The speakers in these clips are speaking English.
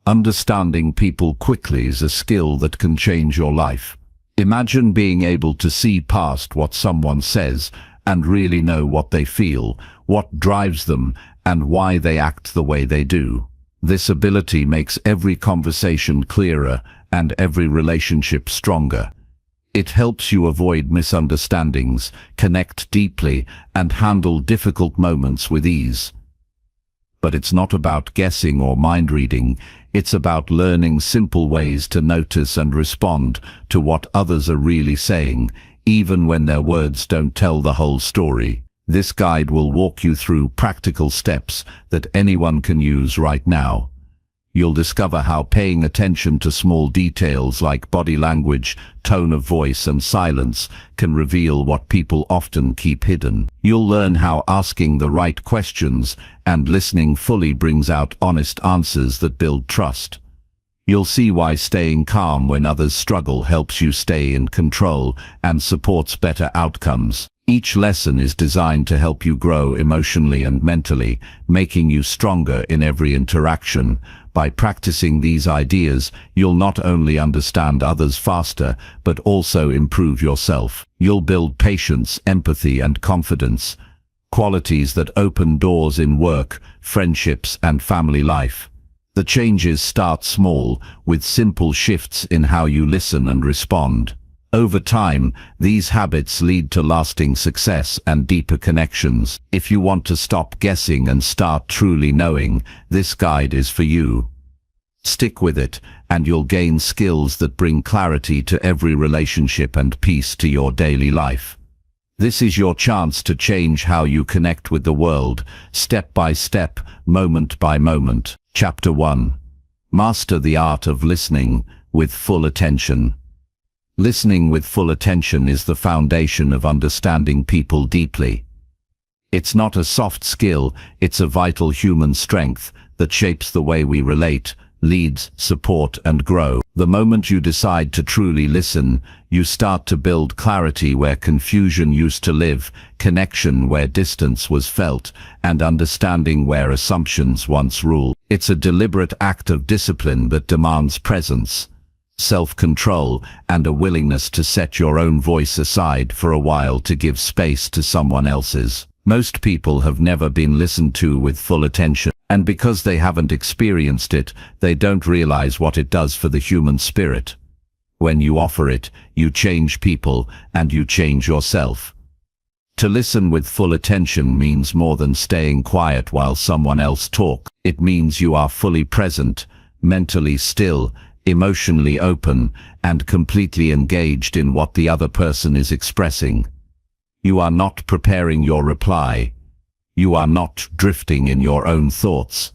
Understanding people quickly is a skill that can change your life. Imagine being able to see past what someone says and really know what they feel, what drives them, and why they act the way they do. This ability makes every conversation clearer and every relationship stronger. It helps you avoid misunderstandings, connect deeply, and handle difficult moments with ease. But it's not about guessing or mind reading. It's about learning simple ways to notice and respond to what others are really saying, even when their words don't tell the whole story. This guide will walk you through practical steps that anyone can use right now. You'll discover how paying attention to small details like body language, tone of voice, and silence can reveal what people often keep hidden. You'll learn how asking the right questions and listening fully brings out honest answers that build trust. You'll see why staying calm when others struggle helps you stay in control and supports better outcomes. Each lesson is designed to help you grow emotionally and mentally, making you stronger in every interaction. By practicing these ideas, you'll not only understand others faster, but also improve yourself. You'll build patience, empathy, and confidence, qualities that open doors in work, friendships, and family life. The changes start small, with simple shifts in how you listen and respond. Over time, these habits lead to lasting success and deeper connections. If you want to stop guessing and start truly knowing, this guide is for you. Stick with it, and you'll gain skills that bring clarity to every relationship and peace to your daily life. This is your chance to change how you connect with the world, step by step, moment by moment. Chapter 1. Master the art of listening with full attention. Listening with full attention is the foundation of understanding people deeply. It's not a soft skill, it's a vital human strength that shapes the way we relate, leads, support, and grow. The moment you decide to truly listen, you start to build clarity where confusion used to live, connection where distance was felt, and understanding where assumptions once ruled. It's a deliberate act of discipline that demands presence, self-control, and a willingness to set your own voice aside for a while to give space to someone else's. Most people have never been listened to with full attention, and because they haven't experienced it, they don't realize what it does for the human spirit. When you offer it, you change people, and you change yourself. To listen with full attention means more than staying quiet while someone else talks. It means you are fully present, mentally still, emotionally open, and completely engaged in what the other person is expressing. You are not preparing your reply. You are not drifting in your own thoughts.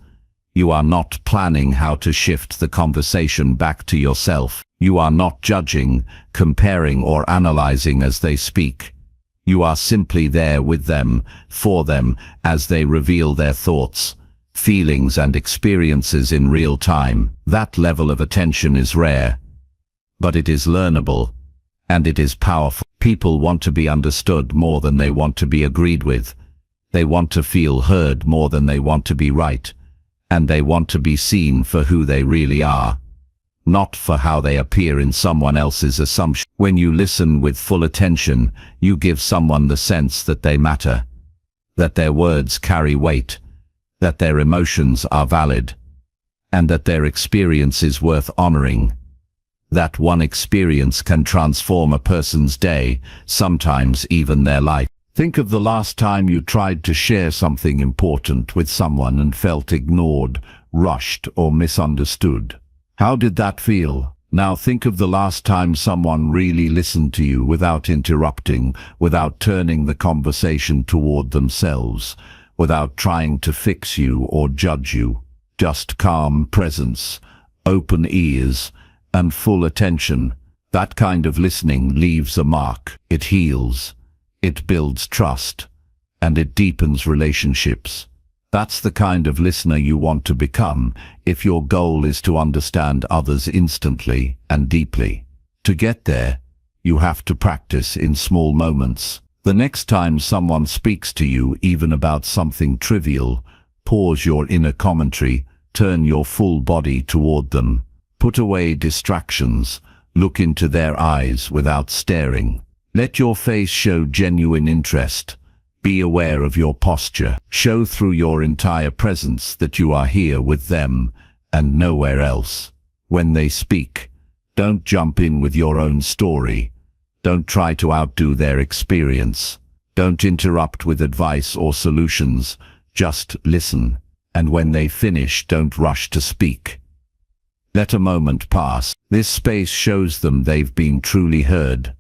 You are not planning how to shift the conversation back to yourself. You are not judging, comparing, or analyzing as they speak. You are simply there with them, for them, as they reveal their thoughts, feelings, and experiences in real time. That level of attention is rare, but it is learnable, and it is powerful. People want to be understood more than they want to be agreed with. They want to feel heard more than they want to be right, and they want to be seen for who they really are, not for how they appear in someone else's assumption. When you listen with full attention, you give someone the sense that they matter, that their words carry weight, that their emotions are valid, and that their experience is worth honoring. That one experience can transform a person's day, sometimes even their life. Think of the last time you tried to share something important with someone and felt ignored, rushed, or misunderstood. How did that feel? Now think of the last time someone really listened to you without interrupting, without turning the conversation toward themselves, without trying to fix you or judge you. Just calm presence, open ears, and full attention. That kind of listening leaves a mark. It heals, it builds trust, and it deepens relationships. That's the kind of listener you want to become if your goal is to understand others instantly and deeply. To get there, you have to practice in small moments. The next time someone speaks to you, even about something trivial, pause your inner commentary, Turn your full body toward them. Put away distractions. Look into their eyes without staring. Let your face show genuine interest. Be aware of your posture. Show through your entire presence that you are here with them and nowhere else. When they speak, don't jump in with your own story. Don't try to outdo their experience. Don't interrupt with advice or solutions. Just listen. And when they finish, don't rush to speak. Let a moment pass. This space shows them they've been truly heard.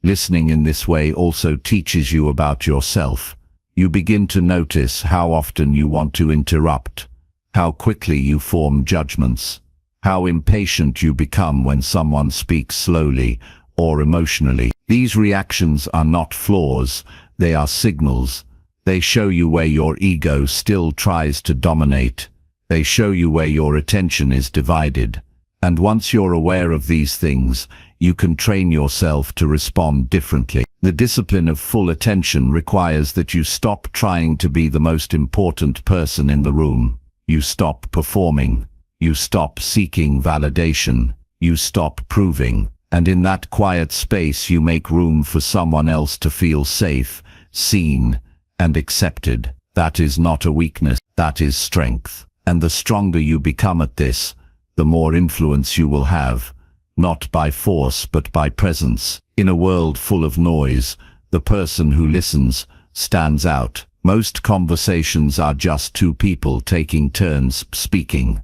Listening in this way also teaches you about yourself. You begin to notice how often you want to interrupt, how quickly you form judgments, how impatient you become when someone speaks slowly or emotionally. These reactions are not flaws, they are signals. They show you where your ego still tries to dominate. They show you where your attention is divided. And once you're aware of these things, you can train yourself to respond differently. The discipline of full attention requires that you stop trying to be the most important person in the room. You stop performing. You stop seeking validation. You stop proving. And in that quiet space you make room for someone else to feel safe, seen, and accepted. That is not a weakness, that is strength. And the stronger you become at this, the more influence you will have, not by force but by presence. In a world full of noise, the person who listens stands out. Most conversations are just two people taking turns speaking.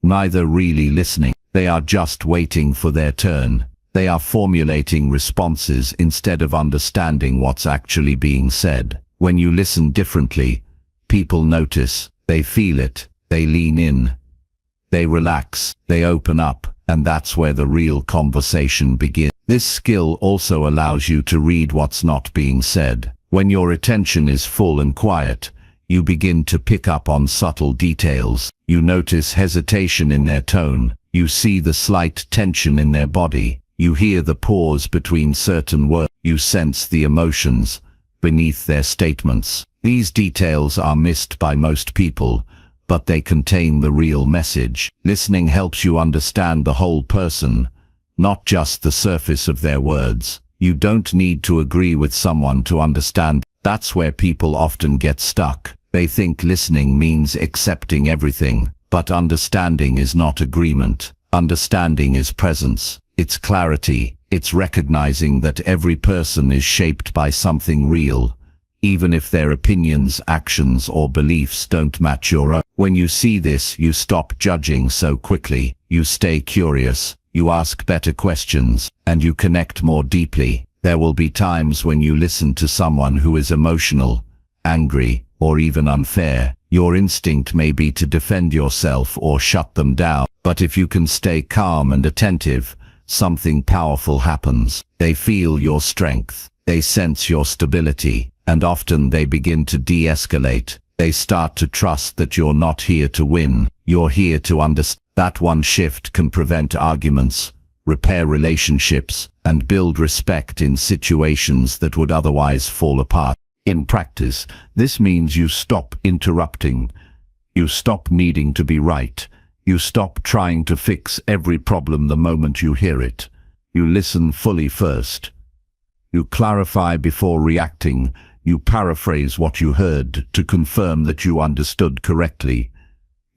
Neither really listening. They are just waiting for their turn. They are formulating responses instead of understanding what's actually being said. When you listen differently, people notice, they feel it, they lean in, they relax, they open up, and that's where the real conversation begins. This skill also allows you to read what's not being said. When your attention is full and quiet, you begin to pick up on subtle details. You notice hesitation in their tone. You see the slight tension in their body. You hear the pause between certain words. You sense the emotions beneath their statements. These details are missed by most people, but they contain the real message. Listening helps you understand the whole person, not just the surface of their words. You don't need to agree with someone to understand. That's where people often get stuck. They think listening means accepting everything, but understanding is not agreement. Understanding is presence. It's clarity. It's recognizing that every person is shaped by something real, even if their opinions, actions, or beliefs don't match your own. When you see this, you stop judging so quickly. You stay curious. You ask better questions, and you connect more deeply. There will be times when you listen to someone who is emotional, angry, or even unfair. Your instinct may be to defend yourself or shut them down. But if you can stay calm and attentive, something powerful happens. They feel your strength. They sense your stability. And often they begin to de-escalate. They start to trust that you're not here to win. You're here to understand. That one shift can prevent arguments, repair relationships, and build respect in situations that would otherwise fall apart. In practice, this means you stop interrupting. You stop needing to be right. You stop trying to fix every problem the moment you hear it. You listen fully first. You clarify before reacting. You paraphrase what you heard to confirm that you understood correctly.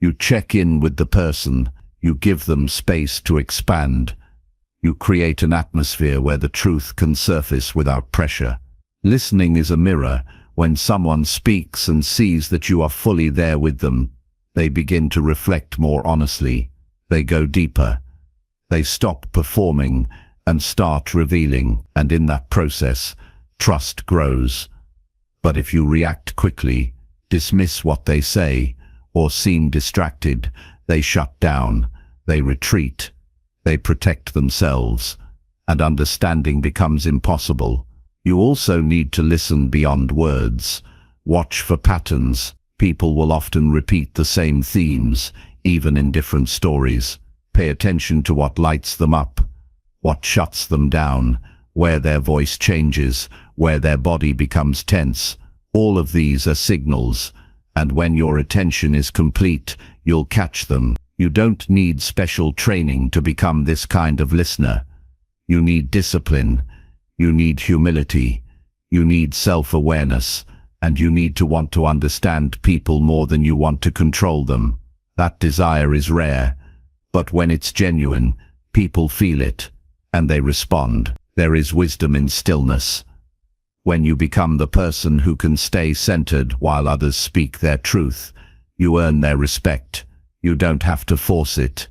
You check in with the person. You give them space to expand. You create an atmosphere where the truth can surface without pressure. Listening is a mirror. When someone speaks and sees that you are fully there with them, they begin to reflect more honestly. They go deeper. They stop performing and start revealing. And in that process, trust grows. But if you react quickly, dismiss what they say, or seem distracted, they shut down, they retreat, they protect themselves, and understanding becomes impossible. You also need to listen beyond words. Watch for patterns. People will often repeat the same themes, even in different stories. Pay attention to what lights them up, what shuts them down, where their voice changes, where their body becomes tense. All of these are signals, and when your attention is complete, you'll catch them. You don't need special training to become this kind of listener. You need discipline, you need humility, you need self-awareness, and you need to want to understand people more than you want to control them. That desire is rare, but when it's genuine, people feel it, and they respond. There is wisdom in stillness. When you become the person who can stay centered while others speak their truth, you earn their respect. You don't have to force it.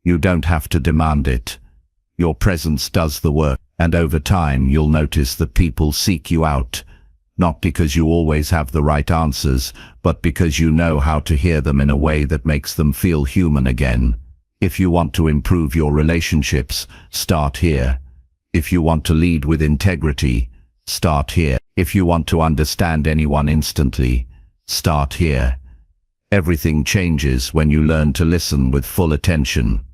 You don't have to demand it. Your presence does the work, and over time you'll notice that people seek you out, not because you always have the right answers, but because you know how to hear them in a way that makes them feel human again. If you want to improve your relationships, start here. If you want to lead with integrity, start here. If you want to understand anyone instantly, start here. Everything changes when you learn to listen with full attention.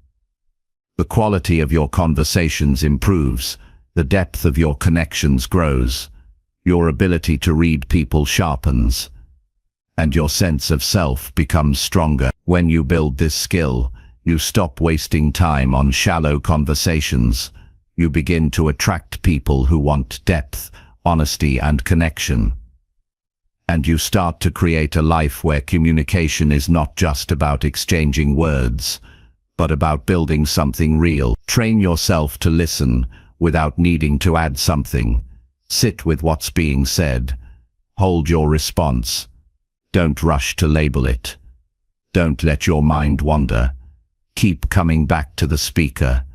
The quality of your conversations improves, the depth of your connections grows, your ability to read people sharpens, and your sense of self becomes stronger. When you build this skill, you stop wasting time on shallow conversations. You begin to attract people who want depth, honesty, and connection. And you start to create a life where communication is not just about exchanging words, but about building something real. Train yourself to listen without needing to add something. Sit with what's being said. Hold your response. Don't rush to label it. Don't let your mind wander. Keep coming back to the speaker.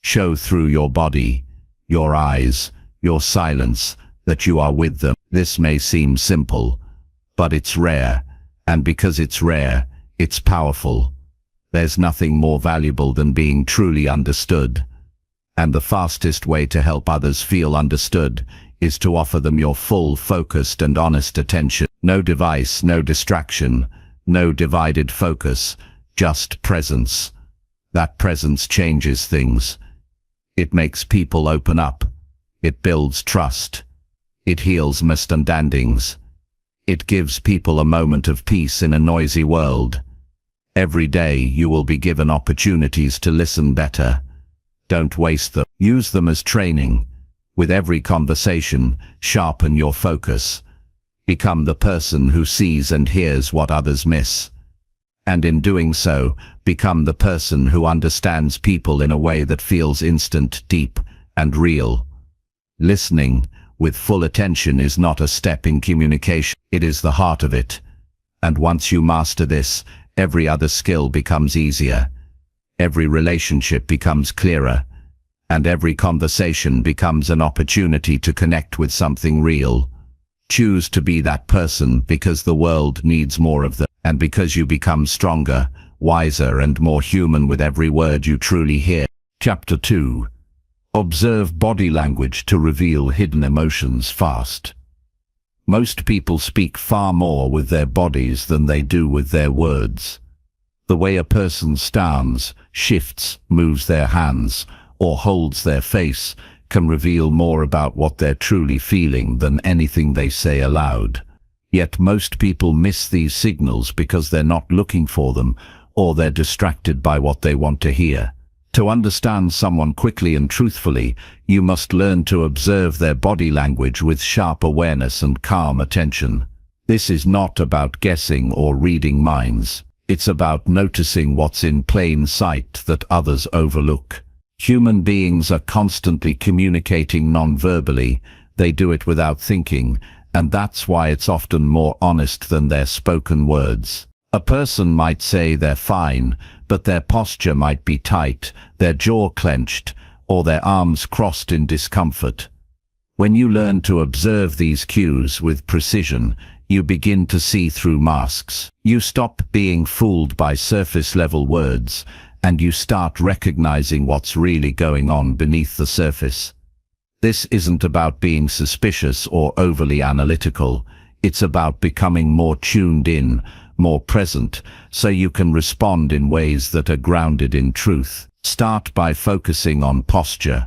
Show through your body, your eyes, your silence, that you are with them. This may seem simple, but it's rare, and because it's rare, it's powerful. There's nothing more valuable than being truly understood. And the fastest way to help others feel understood is to offer them your full, focused, and honest attention. No device, no distraction, no divided focus, just presence. That presence changes things. It makes people open up. It builds trust. It heals misunderstandings. It gives people a moment of peace in a noisy world. Every day you will be given opportunities to listen better. Don't waste them. Use them as training. With every conversation, sharpen your focus. Become the person who sees and hears what others miss. And in doing so, become the person who understands people in a way that feels instant, deep, and real. Listening with full attention is not a step in communication, it is the heart of it. And once you master this, every other skill becomes easier. Every relationship becomes clearer. And every conversation becomes an opportunity to connect with something real. Choose to be that person because the world needs more of them, and because you become stronger, wiser, and more human with every word you truly hear. Chapter 2. Observe body language to reveal hidden emotions fast. Most people speak far more with their bodies than they do with their words. The way a person stands, shifts, moves their hands, or holds their face can reveal more about what they're truly feeling than anything they say aloud. Yet most people miss these signals because they're not looking for them, or they're distracted by what they want to hear. To understand someone quickly and truthfully, you must learn to observe their body language with sharp awareness and calm attention. This is not about guessing or reading minds. It's about noticing what's in plain sight that others overlook. Human beings are constantly communicating non-verbally. They do it without thinking, and that's why it's often more honest than their spoken words. A person might say they're fine, but their posture might be tight, their jaw clenched, or their arms crossed in discomfort. When you learn to observe these cues with precision, you begin to see through masks. You stop being fooled by surface-level words, and you start recognizing what's really going on beneath the surface. This isn't about being suspicious or overly analytical. It's about becoming more tuned in, more present, so you can respond in ways that are grounded in truth. Start by focusing on posture.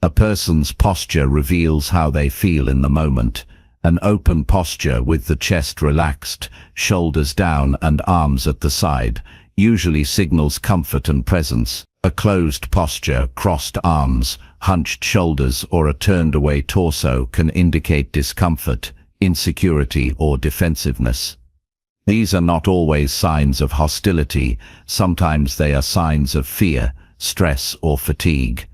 A person's posture reveals how they feel in the moment, An open posture with the chest relaxed, shoulders down and arms at the side, usually signals comfort and presence. A closed posture, crossed arms, hunched shoulders or a turned-away torso can indicate discomfort, insecurity or defensiveness. These are not always signs of hostility, sometimes they are signs of fear, stress or fatigue.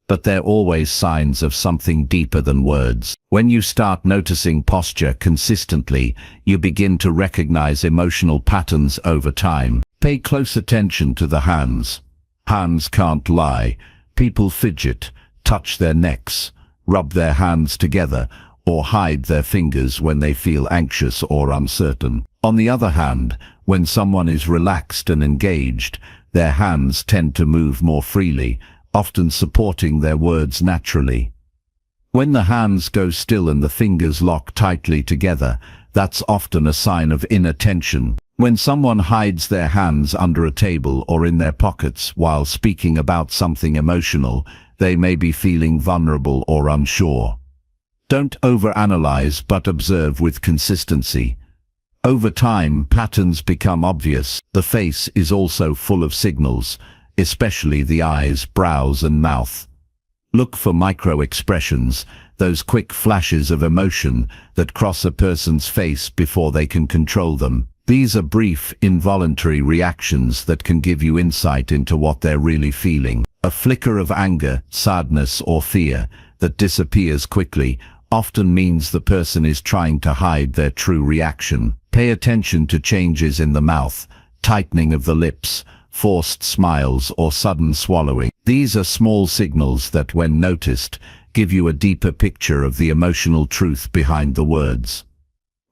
But they're always signs of something deeper than words. When you start noticing posture consistently, you begin to recognize emotional patterns over time. Pay close attention to the hands. Hands can't lie. People fidget, touch their necks, rub their hands together, or hide their fingers when they feel anxious or uncertain. On the other hand, when someone is relaxed and engaged, their hands tend to move more freely, often supporting their words naturally. When the hands go still and the fingers lock tightly together, that's often a sign of inner tension. When someone hides their hands under a table or in their pockets while speaking about something emotional, they may be feeling vulnerable or unsure. Don't overanalyze, but observe with consistency. Over time, patterns become obvious. The face is also full of signals, especially the eyes, brows and mouth. Look for micro-expressions, those quick flashes of emotion that cross a person's face before they can control them. These are brief, involuntary reactions that can give you insight into what they're really feeling. A flicker of anger, sadness or fear that disappears quickly often means the person is trying to hide their true reaction. Pay attention to changes in the mouth, tightening of the lips, forced smiles or sudden swallowing. These are small signals that, when noticed, give you a deeper picture of the emotional truth behind the words.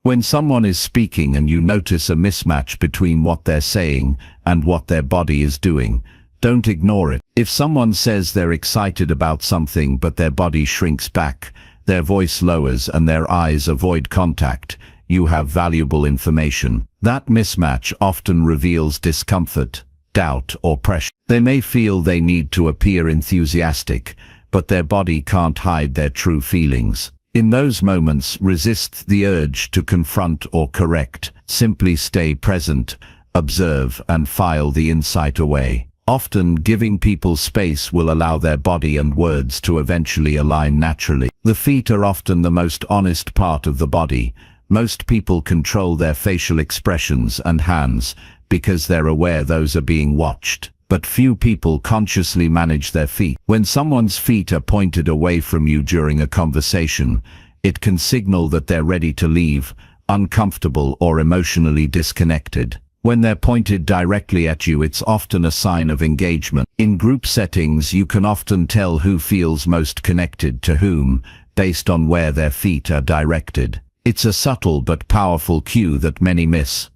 When someone is speaking and you notice a mismatch between what they're saying and what their body is doing, don't ignore it. If someone says they're excited about something but their body shrinks back, their voice lowers and their eyes avoid contact, you have valuable information. That mismatch often reveals discomfort, doubt or pressure. They may feel they need to appear enthusiastic, but their body can't hide their true feelings. In those moments, resist the urge to confront or correct. Simply stay present, observe and file the insight away. Often, giving people space will allow their body and words to eventually align naturally. The feet are often the most honest part of the body. Most people control their facial expressions and hands because they're aware those are being watched. But few people consciously manage their feet. When someone's feet are pointed away from you during a conversation, it can signal that they're ready to leave, uncomfortable or emotionally disconnected. When they're pointed directly at you, it's often a sign of engagement. In group settings, you can often tell who feels most connected to whom, based on where their feet are directed. It's a subtle but powerful cue that many miss.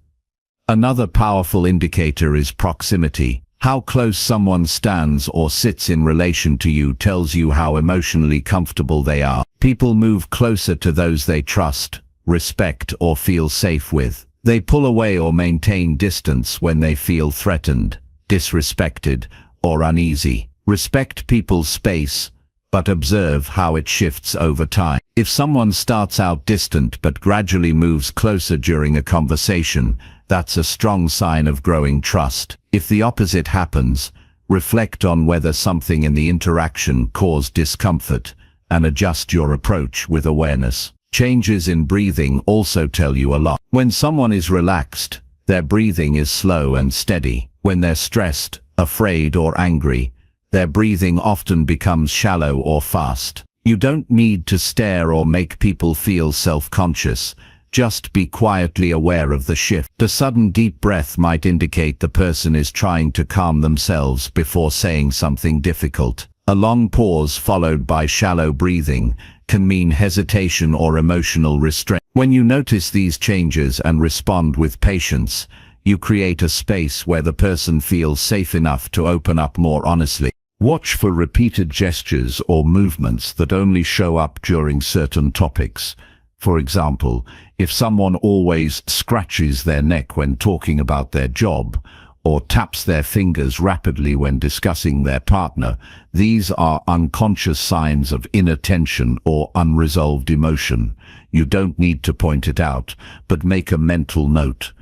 Another powerful indicator is proximity. How close someone stands or sits in relation to you tells you how emotionally comfortable they are. People move closer to those they trust, respect or feel safe with. They pull away or maintain distance when they feel threatened, disrespected, or uneasy. Respect people's space, but observe how it shifts over time. If someone starts out distant but gradually moves closer during a conversation, that's a strong sign of growing trust. If the opposite happens, reflect on whether something in the interaction caused discomfort and adjust your approach with awareness. Changes in breathing also tell you a lot. When someone is relaxed, their breathing is slow and steady. When they're stressed, afraid or angry, their breathing often becomes shallow or fast. You don't need to stare or make people feel self-conscious. Just be quietly aware of the shift. A sudden deep breath might indicate the person is trying to calm themselves before saying something difficult. A long pause followed by shallow breathing can mean hesitation or emotional restraint. When you notice these changes and respond with patience, you create a space where the person feels safe enough to open up more honestly. Watch for repeated gestures or movements that only show up during certain topics. For example, if someone always scratches their neck when talking about their job, or taps their fingers rapidly when discussing their partner, these are unconscious signs of inattention or unresolved emotion. You don't need to point it out, but make a mental note.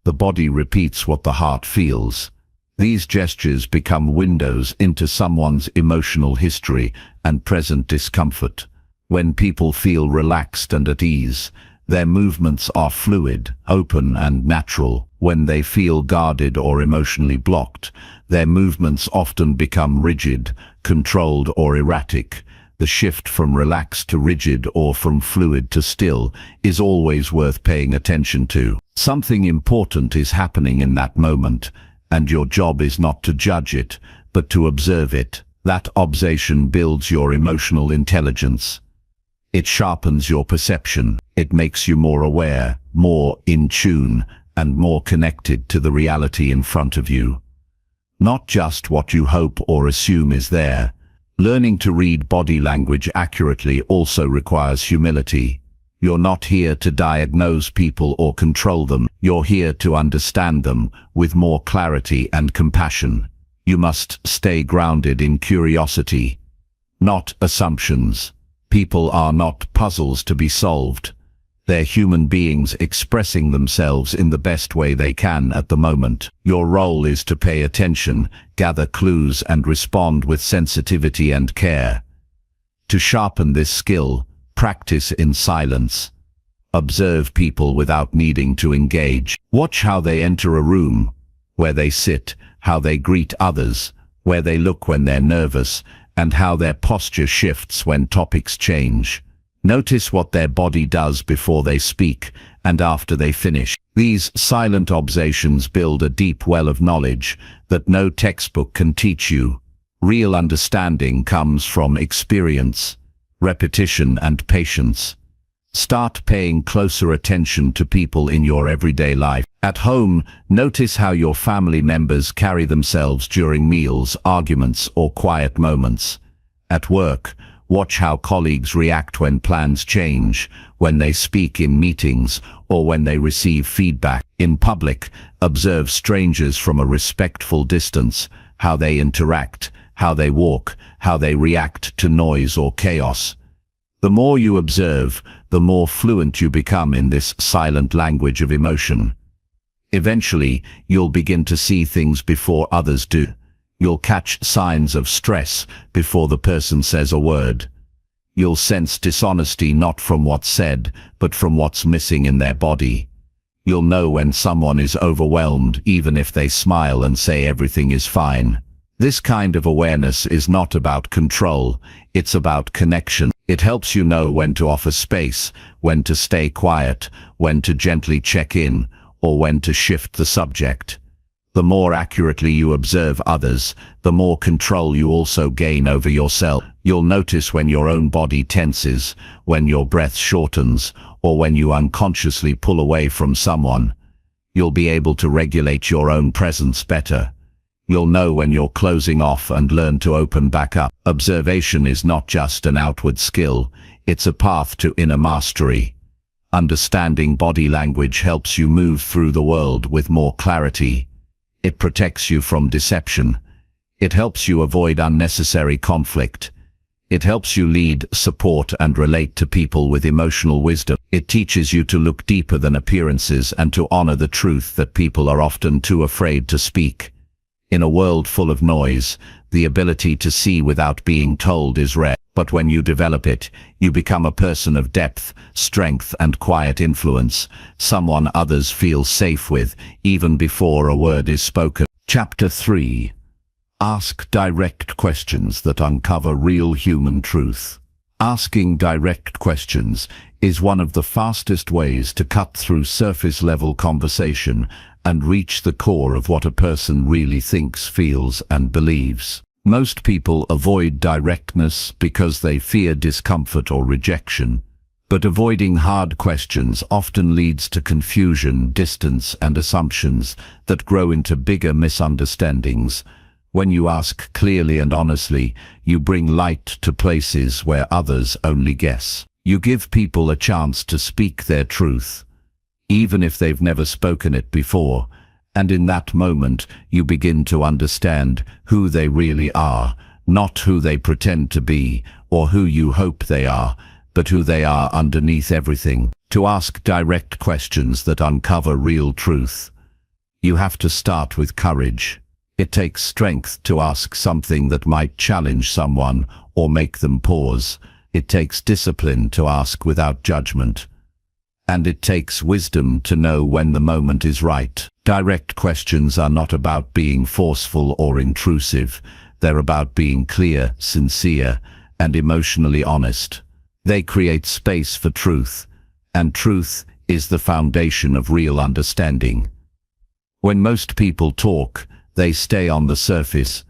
The body repeats what the heart feels. These gestures become windows into someone's emotional history and present discomfort. When people feel relaxed and at ease, their movements are fluid, open and natural. When they feel guarded or emotionally blocked, their movements often become rigid, controlled or erratic. The shift from relaxed to rigid or from fluid to still is always worth paying attention to. Something important is happening in that moment, and your job is not to judge it, but to observe it. That observation builds your emotional intelligence. It sharpens your perception. It makes you more aware, more in tune, and more connected to the reality in front of you. Not just what you hope or assume is there. Learning to read body language accurately also requires humility. You're not here to diagnose people or control them. You're here to understand them with more clarity and compassion. You must stay grounded in curiosity, not assumptions. People are not puzzles to be solved. They're human beings expressing themselves in the best way they can at the moment. Your role is to pay attention, gather clues, and respond with sensitivity and care. To sharpen this skill, practice in silence. Observe people without needing to engage. Watch how they enter a room, where they sit, how they greet others, where they look when they're nervous, and how their posture shifts when topics change. Notice what their body does before they speak and after they finish. These silent observations build a deep well of knowledge that no textbook can teach you. Real understanding comes from experience, repetition, and patience. Start paying closer attention to people in your everyday life. At home, notice how your family members carry themselves during meals, arguments, or quiet moments. At work, watch how colleagues react when plans change, when they speak in meetings, or when they receive feedback. In public, observe strangers from a respectful distance, how they interact, how they walk, how they react to noise or chaos. The more you observe, the more fluent you become in this silent language of emotion. Eventually, you'll begin to see things before others do. You'll catch signs of stress before the person says a word. You'll sense dishonesty not from what's said, but from what's missing in their body. You'll know when someone is overwhelmed, even if they smile and say everything is fine. This kind of awareness is not about control, it's about connection. It helps you know when to offer space, when to stay quiet, when to gently check in, or when to shift the subject. The more accurately you observe others, the more control you also gain over yourself. You'll notice when your own body tenses, when your breath shortens, or when you unconsciously pull away from someone. You'll be able to regulate your own presence better. You'll know when you're closing off and learn to open back up. Observation is not just an outward skill, it's a path to inner mastery. Understanding body language helps you move through the world with more clarity. It protects you from deception. It helps you avoid unnecessary conflict. It helps you lead, support, and relate to people with emotional wisdom. It teaches you to look deeper than appearances and to honor the truth that people are often too afraid to speak. In a world full of noise, the ability to see without being told is rare. But when you develop it, you become a person of depth, strength, and quiet influence, someone others feel safe with, even before a word is spoken. Chapter 3. Ask direct questions that uncover real human truth. Asking direct questions is one of the fastest ways to cut through surface-level conversation and reach the core of what a person really thinks, feels, and believes. Most people avoid directness because they fear discomfort or rejection, but avoiding hard questions often leads to confusion, distance, and assumptions that grow into bigger misunderstandings. When you ask clearly and honestly, you bring light to places where others only guess. You give people a chance to speak their truth, even if they've never spoken it before, And in that moment, you begin to understand who they really are, not who they pretend to be or who you hope they are, but who they are underneath everything. To ask direct questions that uncover real truth, you have to start with courage. It takes strength to ask something that might challenge someone or make them pause. It takes discipline to ask without judgment. And it takes wisdom to know when the moment is right. Direct questions are not about being forceful or intrusive. They're about being clear, sincere, and emotionally honest. They create space for truth, and truth is the foundation of real understanding. When most people talk, they stay on the surface.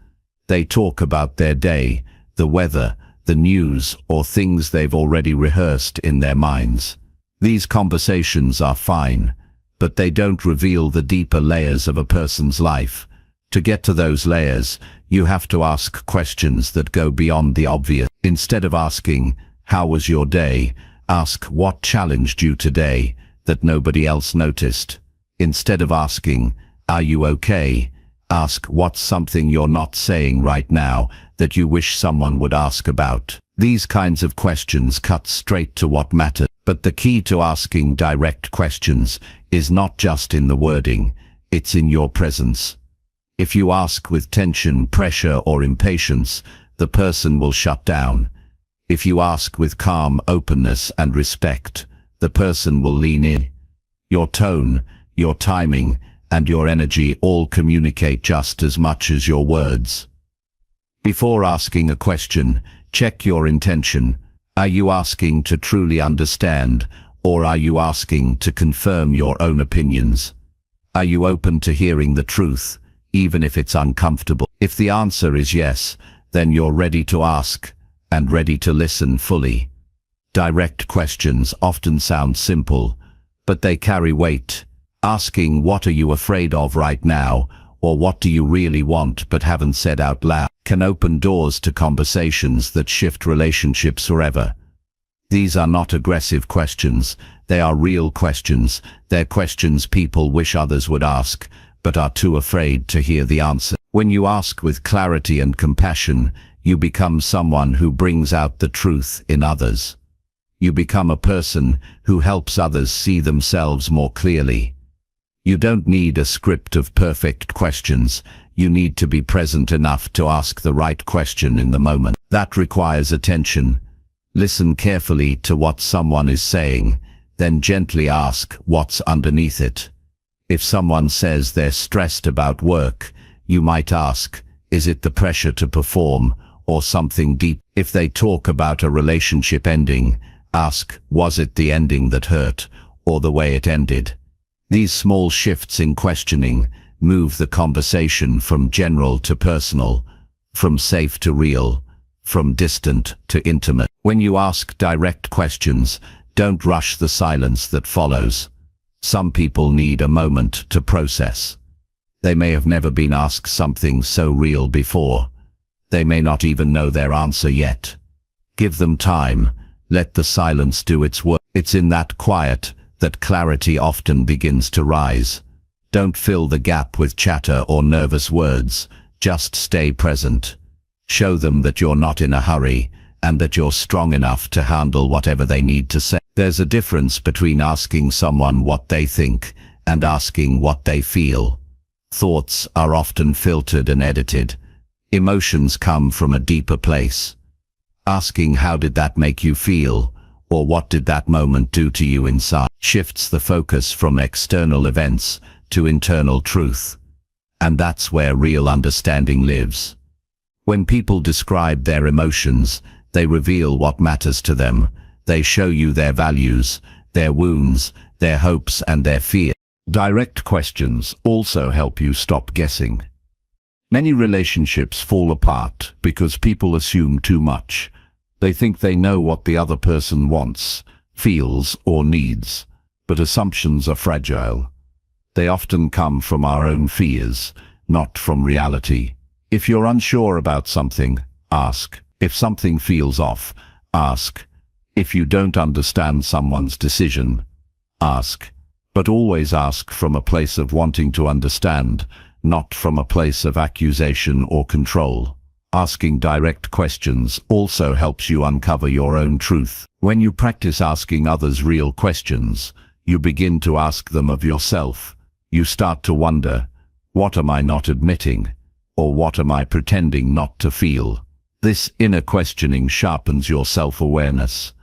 They talk about their day, the weather, the news, or things they've already rehearsed in their minds. These conversations are fine, but they don't reveal the deeper layers of a person's life. To get to those layers, you have to ask questions that go beyond the obvious. Instead of asking, "How was your day?" ask, "What challenged you today that nobody else noticed?" Instead of asking, "Are you okay?" ask, "What's something you're not saying right now that you wish someone would ask about?" These kinds of questions cut straight to what matters. But the key to asking direct questions is not just in the wording, it's in your presence. If you ask with tension, pressure, or impatience, the person will shut down. If you ask with calm, openness, and respect, the person will lean in. Your tone, your timing, and your energy all communicate just as much as your words. Before asking a question, check your intention. Are you asking to truly understand, or are you asking to confirm your own opinions? Are you open to hearing the truth, even if it's uncomfortable? If the answer is yes, then you're ready to ask, and ready to listen fully. Direct questions often sound simple, but they carry weight. Asking, "What are you afraid of right now?" or "What do you really want but haven't said out loud?" can open doors to conversations that shift relationships forever. These are not aggressive questions, they are real questions. They're questions people wish others would ask, but are too afraid to hear the answer. When you ask with clarity and compassion, you become someone who brings out the truth in others. You become a person who helps others see themselves more clearly. You don't need a script of perfect questions. You need to be present enough to ask the right question in the moment. That requires attention. Listen carefully to what someone is saying, then gently ask what's underneath it. If someone says they're stressed about work, you might ask, "Is it the pressure to perform, or something deep?" If they talk about a relationship ending, ask, "Was it the ending that hurt, or the way it ended?" These small shifts in questioning move the conversation from general to personal, from safe to real, from distant to intimate. When you ask direct questions, don't rush the silence that follows. Some people need a moment to process. They may have never been asked something so real before. They may not even know their answer yet. Give them time. Let the silence do its work. It's in that quiet that clarity often begins to rise. Don't fill the gap with chatter or nervous words. Just stay present. Show them that you're not in a hurry and that you're strong enough to handle whatever they need to say. There's a difference between asking someone what they think and asking what they feel. Thoughts are often filtered and edited. Emotions come from a deeper place. Asking, "How did that make you feel?" or "What did that moment do to you inside?" shifts the focus from external events to internal truth. And that's where real understanding lives. When people describe their emotions, they reveal what matters to them. They show you their values, their wounds, their hopes, and their fear. Direct questions also help you stop guessing. Many relationships fall apart because people assume too much. They think they know what the other person wants, feels, or needs, but assumptions are fragile. They often come from our own fears, not from reality. If you're unsure about something, ask. If something feels off, ask. If you don't understand someone's decision, ask. But always ask from a place of wanting to understand, not from a place of accusation or control. Asking direct questions also helps you uncover your own truth. When you practice asking others real questions, you begin to ask them of yourself. You start to wonder, what am I not admitting? Or what am I pretending not to feel? This inner questioning sharpens your self-awareness.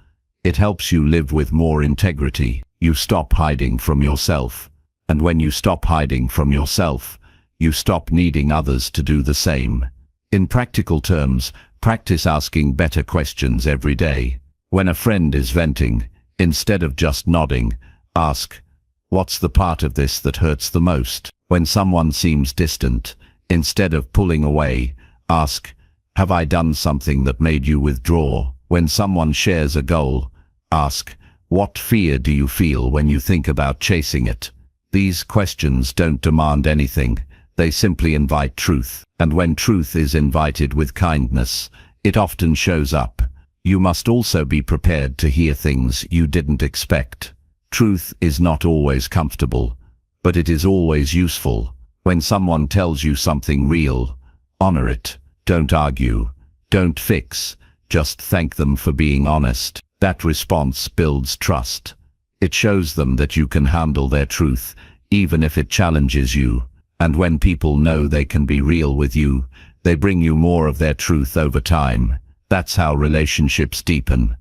It helps you live with more integrity. You stop hiding from yourself. And when you stop hiding from yourself, you stop needing others to do the same. In practical terms, practice asking better questions every day. When a friend is venting, instead of just nodding, ask, what's the part of this that hurts the most? When someone seems distant, instead of pulling away, ask, have I done something that made you withdraw? When someone shares a goal, ask, what fear do you feel when you think about chasing it? These questions don't demand anything. They simply invite truth. And when truth is invited with kindness, it often shows up. You must also be prepared to hear things you didn't expect. Truth is not always comfortable, but it is always useful. When someone tells you something real, honor it. Don't argue. Don't fix. Just thank them for being honest. That response builds trust. It shows them that you can handle their truth, even if it challenges you. And when people know they can be real with you, they bring you more of their truth over time. That's how relationships deepen.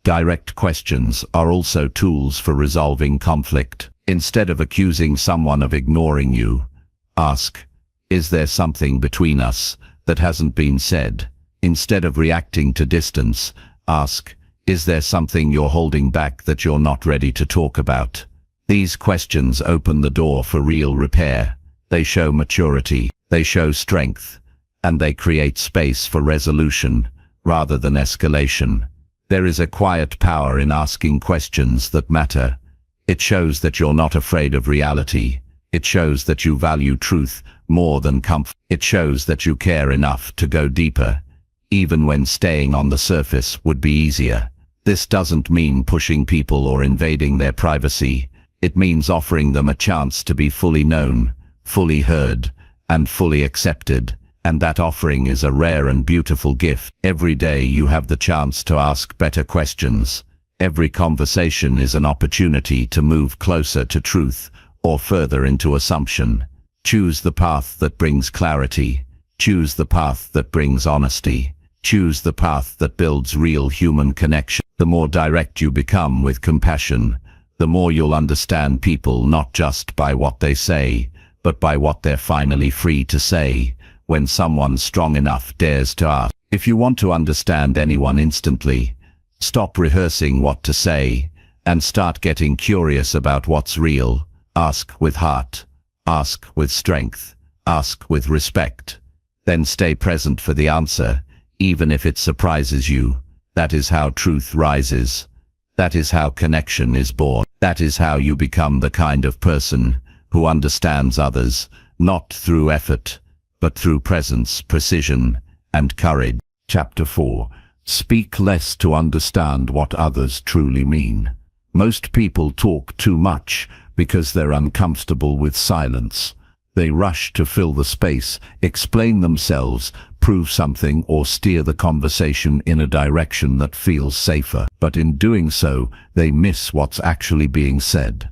Direct questions are also tools for resolving conflict. Instead of accusing someone of ignoring you, ask, is there something between us that hasn't been said? Instead of reacting to distance, ask, is there something you're holding back that you're not ready to talk about? These questions open the door for real repair. They show maturity, they show strength, and they create space for resolution rather than escalation. There is a quiet power in asking questions that matter. It shows that you're not afraid of reality. It shows that you value truth more than comfort. It shows that you care enough to go deeper, even when staying on the surface would be easier. This doesn't mean pushing people or invading their privacy. It means offering them a chance to be fully known, fully heard, and fully accepted. And that offering is a rare and beautiful gift. Every day you have the chance to ask better questions. Every conversation is an opportunity to move closer to truth or further into assumption. Choose the path that brings clarity. Choose the path that brings honesty. Choose the path that builds real human connection. The more direct you become with compassion, the more you'll understand people not just by what they say, but by what they're finally free to say. When someone strong enough dares to ask. If you want to understand anyone instantly, stop rehearsing what to say and start getting curious about what's real. Ask with heart. Ask with strength. Ask with respect. Then stay present for the answer, even if it surprises you. That is how truth rises. That is how connection is born. That is how you become the kind of person who understands others, not through effort, but through presence, precision, and courage. Chapter 4. Speak less to understand what others truly mean. Most people talk too much because they're uncomfortable with silence. They rush to fill the space, explain themselves, prove something, or steer the conversation in a direction that feels safer. But in doing so, they miss what's actually being said.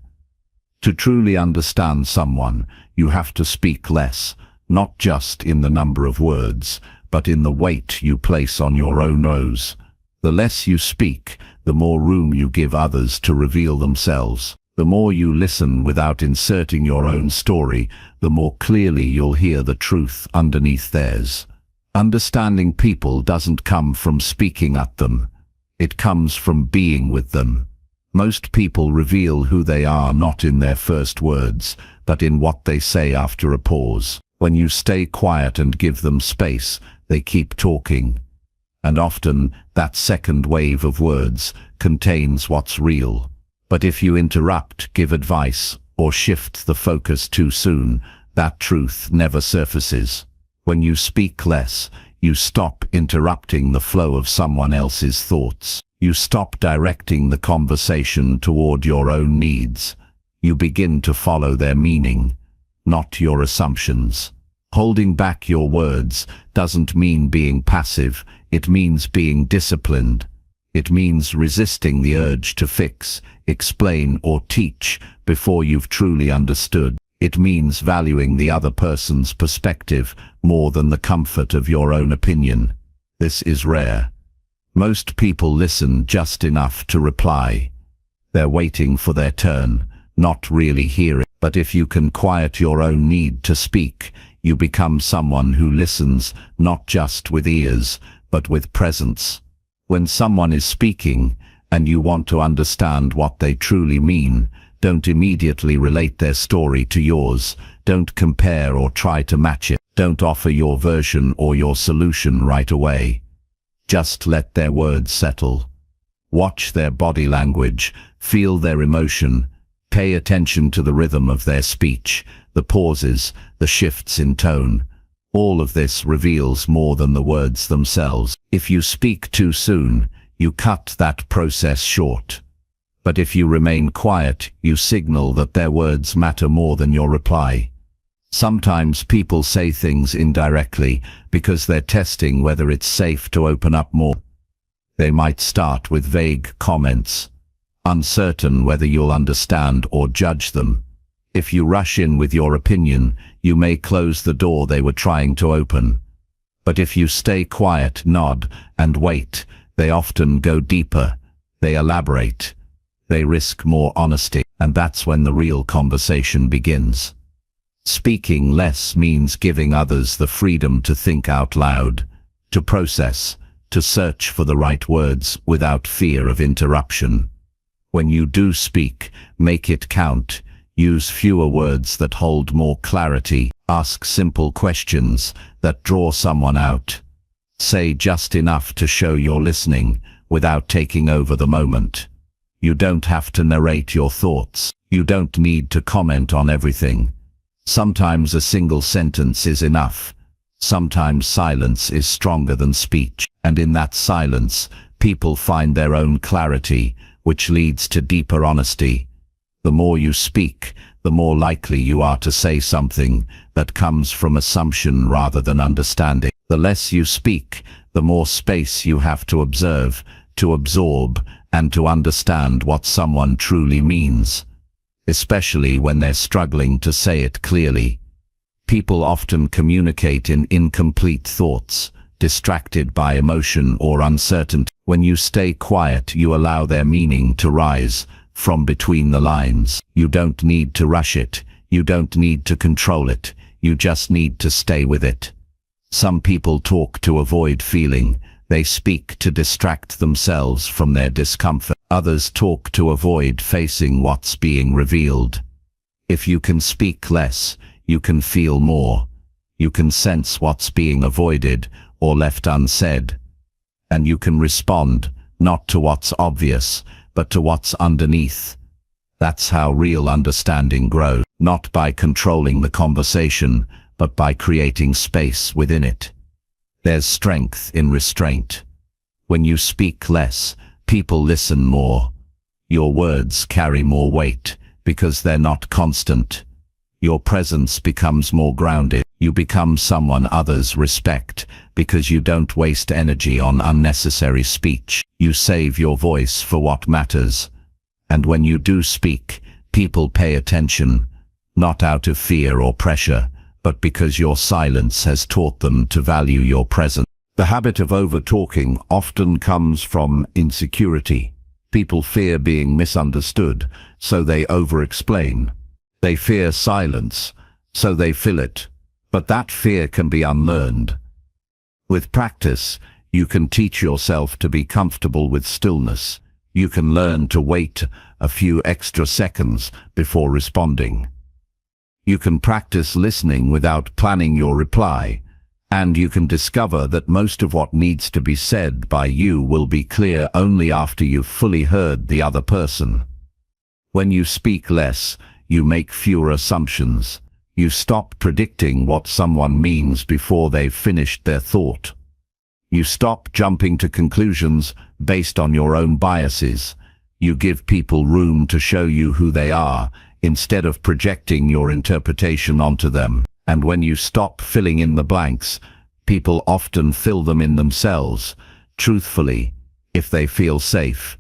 To truly understand someone, you have to speak less. Not just in the number of words, but in the weight you place on your own words. The less you speak, the more room you give others to reveal themselves. The more you listen without inserting your own story, the more clearly you'll hear the truth underneath theirs. Understanding people doesn't come from speaking at them. It comes from being with them. Most people reveal who they are not in their first words, but in what they say after a pause. When you stay quiet and give them space, they keep talking. And often, that second wave of words contains what's real. But if you interrupt, give advice, or shift the focus too soon, that truth never surfaces. When you speak less, you stop interrupting the flow of someone else's thoughts. You stop directing the conversation toward your own needs. You begin to follow their meaning, not your assumptions. Holding back your words doesn't mean being passive, it means being disciplined. It means resisting the urge to fix, explain, or teach before you've truly understood. It means valuing the other person's perspective more than the comfort of your own opinion. This is rare. Most people listen just enough to reply. They're waiting for their turn, not really hearing. But if you can quiet your own need to speak, you become someone who listens not just with ears, but with presence. When someone is speaking, and you want to understand what they truly mean, don't immediately relate their story to yours. Don't compare or try to match it. Don't offer your version or your solution right away. Just let their words settle. Watch their body language, feel their emotion, pay attention to the rhythm of their speech, the pauses, the shifts in tone. All of this reveals more than the words themselves. If you speak too soon, you cut that process short. But if you remain quiet, you signal that their words matter more than your reply. Sometimes people say things indirectly because they're testing whether it's safe to open up more. They might start with vague comments, uncertain whether you'll understand or judge them. If you rush in with your opinion, you may close the door they were trying to open. But if you stay quiet, nod, and wait, they often go deeper. They elaborate. They risk more honesty, and that's when the real conversation begins. Speaking less means giving others the freedom to think out loud, to process, to search for the right words without fear of interruption. When you do speak, make it count. Use fewer words that hold more clarity. Ask simple questions that draw someone out. Say just enough to show you're listening without taking over the moment. You don't have to narrate your thoughts. You don't need to comment on everything. Sometimes a single sentence is enough. Sometimes silence is stronger than speech. And in that silence, people find their own clarity, which leads to deeper honesty. The more you speak, the more likely you are to say something that comes from assumption rather than understanding. The less you speak, the more space you have to observe, to absorb, and to understand what someone truly means, especially when they're struggling to say it clearly. People often communicate in incomplete thoughts, distracted by emotion or uncertainty. When you stay quiet, you allow their meaning to rise from between the lines. You don't need to rush it. You don't need to control it. You just need to stay with it. Some people talk to avoid feeling. They speak to distract themselves from their discomfort. Others talk to avoid facing what's being revealed. If you can speak less, you can feel more. You can sense what's being avoided or left unsaid. And you can respond, not to what's obvious, but to what's underneath. That's how real understanding grows, not by controlling the conversation, but by creating space within it. There's strength in restraint. When you speak less, people listen more. Your words carry more weight because they're not constant. Your presence becomes more grounded. You become someone others respect because you don't waste energy on unnecessary speech. You save your voice for what matters. And when you do speak, people pay attention, not out of fear or pressure, but because your silence has taught them to value your presence. The habit of over-talking often comes from insecurity. People fear being misunderstood, so they over-explain. They fear silence, so they fill it. But that fear can be unlearned. With practice, you can teach yourself to be comfortable with stillness. You can learn to wait a few extra seconds before responding. You can practice listening without planning your reply, and you can discover that most of what needs to be said by you will be clear only after you've fully heard the other person. When you speak less, you make fewer assumptions. You stop predicting what someone means before they've finished their thought. You stop jumping to conclusions based on your own biases. You give people room to show you who they are instead of projecting your interpretation onto them. And when you stop filling in the blanks, people often fill them in themselves, truthfully, if they feel safe.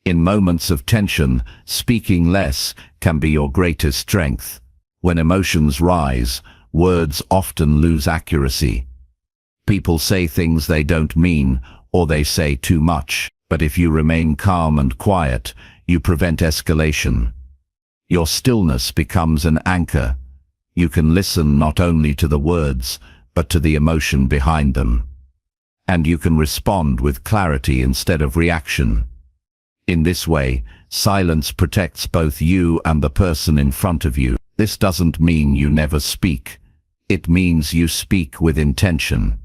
In moments of tension, speaking less can be your greatest strength. When emotions rise, words often lose accuracy. People say things they don't mean, or they say too much. But if you remain calm and quiet, you prevent escalation. Your stillness becomes an anchor. You can listen not only to the words, but to the emotion behind them. And you can respond with clarity instead of reaction. In this way, silence protects both you and the person in front of you. This doesn't mean you never speak. It means you speak with intention.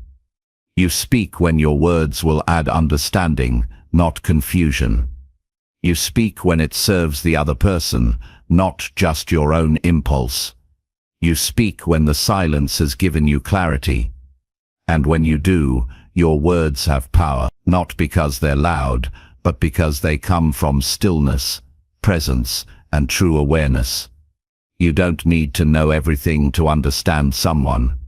You speak when your words will add understanding, not confusion. You speak when it serves the other person, not just your own impulse. You speak when the silence has given you clarity. And when you do, your words have power, not because they're loud, but because they come from stillness, presence, and true awareness. You don't need to know everything to understand someone.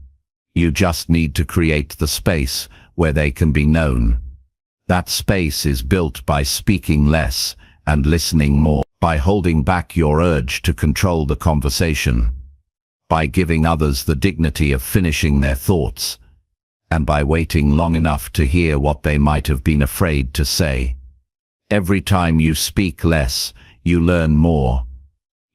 You just need to create the space where they can be known. That space is built by speaking less and listening more, by holding back your urge to control the conversation, by giving others the dignity of finishing their thoughts, and by waiting long enough to hear what they might have been afraid to say. Every time you speak less, you learn more.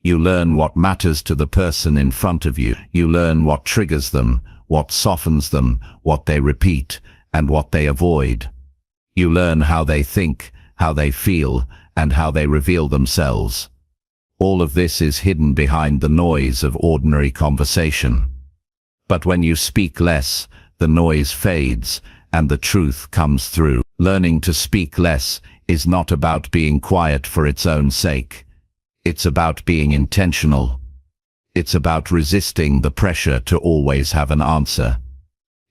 You learn what matters to the person in front of you. You learn what triggers them, what softens them, what they repeat, and what they avoid. You learn how they think, how they feel, and how they reveal themselves. All of this is hidden behind the noise of ordinary conversation. But when you speak less, the noise fades, and the truth comes through. Learning to speak less is not about being quiet for its own sake. It's about being intentional. It's about resisting the pressure to always have an answer.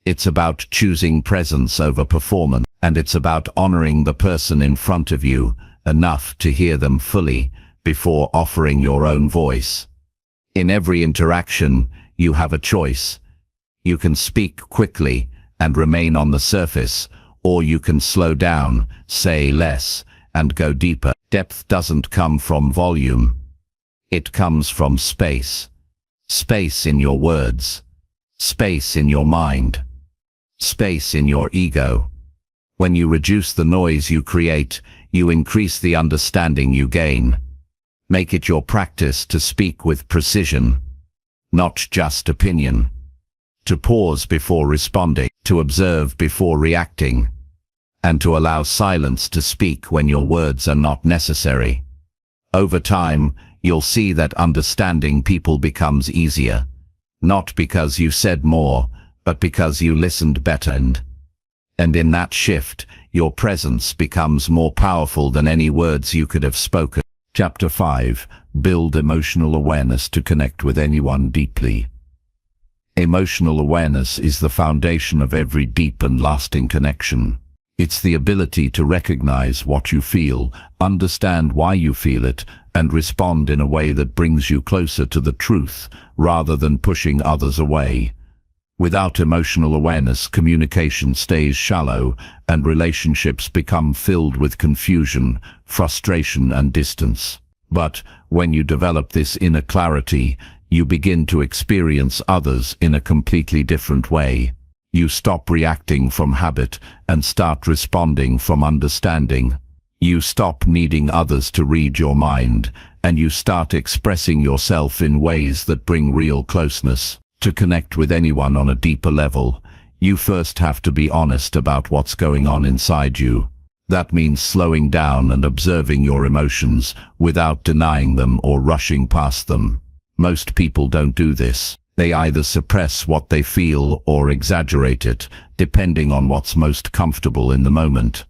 It's about choosing presence over performance, and it's about honoring the person in front of you enough to hear them fully before offering your own voice. In every interaction, you have a choice. You can speak quickly and remain on the surface, or you can slow down, say less, and go deeper. Depth doesn't come from volume. It comes from space. Space in your words. Space in your mind. Space in your ego. When you reduce the noise you create, you increase the understanding you gain. Make it your practice to speak with precision, not just opinion. To pause before responding, to observe before reacting, and to allow silence to speak when your words are not necessary. Over time, you'll see that understanding people becomes easier, not because you said more, but because you listened better. And in that shift, your presence becomes more powerful than any words you could have spoken. Chapter 5. Build emotional awareness to connect with anyone deeply. Emotional awareness is the foundation of every deep and lasting connection. It's the ability to recognize what you feel, understand why you feel it, and respond in a way that brings you closer to the truth, rather than pushing others away. Without emotional awareness, communication stays shallow, and relationships become filled with confusion, frustration, and distance. But when you develop this inner clarity, you begin to experience others in a completely different way. You stop reacting from habit and start responding from understanding. You stop needing others to read your mind, and you start expressing yourself in ways that bring real closeness. To connect with anyone on a deeper level, you first have to be honest about what's going on inside you. That means slowing down and observing your emotions without denying them or rushing past them. Most people don't do this. They either suppress what they feel or exaggerate it, depending on what's most comfortable in the moment.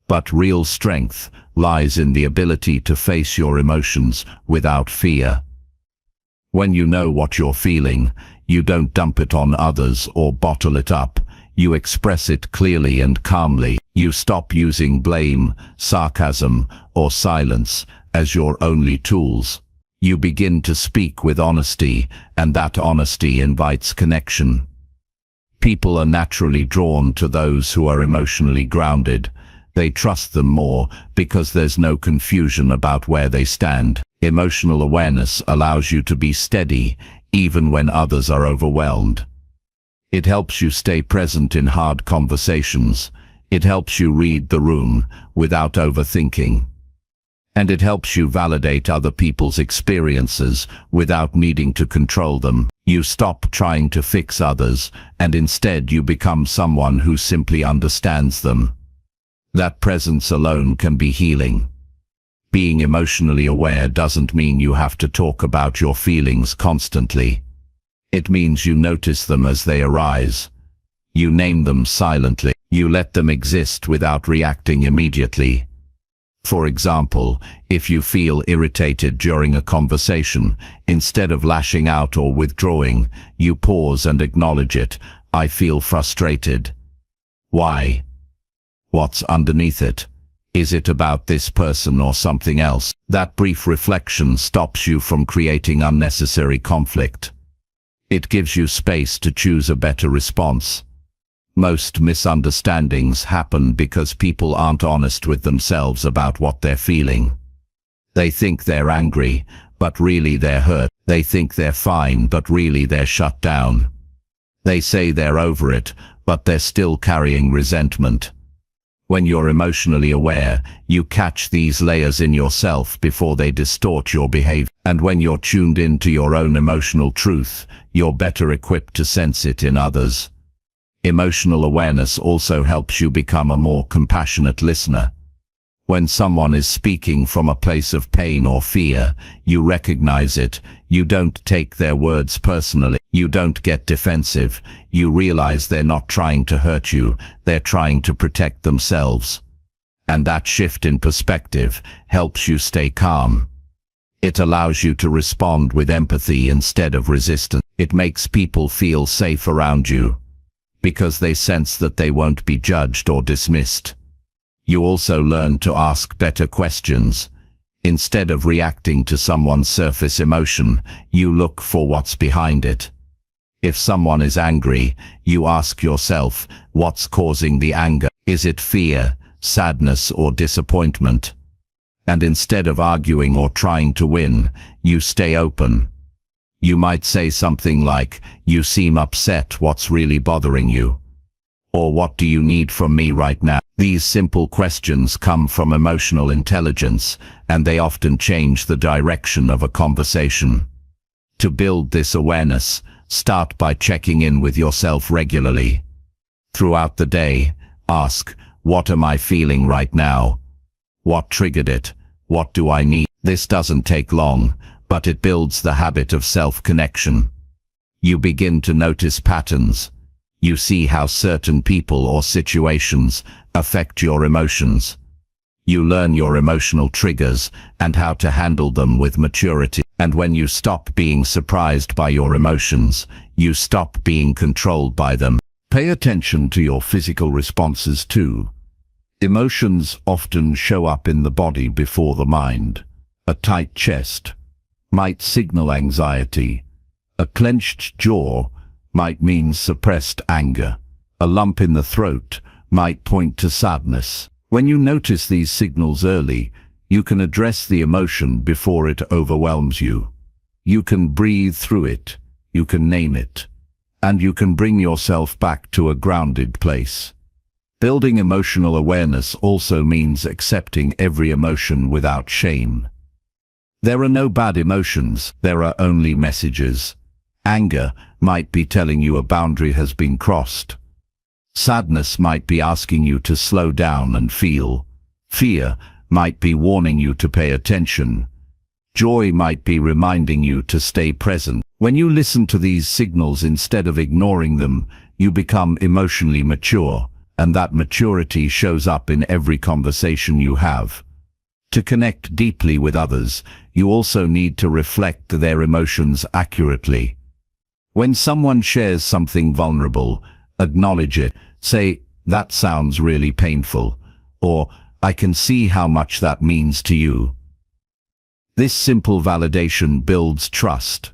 But real strength lies in the ability to face your emotions without fear. When you know what you're feeling, you don't dump it on others or bottle it up. You express it clearly and calmly. You stop using blame, sarcasm, or silence as your only tools. You begin to speak with honesty, and that honesty invites connection. People are naturally drawn to those who are emotionally grounded. They trust them more because there's no confusion about where they stand. Emotional awareness allows you to be steady, even when others are overwhelmed. It helps you stay present in hard conversations. It helps you read the room without overthinking. And it helps you validate other people's experiences without needing to control them. You stop trying to fix others, and instead you become someone who simply understands them. That presence alone can be healing. Being emotionally aware doesn't mean you have to talk about your feelings constantly. It means you notice them as they arise. You name them silently. You let them exist without reacting immediately. For example, if you feel irritated during a conversation, instead of lashing out or withdrawing, you pause and acknowledge it. I feel frustrated. Why? What's underneath it? Is it about this person or something else? That brief reflection stops you from creating unnecessary conflict. It gives you space to choose a better response. Most misunderstandings happen because people aren't honest with themselves about what they're feeling. They think they're angry, but really they're hurt. They think they're fine, but really they're shut down. They say they're over it, but they're still carrying resentment. When you're emotionally aware, you catch these layers in yourself before they distort your behavior. And when you're tuned into your own emotional truth, you're better equipped to sense it in others. Emotional awareness also helps you become a more compassionate listener. When someone is speaking from a place of pain or fear, you recognize it. You don't take their words personally. You don't get defensive. You realize they're not trying to hurt you. They're trying to protect themselves. And that shift in perspective helps you stay calm. It allows you to respond with empathy instead of resistance. It makes people feel safe around you, because they sense that they won't be judged or dismissed. You also learn to ask better questions. Instead of reacting to someone's surface emotion, you look for what's behind it. If someone is angry, you ask yourself, what's causing the anger? Is it fear, sadness, or disappointment? And instead of arguing or trying to win, you stay open. You might say something like, you seem upset, what's really bothering you? Or what do you need from me right now? These simple questions come from emotional intelligence, and they often change the direction of a conversation. To build this awareness, start by checking in with yourself regularly. Throughout the day, ask, what am I feeling right now? What triggered it? What do I need? This doesn't take long, but it builds the habit of self-connection. You begin to notice patterns. You see how certain people or situations affect your emotions. You learn your emotional triggers and how to handle them with maturity. And when you stop being surprised by your emotions, you stop being controlled by them. Pay attention to your physical responses too. Emotions often show up in the body before the mind. A tight chest might signal anxiety. A clenched jaw might mean suppressed anger. A lump in the throat might point to sadness. When you notice these signals early, you can address the emotion before it overwhelms you. You can breathe through it, you can name it, and you can bring yourself back to a grounded place. Building emotional awareness also means accepting every emotion without shame. There are no bad emotions, there are only messages. Anger might be telling you a boundary has been crossed. Sadness might be asking you to slow down and feel. Fear might be warning you to pay attention. Joy might be reminding you to stay present. When you listen to these signals instead of ignoring them, you become emotionally mature, and that maturity shows up in every conversation you have. To connect deeply with others, you also need to reflect their emotions accurately. When someone shares something vulnerable, acknowledge it. Say, that sounds really painful, or I can see how much that means to you. This simple validation builds trust.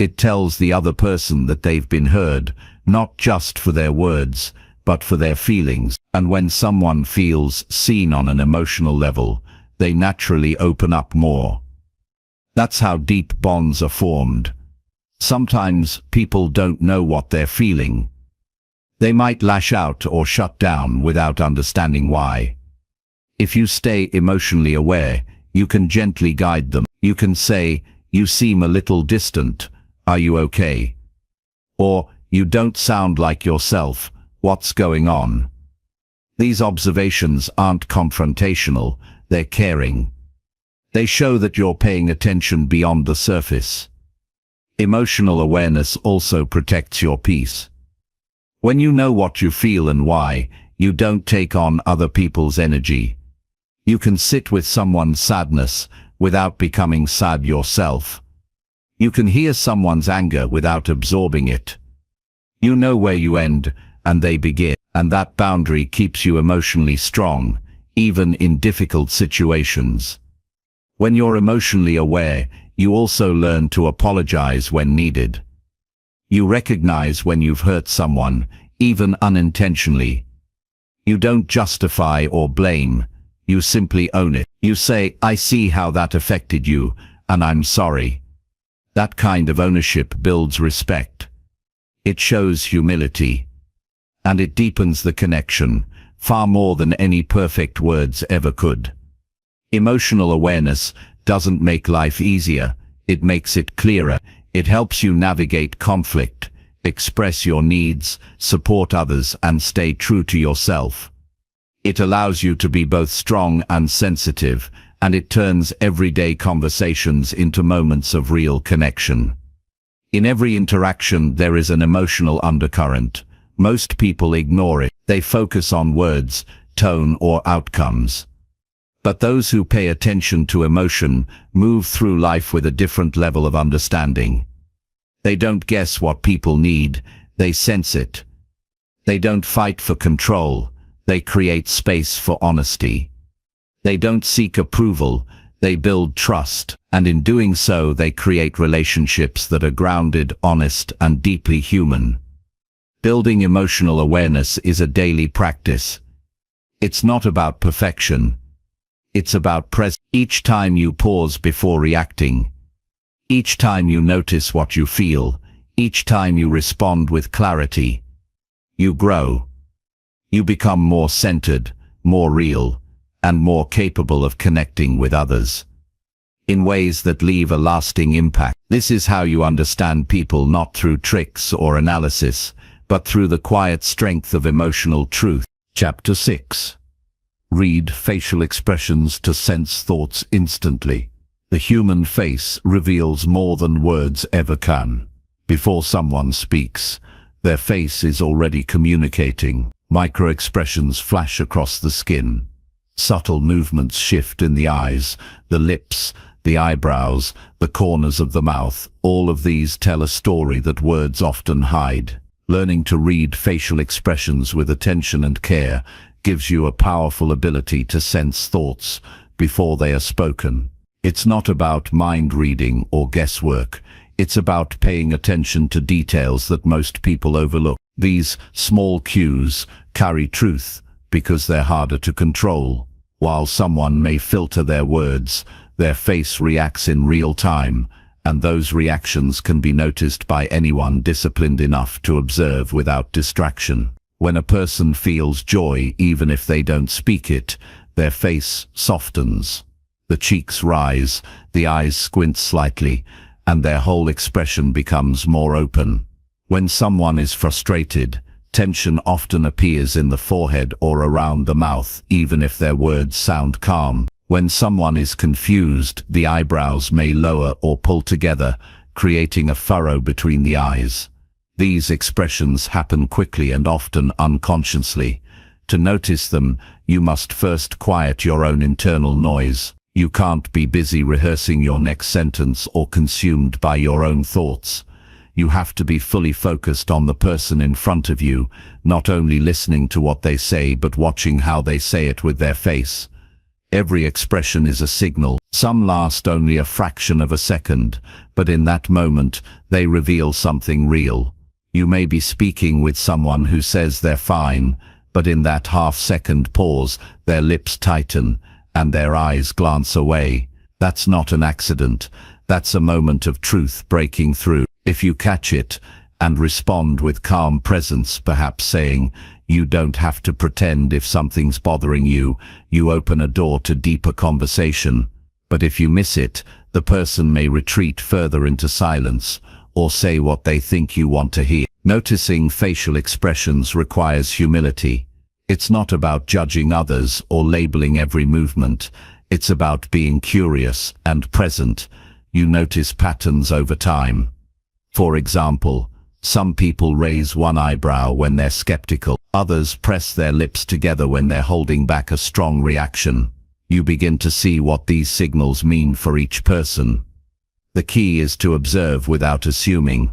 It tells the other person that they've been heard, not just for their words, but for their feelings. And when someone feels seen on an emotional level, they naturally open up more. That's how deep bonds are formed. Sometimes people don't know what they're feeling. They might lash out or shut down without understanding why. If you stay emotionally aware, you can gently guide them. You can say, "You seem a little distant. Are you okay?" Or, "You don't sound like yourself. What's going on?" These observations aren't confrontational, they're caring. They show that you're paying attention beyond the surface. Emotional awareness also protects your peace. When you know what you feel and why, you don't take on other people's energy. You can sit with someone's sadness without becoming sad yourself. You can hear someone's anger without absorbing it. You know where you end and they begin, and that boundary keeps you emotionally strong, even in difficult situations. When you're emotionally aware, you also learn to apologize when needed. You recognize when you've hurt someone, even unintentionally. You don't justify or blame, you simply own it. You say, "I see how that affected you, and I'm sorry." That kind of ownership builds respect. It shows humility. And it deepens the connection, far more than any perfect words ever could. Emotional awareness doesn't make life easier, it makes it clearer. It helps you navigate conflict, express your needs, support others, and stay true to yourself. It allows you to be both strong and sensitive, and it turns everyday conversations into moments of real connection. In every interaction there is an emotional undercurrent. Most people ignore it. They focus on words, tone, or outcomes. But those who pay attention to emotion move through life with a different level of understanding. They don't guess what people need, they sense it. They don't fight for control, they create space for honesty. They don't seek approval, they build trust, and in doing so they create relationships that are grounded, honest, and deeply human. Building emotional awareness is a daily practice. It's not about perfection. It's about presence. Each time you pause before reacting, each time you notice what you feel, each time you respond with clarity, you grow. You become more centered, more real, and more capable of connecting with others in ways that leave a lasting impact. This is how you understand people, not through tricks or analysis, but through the quiet strength of emotional truth. Chapter 6. Read facial expressions to sense thoughts instantly. The human face reveals more than words ever can. Before someone speaks, their face is already communicating. Micro-expressions flash across the skin. Subtle movements shift in the eyes, the lips, the eyebrows, the corners of the mouth. All of these tell a story that words often hide. Learning to read facial expressions with attention and care gives you a powerful ability to sense thoughts before they are spoken. It's not about mind reading or guesswork. It's about paying attention to details that most people overlook. These small cues carry truth because they're harder to control. While someone may filter their words, their face reacts in real time, and those reactions can be noticed by anyone disciplined enough to observe without distraction. When a person feels joy, even if they don't speak it, their face softens. The cheeks rise, the eyes squint slightly, and their whole expression becomes more open. When someone is frustrated, tension often appears in the forehead or around the mouth, even if their words sound calm. When someone is confused, the eyebrows may lower or pull together, creating a furrow between the eyes. These expressions happen quickly and often unconsciously. To notice them, you must first quiet your own internal noise. You can't be busy rehearsing your next sentence or consumed by your own thoughts. You have to be fully focused on the person in front of you, not only listening to what they say but watching how they say it with their face. Every expression is a signal. Some last only a fraction of a second, but in that moment, they reveal something real. You may be speaking with someone who says they're fine, but in that half-second pause, their lips tighten and their eyes glance away. That's not an accident. That's a moment of truth breaking through. If you catch it and respond with calm presence, perhaps saying, "You don't have to pretend if something's bothering you," you open a door to deeper conversation. But if you miss it, the person may retreat further into silence or say what they think you want to hear. Noticing facial expressions requires humility. It's not about judging others or labeling every movement. It's about being curious and present. You notice patterns over time. For example, some people raise one eyebrow when they're skeptical. Others press their lips together when they're holding back a strong reaction. You begin to see what these signals mean for each person. The key is to observe without assuming.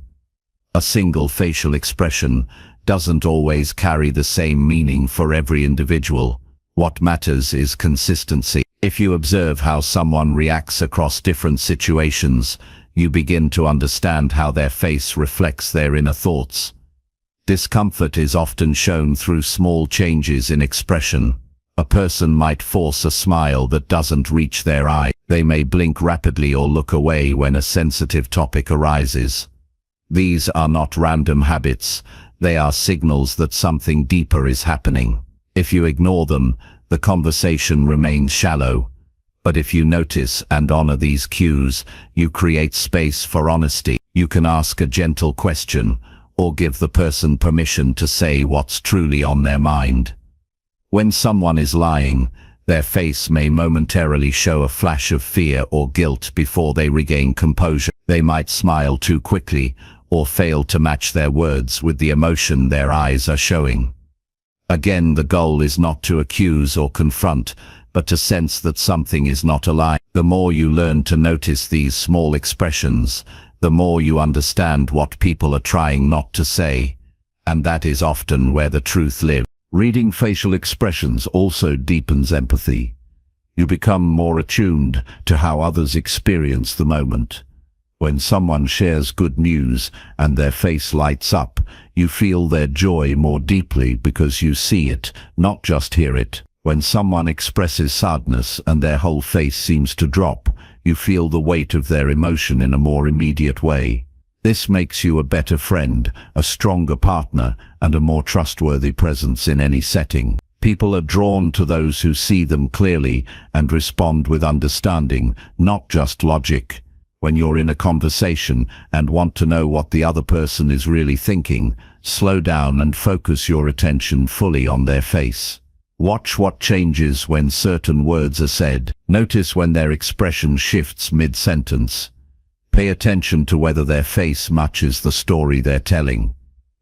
A single facial expression doesn't always carry the same meaning for every individual. What matters is consistency. If you observe how someone reacts across different situations, you begin to understand how their face reflects their inner thoughts. Discomfort is often shown through small changes in expression. A person might force a smile that doesn't reach their eye. They may blink rapidly or look away when a sensitive topic arises. These are not random habits. They are signals that something deeper is happening. If you ignore them, the conversation remains shallow. But if you notice and honor these cues, you create space for honesty. You can ask a gentle question or give the person permission to say what's truly on their mind. When someone is lying, their face may momentarily show a flash of fear or guilt before they regain composure. They might smile too quickly or fail to match their words with the emotion their eyes are showing. Again, the goal is not to accuse or confront, but to sense that something is not aligned. The more you learn to notice these small expressions, the more you understand what people are trying not to say, and that is often where the truth lives. Reading facial expressions also deepens empathy. You become more attuned to how others experience the moment. When someone shares good news and their face lights up, you feel their joy more deeply because you see it, not just hear it. When someone expresses sadness and their whole face seems to drop, you feel the weight of their emotion in a more immediate way. This makes you a better friend, a stronger partner, and a more trustworthy presence in any setting. People are drawn to those who see them clearly and respond with understanding, not just logic. When you're in a conversation and want to know what the other person is really thinking, slow down and focus your attention fully on their face. Watch what changes when certain words are said. Notice when their expression shifts mid-sentence. Pay attention to whether their face matches the story they're telling.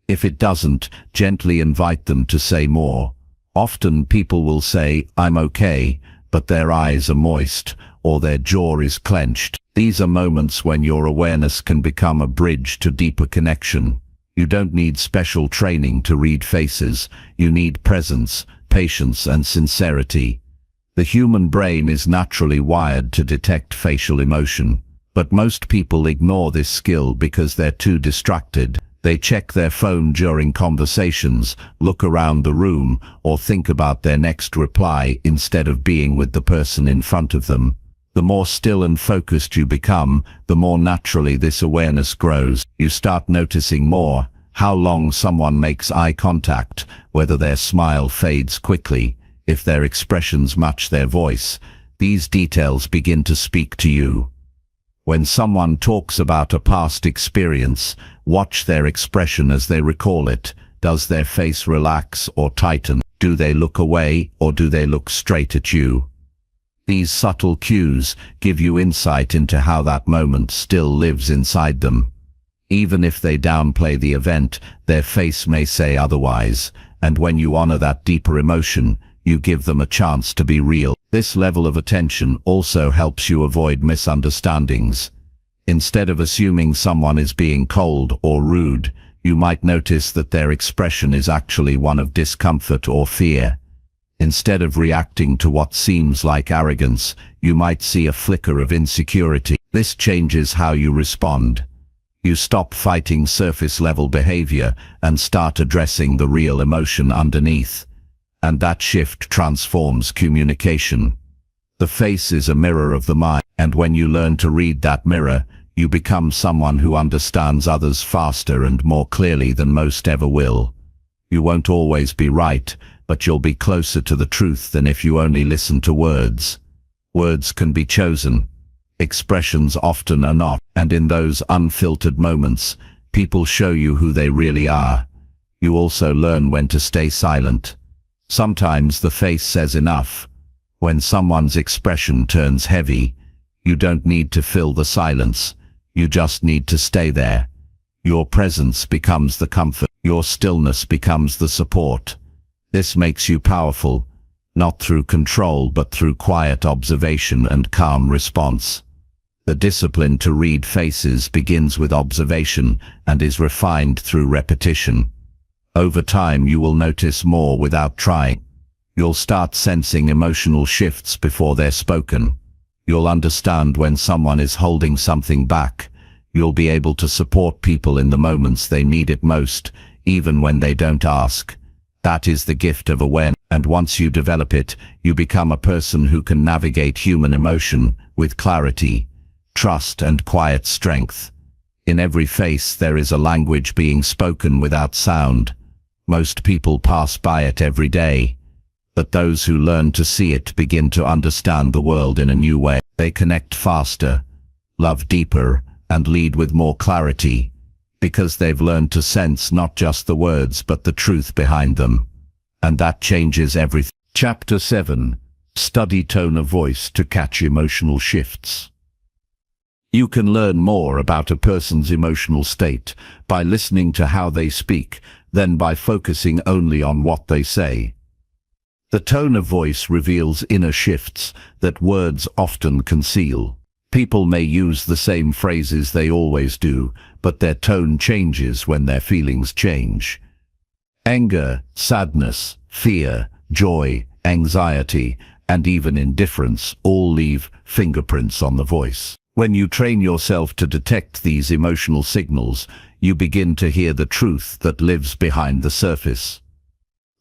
If it doesn't, gently invite them to say more. Often people will say, "I'm okay," but their eyes are moist or their jaw is clenched. These are moments when your awareness can become a bridge to deeper connection. You don't need special training to read faces. You need presence, patience, and sincerity. The human brain is naturally wired to detect facial emotion, but most people ignore this skill because they're too distracted. They check their phone during conversations, look around the room, or think about their next reply instead of being with the person in front of them. The more still and focused you become, the more naturally this awareness grows. You start noticing more how long someone makes eye contact, whether their smile fades quickly, if their expressions match their voice. These details begin to speak to you. When someone talks about a past experience, watch their expression as they recall it. Does their face relax or tighten? Do they look away or do they look straight at you? These subtle cues give you insight into how that moment still lives inside them. Even if they downplay the event, their face may say otherwise, and when you honor that deeper emotion, you give them a chance to be real. This level of attention also helps you avoid misunderstandings. Instead of assuming someone is being cold or rude, you might notice that their expression is actually one of discomfort or fear. Instead of reacting to what seems like arrogance, you might see a flicker of insecurity. This changes how you respond. You stop fighting surface-level behavior and start addressing the real emotion underneath. And that shift transforms communication. The face is a mirror of the mind, and when you learn to read that mirror, you become someone who understands others faster and more clearly than most ever will. You won't always be right, but you'll be closer to the truth than if you only listen to words. Words can be chosen. Expressions often are not, and in those unfiltered moments, people show you who they really are. You also learn when to stay silent. Sometimes the face says enough. When someone's expression turns heavy, you don't need to fill the silence. You just need to stay there. Your presence becomes the comfort. Your stillness becomes the support. This makes you powerful, not through control but through quiet observation and calm response. The discipline to read faces begins with observation and is refined through repetition. Over time you will notice more without trying. You'll start sensing emotional shifts before they're spoken. You'll understand when someone is holding something back. You'll be able to support people in the moments they need it most, even when they don't ask. That is the gift of awareness, and once you develop it, you become a person who can navigate human emotion with clarity, trust, and quiet strength. In every face there is a language being spoken without sound. Most people pass by it every day, but those who learn to see it begin to understand the world in a new way. They connect faster, love deeper, and lead with more clarity, because they've learned to sense not just the words but the truth behind them. And that changes everything. Chapter 7. Study tone of voice to catch emotional shifts. You can learn more about a person's emotional state by listening to how they speak than by focusing only on what they say. The tone of voice reveals inner shifts that words often conceal. People may use the same phrases they always do, but their tone changes when their feelings change. Anger, sadness, fear, joy, anxiety, and even indifference all leave fingerprints on the voice. When you train yourself to detect these emotional signals, you begin to hear the truth that lives behind the surface.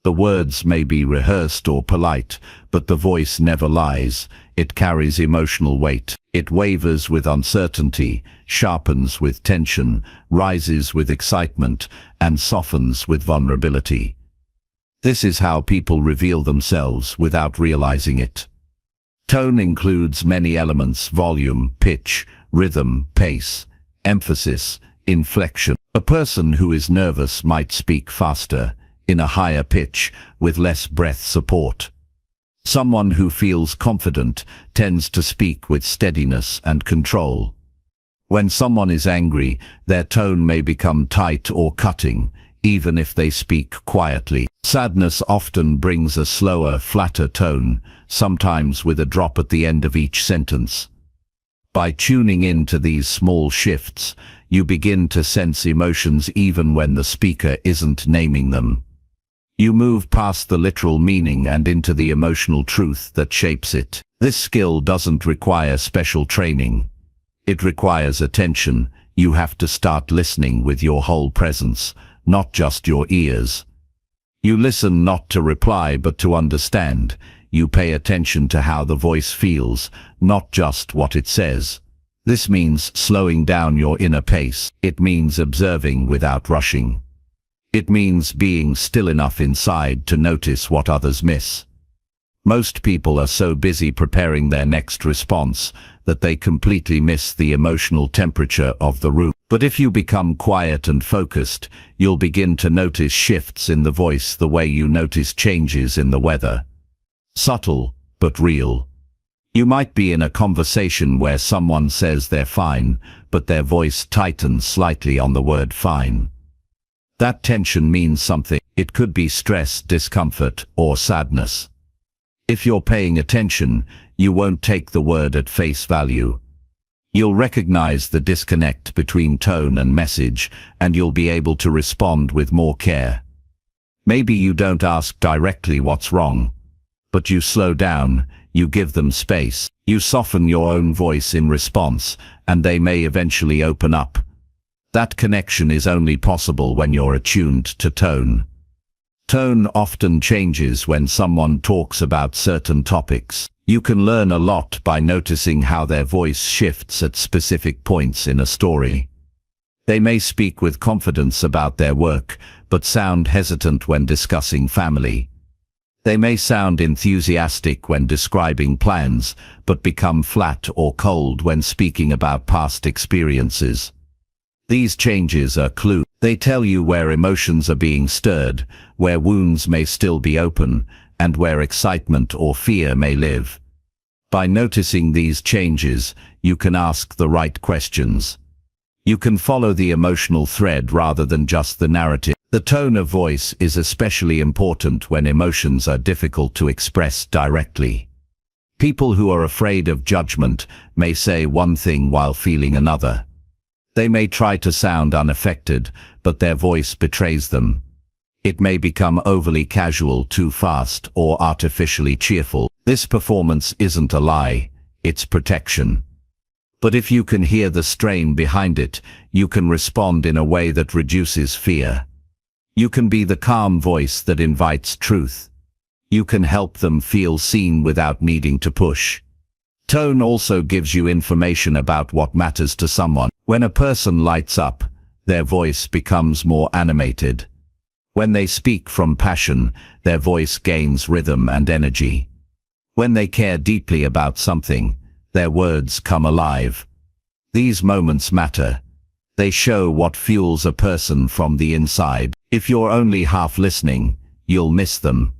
The words may be rehearsed or polite, but the voice never lies. It carries emotional weight. It wavers with uncertainty, sharpens with tension, rises with excitement, and softens with vulnerability. This is how people reveal themselves without realizing it. Tone includes many elements: volume, pitch, rhythm, pace, emphasis, inflection. A person who is nervous might speak faster, in a higher pitch, with less breath support. Someone who feels confident tends to speak with steadiness and control. When someone is angry, their tone may become tight or cutting, even if they speak quietly. Sadness often brings a slower, flatter tone, sometimes with a drop at the end of each sentence. By tuning in to these small shifts, you begin to sense emotions even when the speaker isn't naming them. You move past the literal meaning and into the emotional truth that shapes it. This skill doesn't require special training. It requires attention. You have to start listening with your whole presence, not just your ears. You listen not to reply but to understand. You pay attention to how the voice feels, not just what it says. This means slowing down your inner pace. It means observing without rushing. It means being still enough inside to notice what others miss. Most people are so busy preparing their next response that they completely miss the emotional temperature of the room. But if you become quiet and focused, you'll begin to notice shifts in the voice the way you notice changes in the weather. Subtle, but real. You might be in a conversation where someone says they're fine, but their voice tightens slightly on the word fine. That tension means something. It could be stress, discomfort, or sadness. If you're paying attention, you won't take the word at face value. You'll recognize the disconnect between tone and message, and you'll be able to respond with more care. Maybe you don't ask directly what's wrong. But you slow down, you give them space, you soften your own voice in response, and they may eventually open up. That connection is only possible when you're attuned to tone. Tone often changes when someone talks about certain topics. You can learn a lot by noticing how their voice shifts at specific points in a story. They may speak with confidence about their work, but sound hesitant when discussing family. They may sound enthusiastic when describing plans, but become flat or cold when speaking about past experiences. These changes are clues. They tell you where emotions are being stirred, where wounds may still be open, and where excitement or fear may live. By noticing these changes, you can ask the right questions. You can follow the emotional thread rather than just the narrative. The tone of voice is especially important when emotions are difficult to express directly. People who are afraid of judgment may say one thing while feeling another. They may try to sound unaffected, but their voice betrays them. It may become overly casual, too fast, or artificially cheerful. This performance isn't a lie, it's protection. But if you can hear the strain behind it, you can respond in a way that reduces fear. You can be the calm voice that invites truth. You can help them feel seen without needing to push. Tone also gives you information about what matters to someone. When a person lights up, their voice becomes more animated. When they speak from passion, their voice gains rhythm and energy. When they care deeply about something, their words come alive. These moments matter. They show what fuels a person from the inside. If you're only half listening, you'll miss them.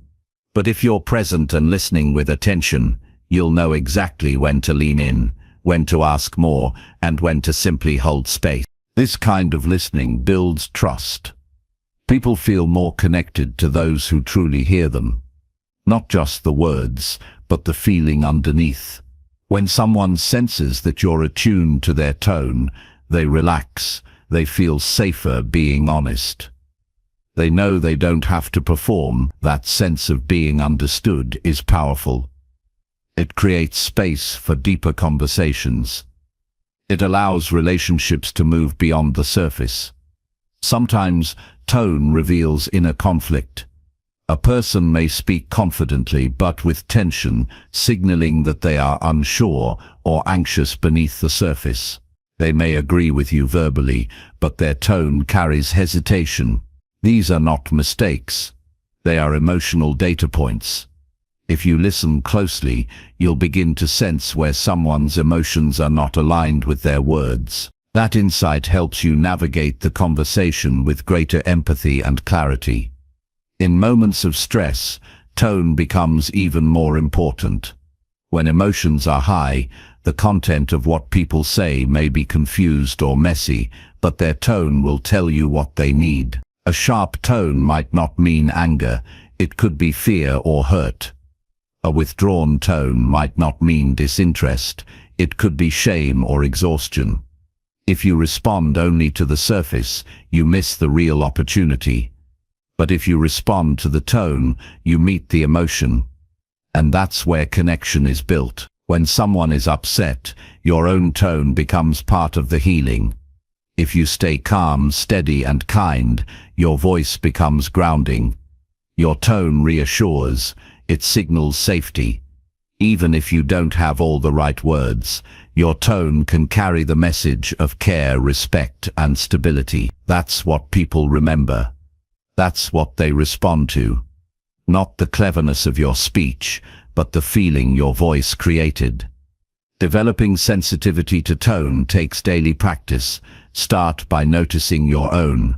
But if you're present and listening with attention, you'll know exactly when to lean in, when to ask more, and when to simply hold space. This kind of listening builds trust. People feel more connected to those who truly hear them. Not just the words, but the feeling underneath. When someone senses that you're attuned to their tone, they relax, they feel safer being honest. They know they don't have to perform. That sense of being understood is powerful. It creates space for deeper conversations. It allows relationships to move beyond the surface. Sometimes, tone reveals inner conflict. A person may speak confidently but with tension, signaling that they are unsure or anxious beneath the surface. They may agree with you verbally, but their tone carries hesitation. These are not mistakes. They are emotional data points. If you listen closely, you'll begin to sense where someone's emotions are not aligned with their words. That insight helps you navigate the conversation with greater empathy and clarity. In moments of stress, tone becomes even more important. When emotions are high, the content of what people say may be confused or messy, but their tone will tell you what they need. A sharp tone might not mean anger, it could be fear or hurt. A withdrawn tone might not mean disinterest, it could be shame or exhaustion. If you respond only to the surface, you miss the real opportunity. But if you respond to the tone, you meet the emotion. And that's where connection is built. When someone is upset, your own tone becomes part of the healing. If you stay calm, steady, and kind, your voice becomes grounding. Your tone reassures, it signals safety. Even if you don't have all the right words, your tone can carry the message of care, respect, and stability. That's what people remember. That's what they respond to. Not the cleverness of your speech, but the feeling your voice created. Developing sensitivity to tone takes daily practice. Start by noticing your own.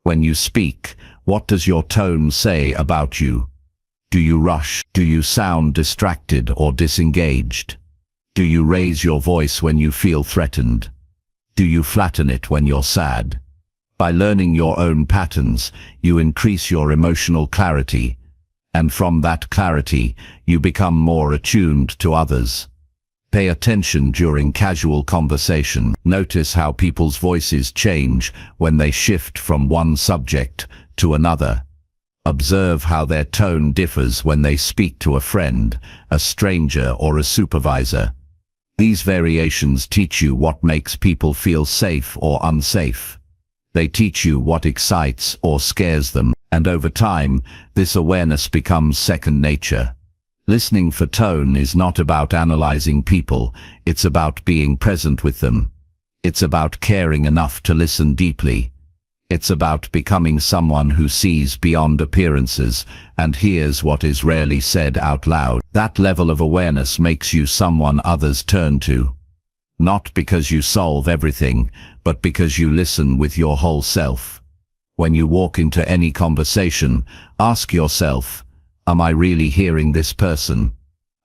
When you speak, what does your tone say about you? Do you rush? Do you sound distracted or disengaged? Do you raise your voice when you feel threatened? Do you flatten it when you're sad? By learning your own patterns, you increase your emotional clarity, and from that clarity, you become more attuned to others. Pay attention during casual conversation. Notice how people's voices change when they shift from one subject to another. Observe how their tone differs when they speak to a friend, a stranger, or a supervisor. These variations teach you what makes people feel safe or unsafe. They teach you what excites or scares them, and over time, this awareness becomes second nature. Listening for tone is not about analyzing people, it's about being present with them. It's about caring enough to listen deeply. It's about becoming someone who sees beyond appearances and hears what is rarely said out loud. That level of awareness makes you someone others turn to. Not because you solve everything, but because you listen with your whole self. When you walk into any conversation, ask yourself, am I really hearing this person?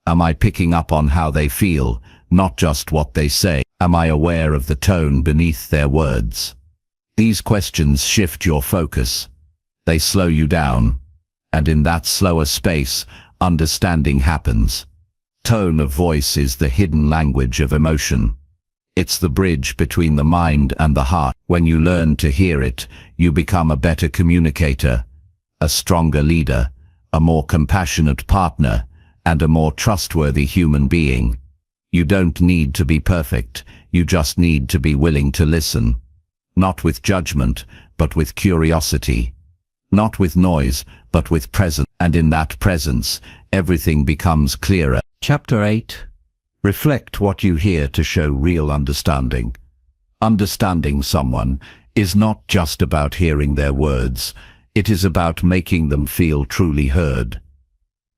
Am I picking up on how they feel, not just what they say? Am I aware of the tone beneath their words? These questions shift your focus. They slow you down. And in that slower space, understanding happens. Tone of voice is the hidden language of emotion. It's the bridge between the mind and the heart. When you learn to hear it, you become a better communicator, a stronger leader, a more compassionate partner, and a more trustworthy human being. You don't need to be perfect, you just need to be willing to listen. Not with judgment, but with curiosity. Not with noise, but with presence. And in that presence, everything becomes clearer. Chapter 8. Reflect what you hear to show real understanding. Understanding someone is not just about hearing their words, it is about making them feel truly heard.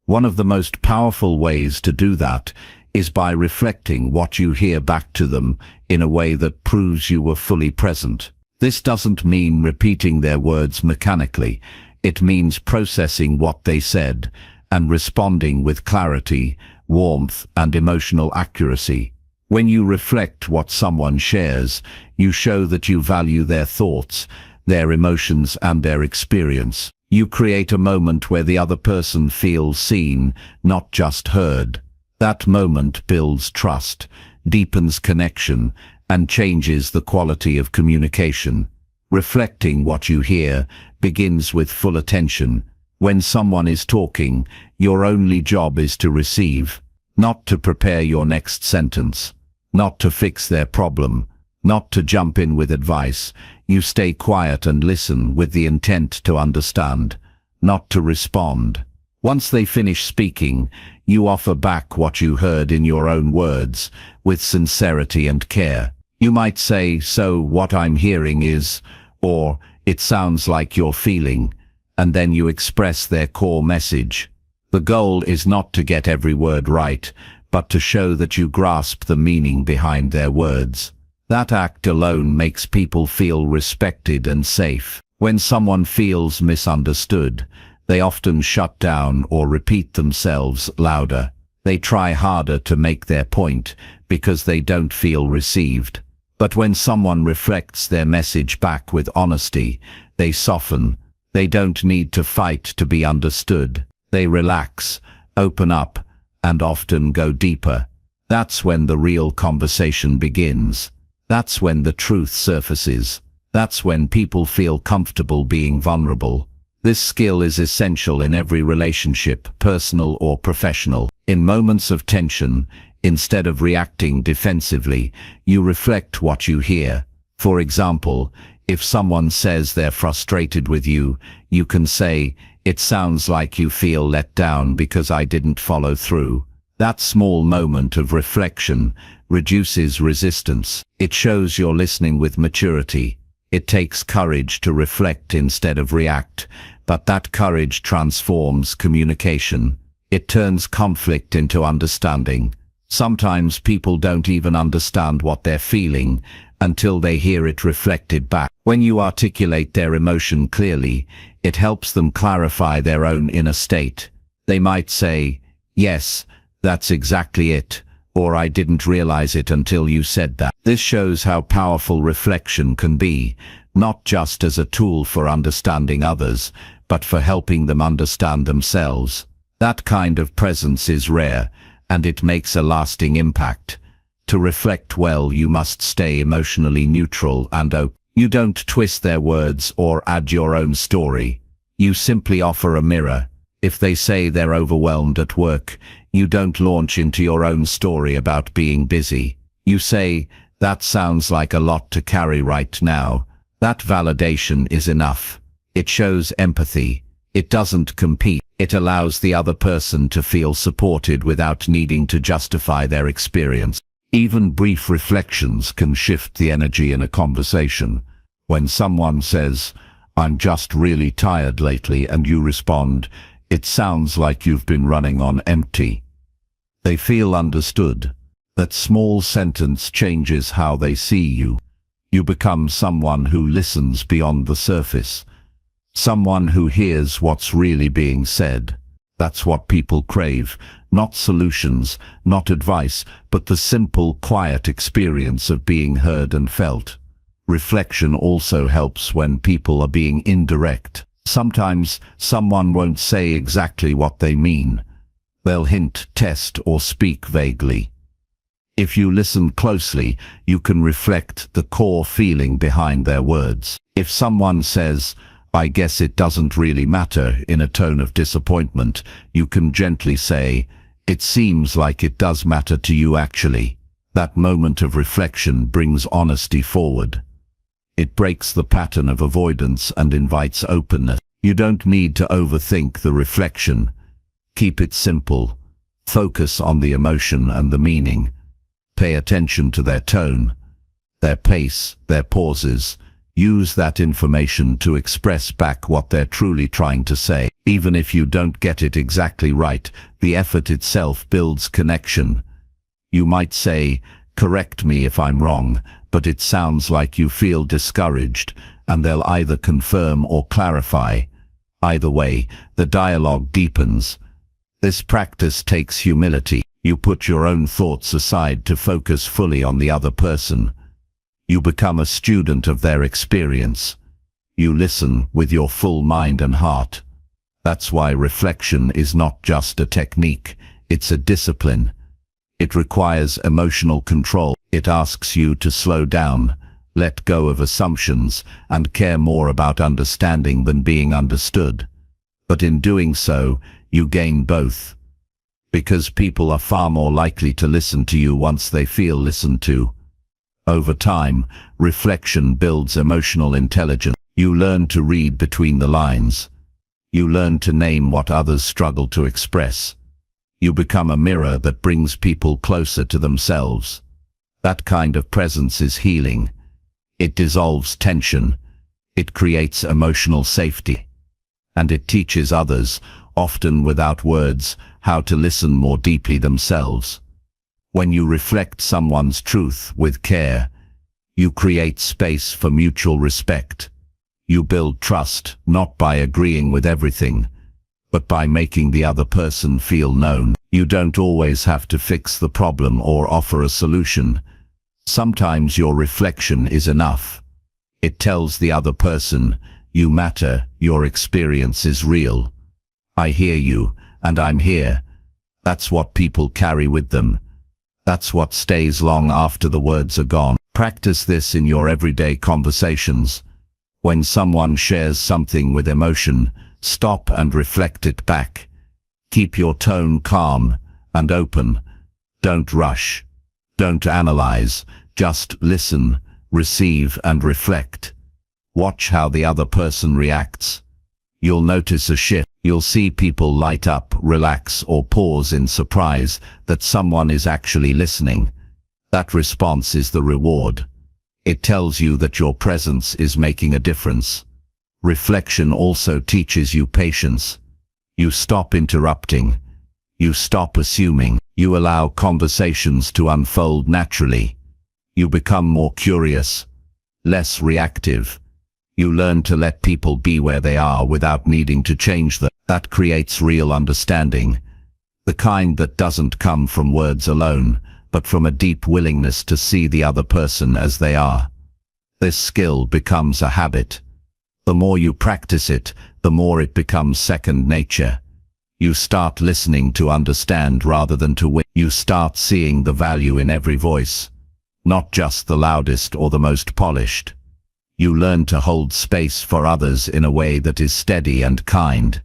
One of the most powerful ways to do that is by reflecting what you hear back to them in a way that proves you were fully present. This doesn't mean repeating their words mechanically. It means processing what they said and responding with clarity, warmth, and emotional accuracy. When you reflect what someone shares, you show that you value their thoughts, their emotions, and their experience. You create a moment where the other person feels seen, not just heard. That moment builds trust, deepens connection, and changes the quality of communication. Reflecting what you hear begins with full attention. When someone is talking, your only job is to receive, not to prepare your next sentence, not to fix their problem, not to jump in with advice. You stay quiet and listen with the intent to understand, not to respond. Once they finish speaking, you offer back what you heard in your own words, with sincerity and care. You might say, "So what I'm hearing is," or "It sounds like you're feeling," and then you express their core message. The goal is not to get every word right, but to show that you grasp the meaning behind their words. That act alone makes people feel respected and safe. When someone feels misunderstood, they often shut down or repeat themselves louder. They try harder to make their point because they don't feel received. But when someone reflects their message back with honesty, they soften. They don't need to fight to be understood. They relax, open up, and often go deeper. That's when the real conversation begins. That's when the truth surfaces. That's when people feel comfortable being vulnerable. This skill is essential in every relationship, personal or professional. In moments of tension, instead of reacting defensively, you reflect what you hear. For example, if someone says they're frustrated with you, you can say, "It sounds like you feel let down because I didn't follow through." That small moment of reflection reduces resistance. It shows you're listening with maturity. It takes courage to reflect instead of react, but that courage transforms communication. It turns conflict into understanding. Sometimes people don't even understand what they're feeling until they hear it reflected back. When you articulate their emotion clearly, it helps them clarify their own inner state. They might say, "Yes, that's exactly it," or "I didn't realize it until you said that." This shows how powerful reflection can be, not just as a tool for understanding others, but for helping them understand themselves. That kind of presence is rare, and it makes a lasting impact. To reflect well, you must stay emotionally neutral and open. You don't twist their words or add your own story. You simply offer a mirror. If they say they're overwhelmed at work, you don't launch into your own story about being busy. You say, "That sounds like a lot to carry right now." That validation is enough. It shows empathy. It doesn't compete. It allows the other person to feel supported without needing to justify their experience. Even brief reflections can shift the energy in a conversation. When someone says, "I'm just really tired lately," and you respond, "It sounds like you've been running on empty," they feel understood. That small sentence changes how they see you. You become someone who listens beyond the surface. Someone who hears what's really being said. That's what people crave. Not solutions, not advice, but the simple, quiet experience of being heard and felt. Reflection also helps when people are being indirect. Sometimes someone won't say exactly what they mean. They'll hint, test, or speak vaguely. If you listen closely, you can reflect the core feeling behind their words. If someone says, "I guess it doesn't really matter," in a tone of disappointment, you can gently say, "It seems like it does matter to you actually." That moment of reflection brings honesty forward. It breaks the pattern of avoidance and invites openness. You don't need to overthink the reflection. Keep it simple. Focus on the emotion and the meaning. Pay attention to their tone, their pace, their pauses. Use that information to express back what they're truly trying to say. Even if you don't get it exactly right, the effort itself builds connection. You might say, "Correct me if I'm wrong, but it sounds like you feel discouraged," and they'll either confirm or clarify. Either way, the dialogue deepens. This practice takes humility. You put your own thoughts aside to focus fully on the other person. You become a student of their experience. You listen with your full mind and heart. That's why reflection is not just a technique, it's a discipline. It requires emotional control. It asks you to slow down, let go of assumptions, and care more about understanding than being understood. But in doing so, you gain both. Because people are far more likely to listen to you once they feel listened to. Over time, reflection builds emotional intelligence. You learn to read between the lines. You learn to name what others struggle to express. You become a mirror that brings people closer to themselves. That kind of presence is healing. It dissolves tension. It creates emotional safety. And it teaches others, often without words, how to listen more deeply themselves. When you reflect someone's truth with care, you create space for mutual respect. You build trust, not by agreeing with everything, but by making the other person feel known. You don't always have to fix the problem or offer a solution. Sometimes your reflection is enough. It tells the other person, "You matter, your experience is real. I hear you, and I'm here." That's what people carry with them. That's what stays long after the words are gone. Practice this in your everyday conversations. When someone shares something with emotion, stop and reflect it back. Keep your tone calm and open. Don't rush. Don't analyze. Just listen, receive, and reflect. Watch how the other person reacts. You'll notice a shift. You'll see people light up, relax, or pause in surprise that someone is actually listening. That response is the reward. It tells you that your presence is making a difference. Reflection also teaches you patience. You stop interrupting. You stop assuming. You allow conversations to unfold naturally. You become more curious, less reactive. You learn to let people be where they are without needing to change them. That creates real understanding. The kind that doesn't come from words alone, but from a deep willingness to see the other person as they are. This skill becomes a habit. The more you practice it, the more it becomes second nature. You start listening to understand rather than to win. You start seeing the value in every voice, not just the loudest or the most polished. You learn to hold space for others in a way that is steady and kind.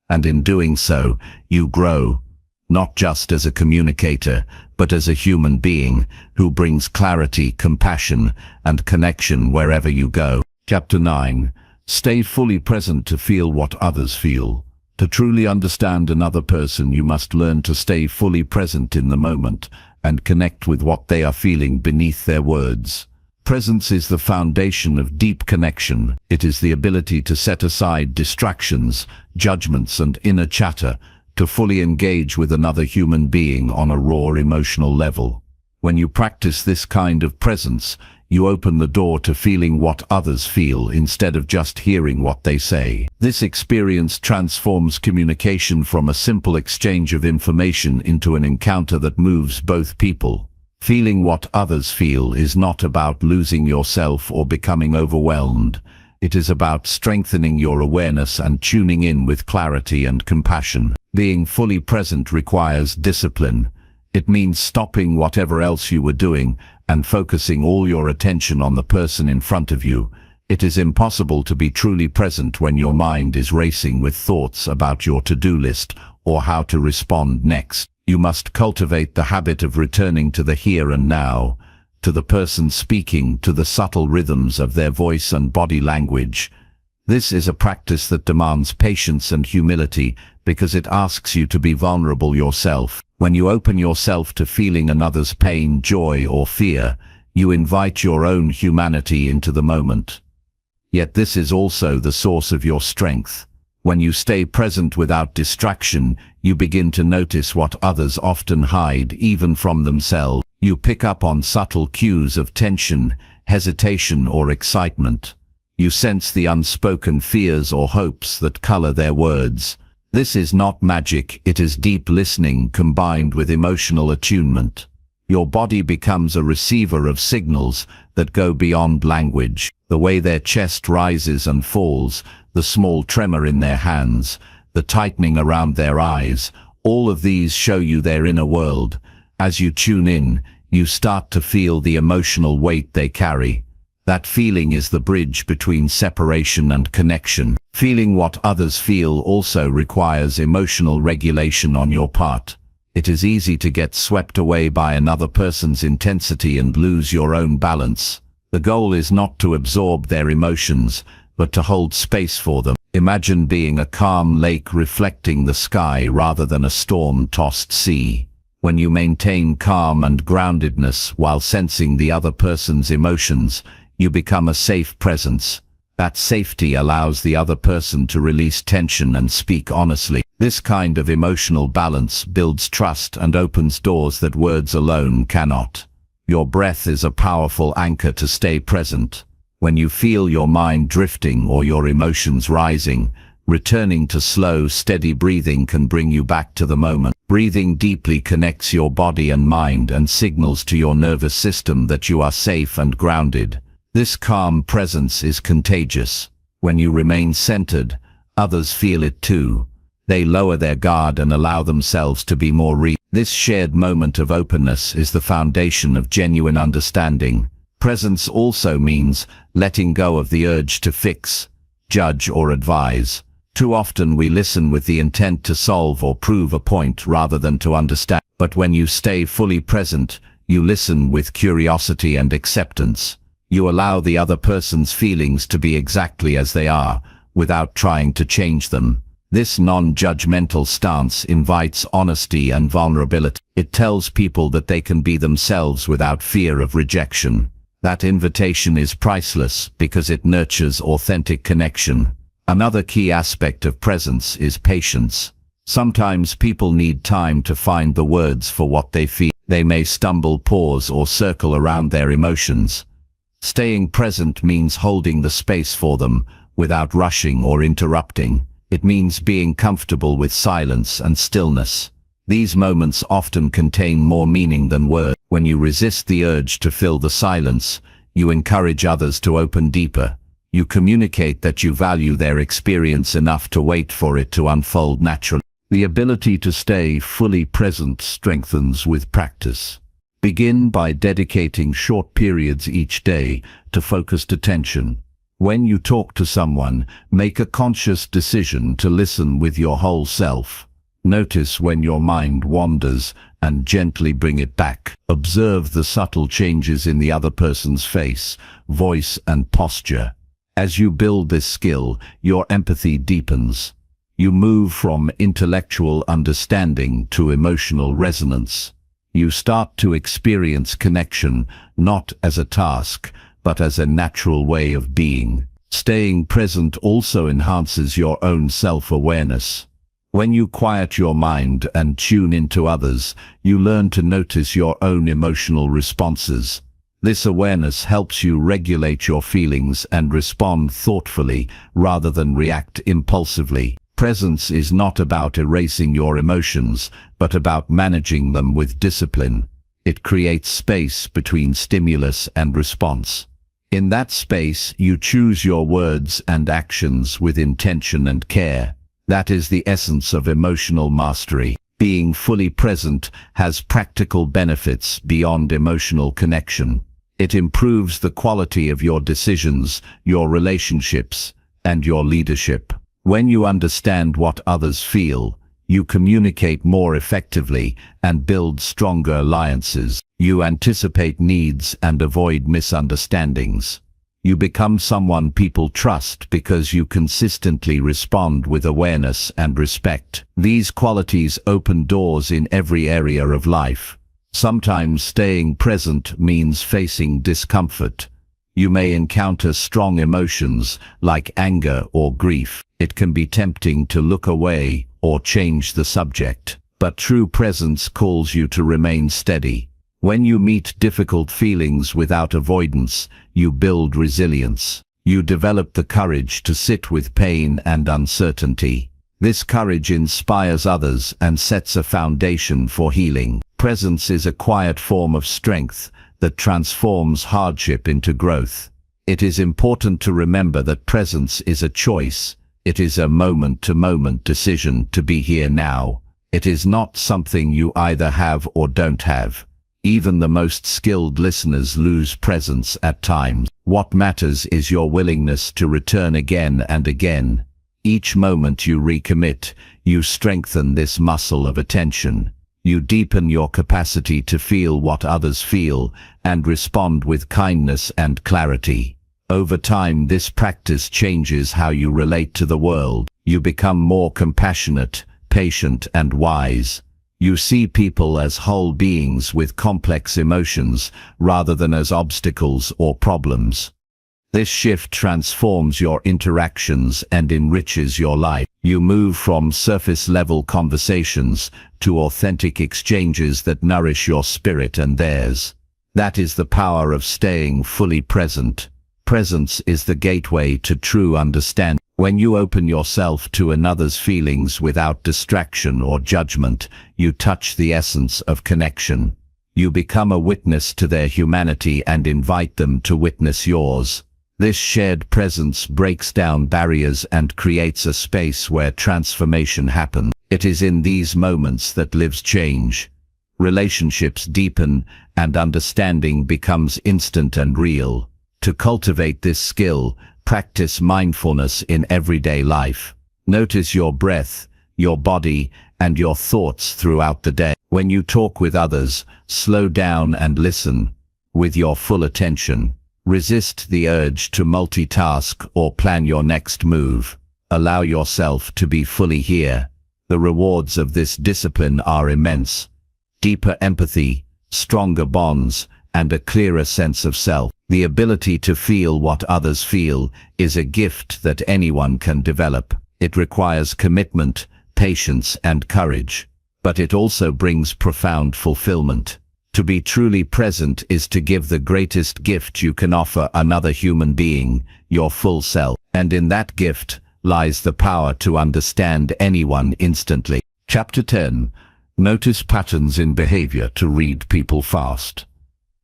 And in doing so, you grow, not just as a communicator, but as a human being who brings clarity, compassion, and connection wherever you go. Chapter 9. Stay fully present to feel what others feel. To truly understand another person, you must learn to stay fully present in the moment and connect with what they are feeling beneath their words. Presence is the foundation of deep connection. It is the ability to set aside distractions, judgments, and inner chatter to fully engage with another human being on a raw emotional level. When you practice this kind of presence, you open the door to feeling what others feel instead of just hearing what they say. This experience transforms communication from a simple exchange of information into an encounter that moves both people. Feeling what others feel is not about losing yourself or becoming overwhelmed. It is about strengthening your awareness and tuning in with clarity and compassion. Being fully present requires discipline. It means stopping whatever else you were doing and focusing all your attention on the person in front of you. It is impossible to be truly present when your mind is racing with thoughts about your to-do list or how to respond next. You must cultivate the habit of returning to the here and now, to the person speaking, to the subtle rhythms of their voice and body language. This is a practice that demands patience and humility because it asks you to be vulnerable yourself. When you open yourself to feeling another's pain, joy, or fear, you invite your own humanity into the moment. Yet this is also the source of your strength. When you stay present without distraction, you begin to notice what others often hide, even from themselves. You pick up on subtle cues of tension, hesitation, or excitement. You sense the unspoken fears or hopes that color their words. This is not magic, it is deep listening combined with emotional attunement. Your body becomes a receiver of signals that go beyond language. The way their chest rises and falls, the small tremor in their hands, the tightening around their eyes, all of these show you their inner world. As you tune in, you start to feel the emotional weight they carry. That feeling is the bridge between separation and connection. Feeling what others feel also requires emotional regulation on your part. It is easy to get swept away by another person's intensity and lose your own balance. The goal is not to absorb their emotions, but to hold space for them. Imagine being a calm lake reflecting the sky rather than a storm-tossed sea. When you maintain calm and groundedness while sensing the other person's emotions, you become a safe presence. That safety allows the other person to release tension and speak honestly. This kind of emotional balance builds trust and opens doors that words alone cannot. Your breath is a powerful anchor to stay present. When you feel your mind drifting or your emotions rising, returning to slow, steady breathing can bring you back to the moment. Breathing deeply connects your body and mind and signals to your nervous system that you are safe and grounded. This calm presence is contagious. When you remain centered, others feel it too. They lower their guard and allow themselves to be more real. This shared moment of openness is the foundation of genuine understanding. Presence also means letting go of the urge to fix, judge, or advise. Too often we listen with the intent to solve or prove a point rather than to understand. But when you stay fully present, you listen with curiosity and acceptance. You allow the other person's feelings to be exactly as they are, without trying to change them. This non-judgmental stance invites honesty and vulnerability. It tells people that they can be themselves without fear of rejection. That invitation is priceless because it nurtures authentic connection. Another key aspect of presence is patience. Sometimes people need time to find the words for what they feel. They may stumble, pause, or circle around their emotions. Staying present means holding the space for them without rushing or interrupting. It means being comfortable with silence and stillness. These moments often contain more meaning than words. When you resist the urge to fill the silence, you encourage others to open deeper. You communicate that you value their experience enough to wait for it to unfold naturally. The ability to stay fully present strengthens with practice. Begin by dedicating short periods each day to focused attention. When you talk to someone, make a conscious decision to listen with your whole self. Notice when your mind wanders and gently bring it back. Observe the subtle changes in the other person's face, voice, and posture. As you build this skill, your empathy deepens. You move from intellectual understanding to emotional resonance. You start to experience connection, not as a task, but as a natural way of being. Staying present also enhances your own self-awareness. When you quiet your mind and tune into others, you learn to notice your own emotional responses. This awareness helps you regulate your feelings and respond thoughtfully rather than react impulsively. Presence is not about erasing your emotions, but about managing them with discipline. It creates space between stimulus and response. In that space, you choose your words and actions with intention and care. That is the essence of emotional mastery. Being fully present has practical benefits beyond emotional connection. It improves the quality of your decisions, your relationships, and your leadership. When you understand what others feel, you communicate more effectively and build stronger alliances. You anticipate needs and avoid misunderstandings. You become someone people trust because you consistently respond with awareness and respect. These qualities open doors in every area of life. Sometimes staying present means facing discomfort. You may encounter strong emotions like anger or grief. It can be tempting to look away or change the subject. But true presence calls you to remain steady. When you meet difficult feelings without avoidance, you build resilience. You develop the courage to sit with pain and uncertainty. This courage inspires others and sets a foundation for healing. Presence is a quiet form of strength that transforms hardship into growth. It is important to remember that presence is a choice. It is a moment-to-moment decision to be here now. It is not something you either have or don't have. Even the most skilled listeners lose presence at times. What matters is your willingness to return again and again. Each moment you recommit, you strengthen this muscle of attention. You deepen your capacity to feel what others feel and respond with kindness and clarity. Over time, this practice changes how you relate to the world. You become more compassionate, patient, and wise. You see people as whole beings with complex emotions rather than as obstacles or problems. This shift transforms your interactions and enriches your life. You move from surface-level conversations to authentic exchanges that nourish your spirit and theirs. That is the power of staying fully present. Presence is the gateway to true understanding. When you open yourself to another's feelings without distraction or judgment, you touch the essence of connection. You become a witness to their humanity and invite them to witness yours. This shared presence breaks down barriers and creates a space where transformation happens. It is in these moments that lives change. Relationships deepen and understanding becomes instant and real. To cultivate this skill, practice mindfulness in everyday life. Notice your breath, your body, and your thoughts throughout the day. When you talk with others, slow down and listen with your full attention. Resist the urge to multitask or plan your next move. Allow yourself to be fully here. The rewards of this discipline are immense. Deeper empathy, stronger bonds, and a clearer sense of self. The ability to feel what others feel is a gift that anyone can develop. It requires commitment, patience, and courage, but it also brings profound fulfillment. To be truly present is to give the greatest gift you can offer another human being, your full self. And in that gift lies the power to understand anyone instantly. Chapter 10. Notice patterns in behavior to read people fast.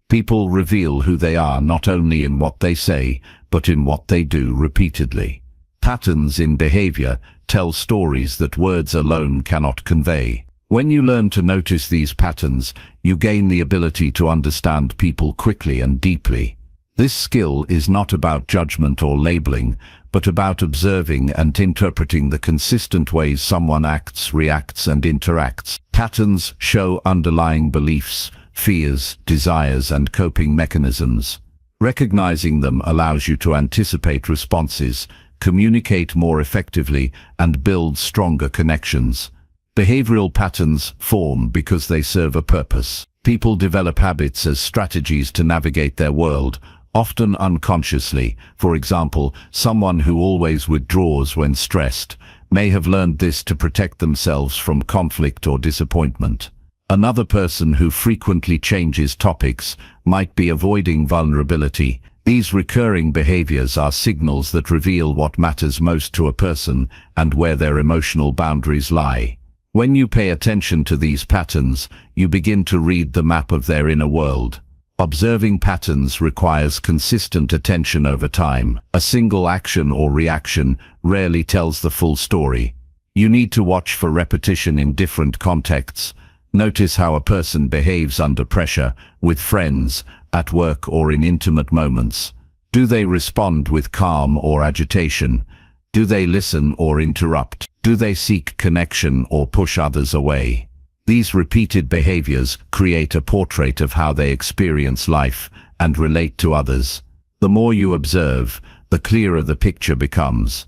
People reveal who they are not only in what they say, but in what they do repeatedly. Patterns in behavior tell stories that words alone cannot convey. When you learn to notice these patterns, you gain the ability to understand people quickly and deeply. This skill is not about judgment or labeling, but about observing and interpreting the consistent ways someone acts, reacts, and interacts. Patterns show underlying beliefs, fears, desires, and coping mechanisms. Recognizing them allows you to anticipate responses, communicate more effectively, and build stronger connections. Behavioral patterns form because they serve a purpose. People develop habits as strategies to navigate their world, often unconsciously. For example, someone who always withdraws when stressed may have learned this to protect themselves from conflict or disappointment. Another person who frequently changes topics might be avoiding vulnerability. These recurring behaviors are signals that reveal what matters most to a person and where their emotional boundaries lie. When you pay attention to these patterns, you begin to read the map of their inner world. Observing patterns requires consistent attention over time. A single action or reaction rarely tells the full story. You need to watch for repetition in different contexts. Notice how a person behaves under pressure, with friends, at work, or in intimate moments. Do they respond with calm or agitation? Do they listen or interrupt? Do they seek connection or push others away? These repeated behaviors create a portrait of how they experience life and relate to others. The more you observe, the clearer the picture becomes.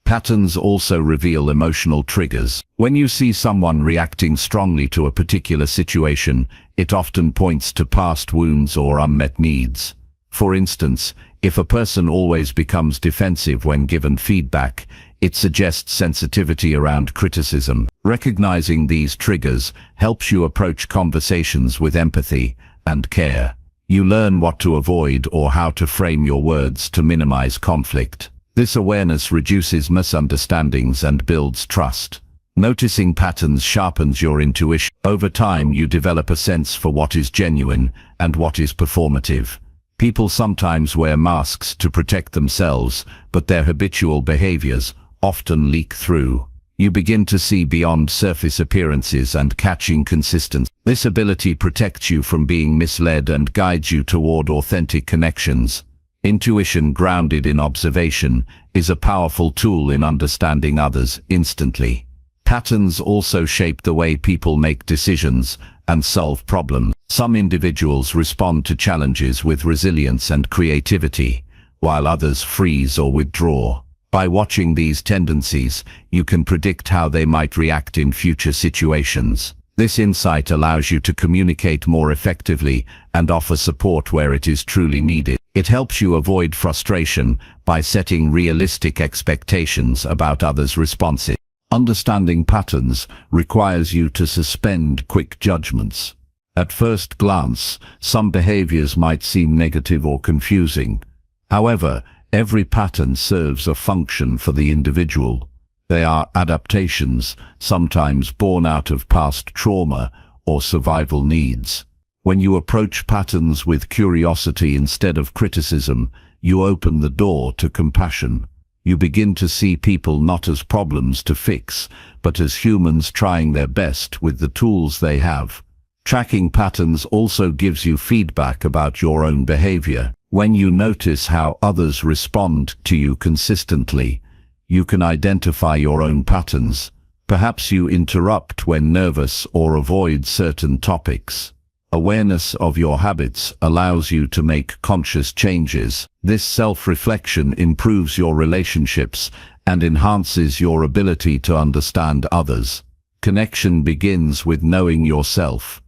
Patterns also reveal emotional triggers. When you see someone reacting strongly to a particular situation, it often points to past wounds or unmet needs. For instance, if a person always becomes defensive when given feedback, it suggests sensitivity around criticism. Recognizing these triggers helps you approach conversations with empathy and care. You learn what to avoid or how to frame your words to minimize conflict. This awareness reduces misunderstandings and builds trust. Noticing patterns sharpens your intuition. Over time, you develop a sense for what is genuine and what is performative. People sometimes wear masks to protect themselves, but their habitual behaviors often leak through. You begin to see beyond surface appearances and catch inconsistency. This ability protects you from being misled and guides you toward authentic connections. Intuition grounded in observation is a powerful tool in understanding others instantly. Patterns also shape the way people make decisions and solve problems. Some individuals respond to challenges with resilience and creativity, while others freeze or withdraw. By watching these tendencies, you can predict how they might react in future situations. This insight allows you to communicate more effectively and offer support where it is truly needed. It helps you avoid frustration by setting realistic expectations about others' responses. Understanding patterns requires you to suspend quick judgments. At first glance, some behaviors might seem negative or confusing. However, every pattern serves a function for the individual. They are adaptations, sometimes born out of past trauma or survival needs. When you approach patterns with curiosity instead of criticism, you open the door to compassion. You begin to see people not as problems to fix, but as humans trying their best with the tools they have. Tracking patterns also gives you feedback about your own behavior. When you notice how others respond to you consistently, you can identify your own patterns. Perhaps you interrupt when nervous or avoid certain topics. Awareness of your habits allows you to make conscious changes. This self-reflection improves your relationships and enhances your ability to understand others. Connection begins with knowing yourself.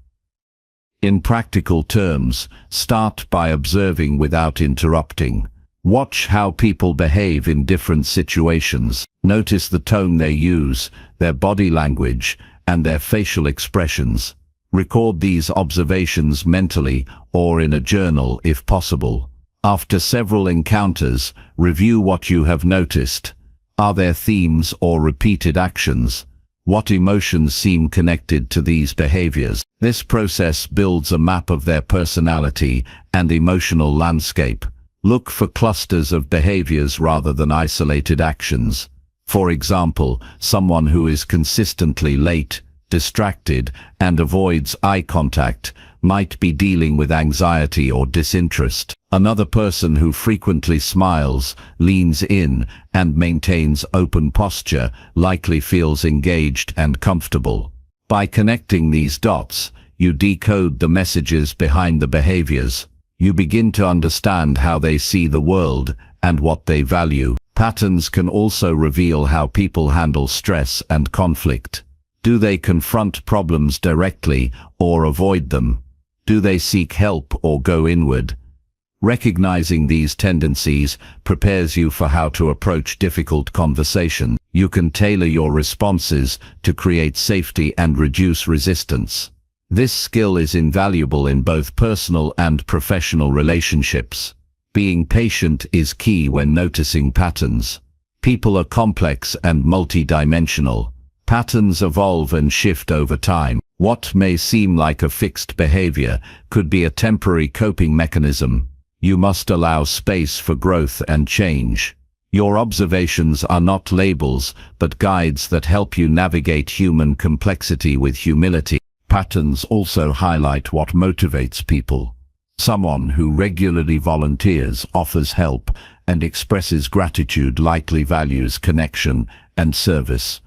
In practical terms, start by observing without interrupting. Watch how people behave in different situations. Notice the tone they use, their body language, and their facial expressions. Record these observations mentally or in a journal if possible. After several encounters, review what you have noticed. Are there themes or repeated actions? What emotions seem connected to these behaviors? This process builds a map of their personality and emotional landscape. Look for clusters of behaviors rather than isolated actions. For example, someone who is consistently late, distracted, and avoids eye contact might be dealing with anxiety or disinterest. Another person who frequently smiles, leans in, and maintains open posture likely feels engaged and comfortable. By connecting these dots, you decode the messages behind the behaviors. You begin to understand how they see the world and what they value. Patterns can also reveal how people handle stress and conflict. Do they confront problems directly or avoid them? Do they seek help or go inward? Recognizing these tendencies prepares you for how to approach difficult conversations. You can tailor your responses to create safety and reduce resistance. This skill is invaluable in both personal and professional relationships. Being patient is key when noticing patterns. People are complex and multidimensional. Patterns evolve and shift over time. What may seem like a fixed behavior could be a temporary coping mechanism. You must allow space for growth and change. Your observations are not labels, but guides that help you navigate human complexity with humility. Patterns also highlight what motivates people. Someone who regularly volunteers, offers help, and expresses gratitude likely values connection and service.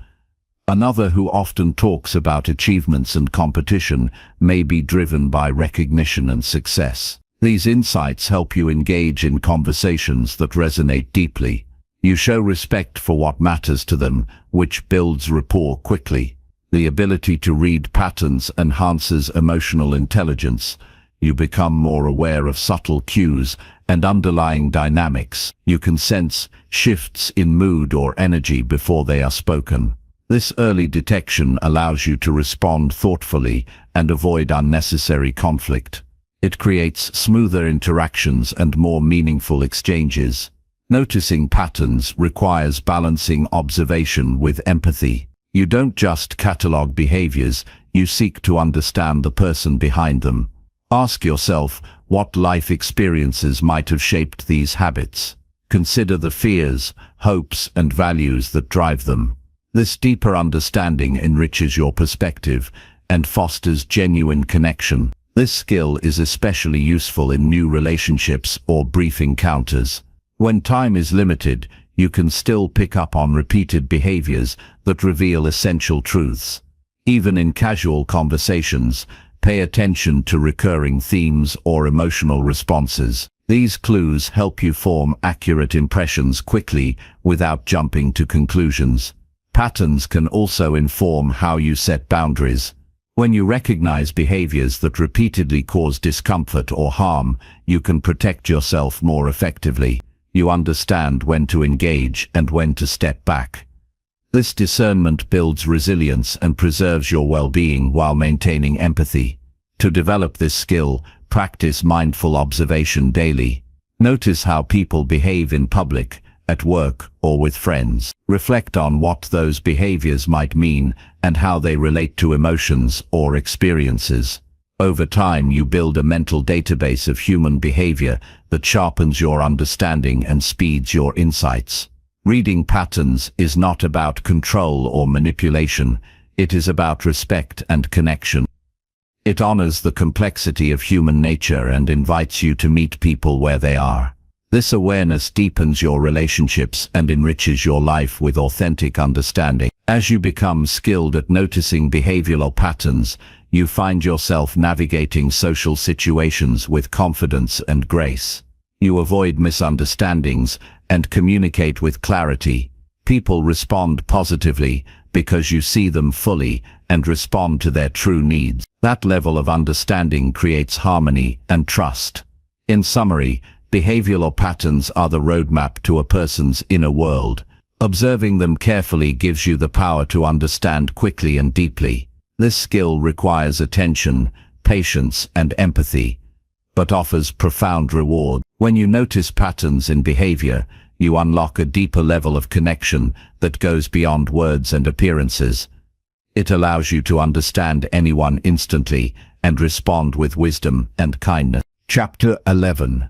Another who often talks about achievements and competition may be driven by recognition and success. These insights help you engage in conversations that resonate deeply. You show respect for what matters to them, which builds rapport quickly. The ability to read patterns enhances emotional intelligence. You become more aware of subtle cues and underlying dynamics. You can sense shifts in mood or energy before they are spoken. This early detection allows you to respond thoughtfully and avoid unnecessary conflict. It creates smoother interactions and more meaningful exchanges. Noticing patterns requires balancing observation with empathy. You don't just catalog behaviors, you seek to understand the person behind them. Ask yourself what life experiences might have shaped these habits. Consider the fears, hopes, and values that drive them. This deeper understanding enriches your perspective and fosters genuine connection. This skill is especially useful in new relationships or brief encounters. When time is limited, you can still pick up on repeated behaviors that reveal essential truths. Even in casual conversations, pay attention to recurring themes or emotional responses. These clues help you form accurate impressions quickly without jumping to conclusions. Patterns can also inform how you set boundaries. When you recognize behaviors that repeatedly cause discomfort or harm, you can protect yourself more effectively. You understand when to engage and when to step back. This discernment builds resilience and preserves your well-being while maintaining empathy. To develop this skill, practice mindful observation daily. Notice how people behave in public, at work, or with friends. Reflect on what those behaviors might mean and how they relate to emotions or experiences. Over time, you build a mental database of human behavior that sharpens your understanding and speeds your insights. Reading patterns is not about control or manipulation. It is about respect and connection. It honors the complexity of human nature and invites you to meet people where they are. This awareness deepens your relationships and enriches your life with authentic understanding. As you become skilled at noticing behavioral patterns, you find yourself navigating social situations with confidence and grace. You avoid misunderstandings and communicate with clarity. People respond positively because you see them fully and respond to their true needs. That level of understanding creates harmony and trust. In summary, behavioral patterns are the roadmap to a person's inner world. Observing them carefully gives you the power to understand quickly and deeply. This skill requires attention, patience, and empathy, but offers profound reward. When you notice patterns in behavior, you unlock a deeper level of connection that goes beyond words and appearances. It allows you to understand anyone instantly and respond with wisdom and kindness. Chapter 11.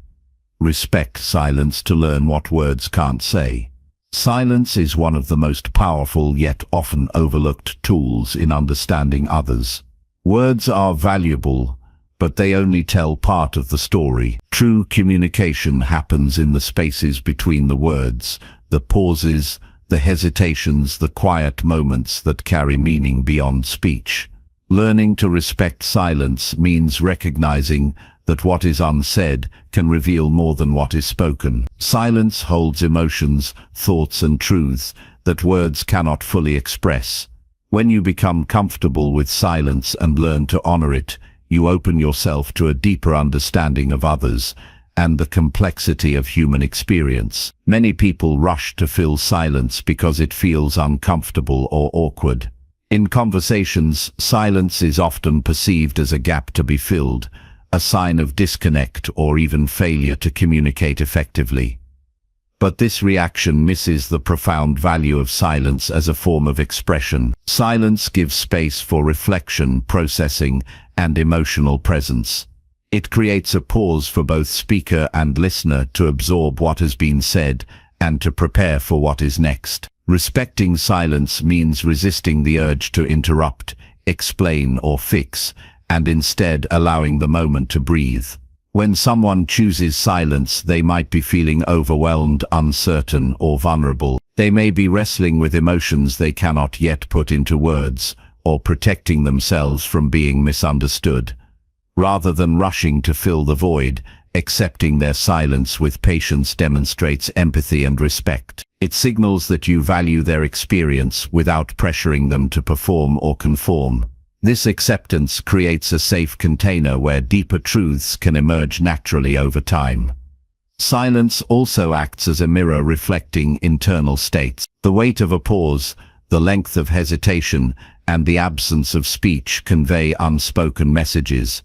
Respect silence to learn what words can't say. Silence is one of the most powerful yet often overlooked tools in understanding others. Words are valuable, but they only tell part of the story. True communication happens in the spaces between the words, the pauses, the hesitations, the quiet moments that carry meaning beyond speech. Learning to respect silence means recognizing that what is unsaid can reveal more than what is spoken. Silence holds emotions, thoughts, and truths that words cannot fully express. When you become comfortable with silence and learn to honor it, you open yourself to a deeper understanding of others and the complexity of human experience. Many people rush to fill silence because it feels uncomfortable or awkward. In conversations, silence is often perceived as a gap to be filled, a sign of disconnect or even failure to communicate effectively. But this reaction misses the profound value of silence as a form of expression. Silence gives space for reflection, processing, and emotional presence. It creates a pause for both speaker and listener to absorb what has been said and to prepare for what is next. Respecting silence means resisting the urge to interrupt, explain, or fix, and instead allowing the moment to breathe. When someone chooses silence, they might be feeling overwhelmed, uncertain, or vulnerable. They may be wrestling with emotions they cannot yet put into words, or protecting themselves from being misunderstood. Rather than rushing to fill the void, accepting their silence with patience demonstrates empathy and respect. It signals that you value their experience without pressuring them to perform or conform. This acceptance creates a safe container where deeper truths can emerge naturally over time. Silence also acts as a mirror reflecting internal states. The weight of a pause, the length of hesitation, and the absence of speech convey unspoken messages.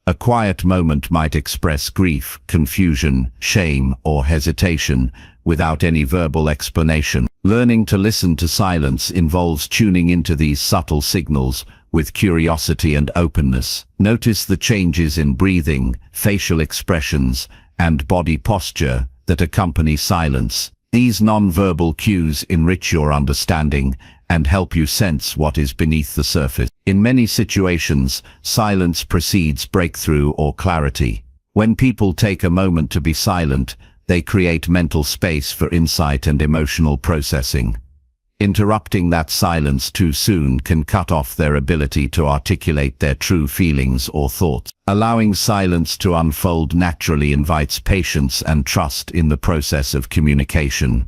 A quiet moment might express grief, confusion, shame, or hesitation without any verbal explanation. Learning to listen to silence involves tuning into these subtle signals with curiosity and openness. Notice the changes in breathing, facial expressions, and body posture that accompany silence. These non-verbal cues enrich your understanding and help you sense what is beneath the surface. In many situations, silence precedes breakthrough or clarity. When people take a moment to be silent, they create mental space for insight and emotional processing. Interrupting that silence too soon can cut off their ability to articulate their true feelings or thoughts. Allowing silence to unfold naturally invites patience and trust in the process of communication.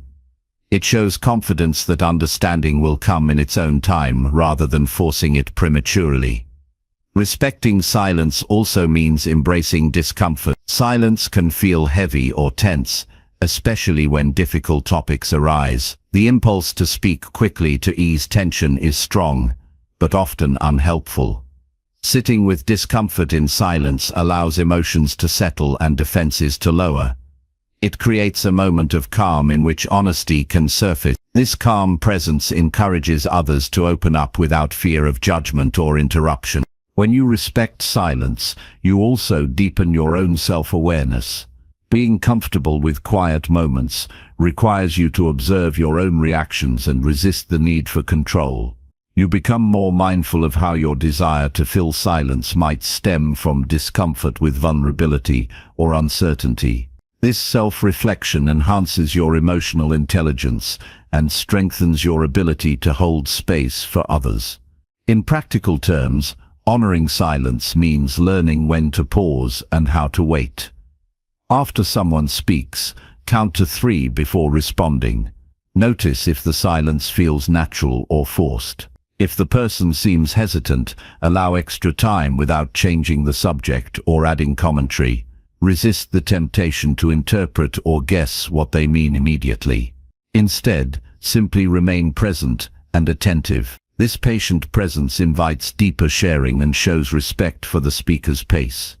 It shows confidence that understanding will come in its own time rather than forcing it prematurely. Respecting silence also means embracing discomfort. Silence can feel heavy or tense, especially when difficult topics arise. The impulse to speak quickly to ease tension is strong, but often unhelpful. Sitting with discomfort in silence allows emotions to settle and defenses to lower. It creates a moment of calm in which honesty can surface. This calm presence encourages others to open up without fear of judgment or interruption. When you respect silence, you also deepen your own self-awareness. Being comfortable with quiet moments requires you to observe your own reactions and resist the need for control. You become more mindful of how your desire to fill silence might stem from discomfort with vulnerability or uncertainty. This self-reflection enhances your emotional intelligence and strengthens your ability to hold space for others. In practical terms, honoring silence means learning when to pause and how to wait. After someone speaks, count to 3 before responding. Notice if the silence feels natural or forced. If the person seems hesitant, allow extra time without changing the subject or adding commentary. Resist the temptation to interpret or guess what they mean immediately. Instead, simply remain present and attentive. This patient presence invites deeper sharing and shows respect for the speaker's pace.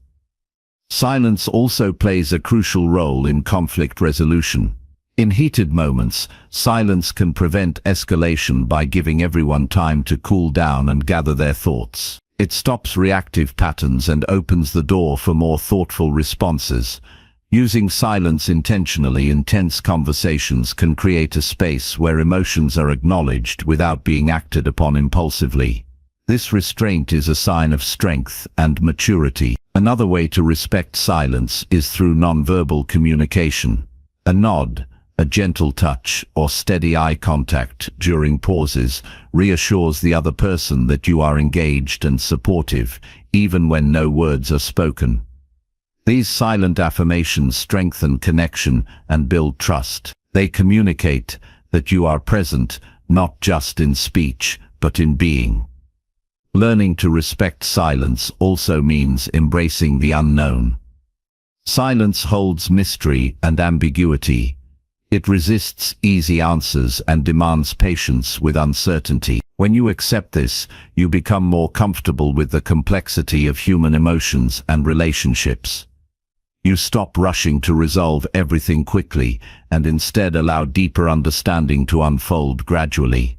Silence also plays a crucial role in conflict resolution. In heated moments, silence can prevent escalation by giving everyone time to cool down and gather their thoughts. It stops reactive patterns and opens the door for more thoughtful responses. Using silence intentionally in tense conversations can create a space where emotions are acknowledged without being acted upon impulsively. This restraint is a sign of strength and maturity. Another way to respect silence is through nonverbal communication. A nod, a gentle touch, or steady eye contact during pauses reassures the other person that you are engaged and supportive, even when no words are spoken. These silent affirmations strengthen connection and build trust. They communicate that you are present, not just in speech, but in being. Learning to respect silence also means embracing the unknown. Silence holds mystery and ambiguity. It resists easy answers and demands patience with uncertainty. When you accept this, you become more comfortable with the complexity of human emotions and relationships. You stop rushing to resolve everything quickly and instead allow deeper understanding to unfold gradually.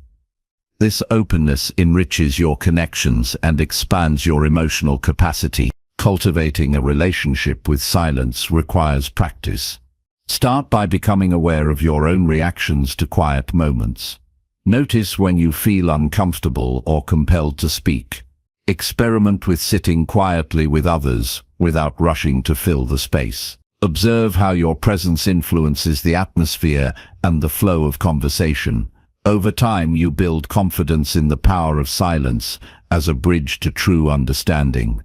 This openness enriches your connections and expands your emotional capacity. Cultivating a relationship with silence requires practice. Start by becoming aware of your own reactions to quiet moments. Notice when you feel uncomfortable or compelled to speak. Experiment with sitting quietly with others without rushing to fill the space. Observe how your presence influences the atmosphere and the flow of conversation. Over time, you build confidence in the power of silence as a bridge to true understanding.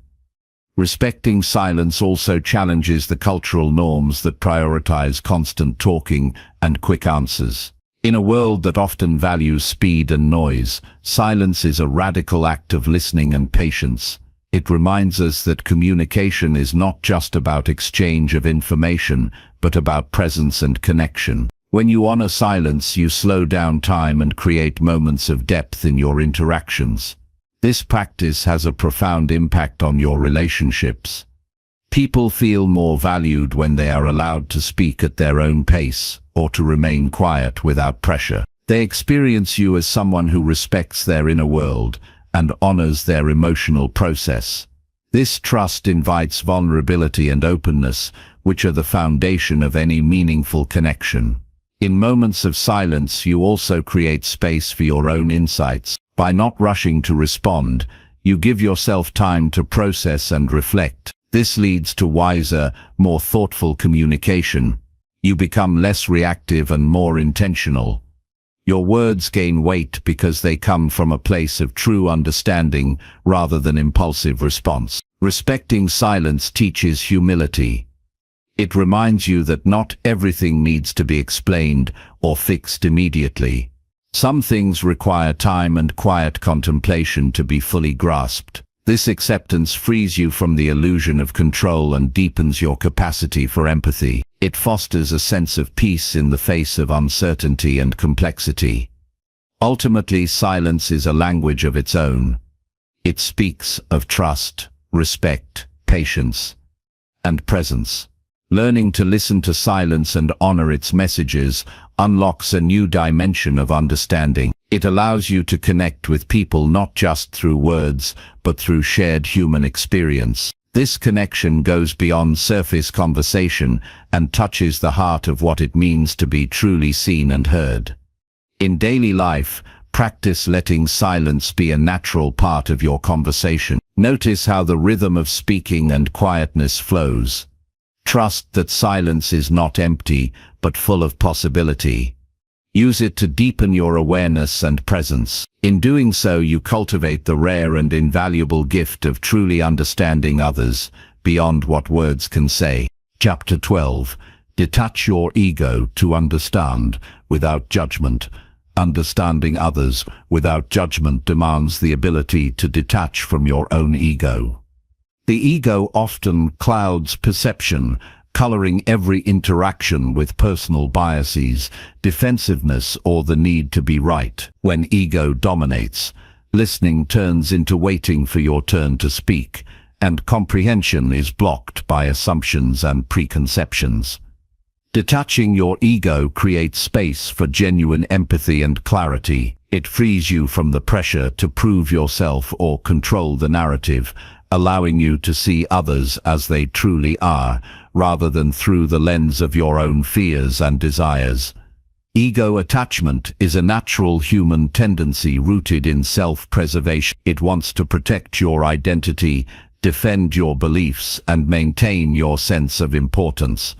Respecting silence also challenges the cultural norms that prioritize constant talking and quick answers. In a world that often values speed and noise, silence is a radical act of listening and patience. It reminds us that communication is not just about exchange of information, but about presence and connection. When you honor silence, you slow down time and create moments of depth in your interactions. This practice has a profound impact on your relationships. People feel more valued when they are allowed to speak at their own pace or to remain quiet without pressure. They experience you as someone who respects their inner world and honors their emotional process. This trust invites vulnerability and openness, which are the foundation of any meaningful connection. In moments of silence, you also create space for your own insights. By not rushing to respond, you give yourself time to process and reflect. This leads to wiser, more thoughtful communication. You become less reactive and more intentional. Your words gain weight because they come from a place of true understanding rather than impulsive response. Respecting silence teaches humility. It reminds you that not everything needs to be explained or fixed immediately. Some things require time and quiet contemplation to be fully grasped. This acceptance frees you from the illusion of control and deepens your capacity for empathy. It fosters a sense of peace in the face of uncertainty and complexity. Ultimately, silence is a language of its own. It speaks of trust, respect, patience, and presence. Learning to listen to silence and honor its messages unlocks a new dimension of understanding. It allows you to connect with people not just through words, but through shared human experience. This connection goes beyond surface conversation and touches the heart of what it means to be truly seen and heard. In daily life, practice letting silence be a natural part of your conversation. Notice how the rhythm of speaking and quietness flows. Trust that silence is not empty, but full of possibility. Use it to deepen your awareness and presence. In doing so, you cultivate the rare and invaluable gift of truly understanding others beyond what words can say. Chapter 12. Detach your ego to understand without judgment. Understanding others without judgment demands the ability to detach from your own ego. The ego often clouds perception, coloring every interaction with personal biases, defensiveness, or the need to be right. When ego dominates, listening turns into waiting for your turn to speak, and comprehension is blocked by assumptions and preconceptions. Detaching your ego creates space for genuine empathy and clarity. It frees you from the pressure to prove yourself or control the narrative, allowing you to see others as they truly are, rather than through the lens of your own fears and desires. Ego attachment is a natural human tendency rooted in self-preservation. It wants to protect your identity, defend your beliefs, and maintain your sense of importance.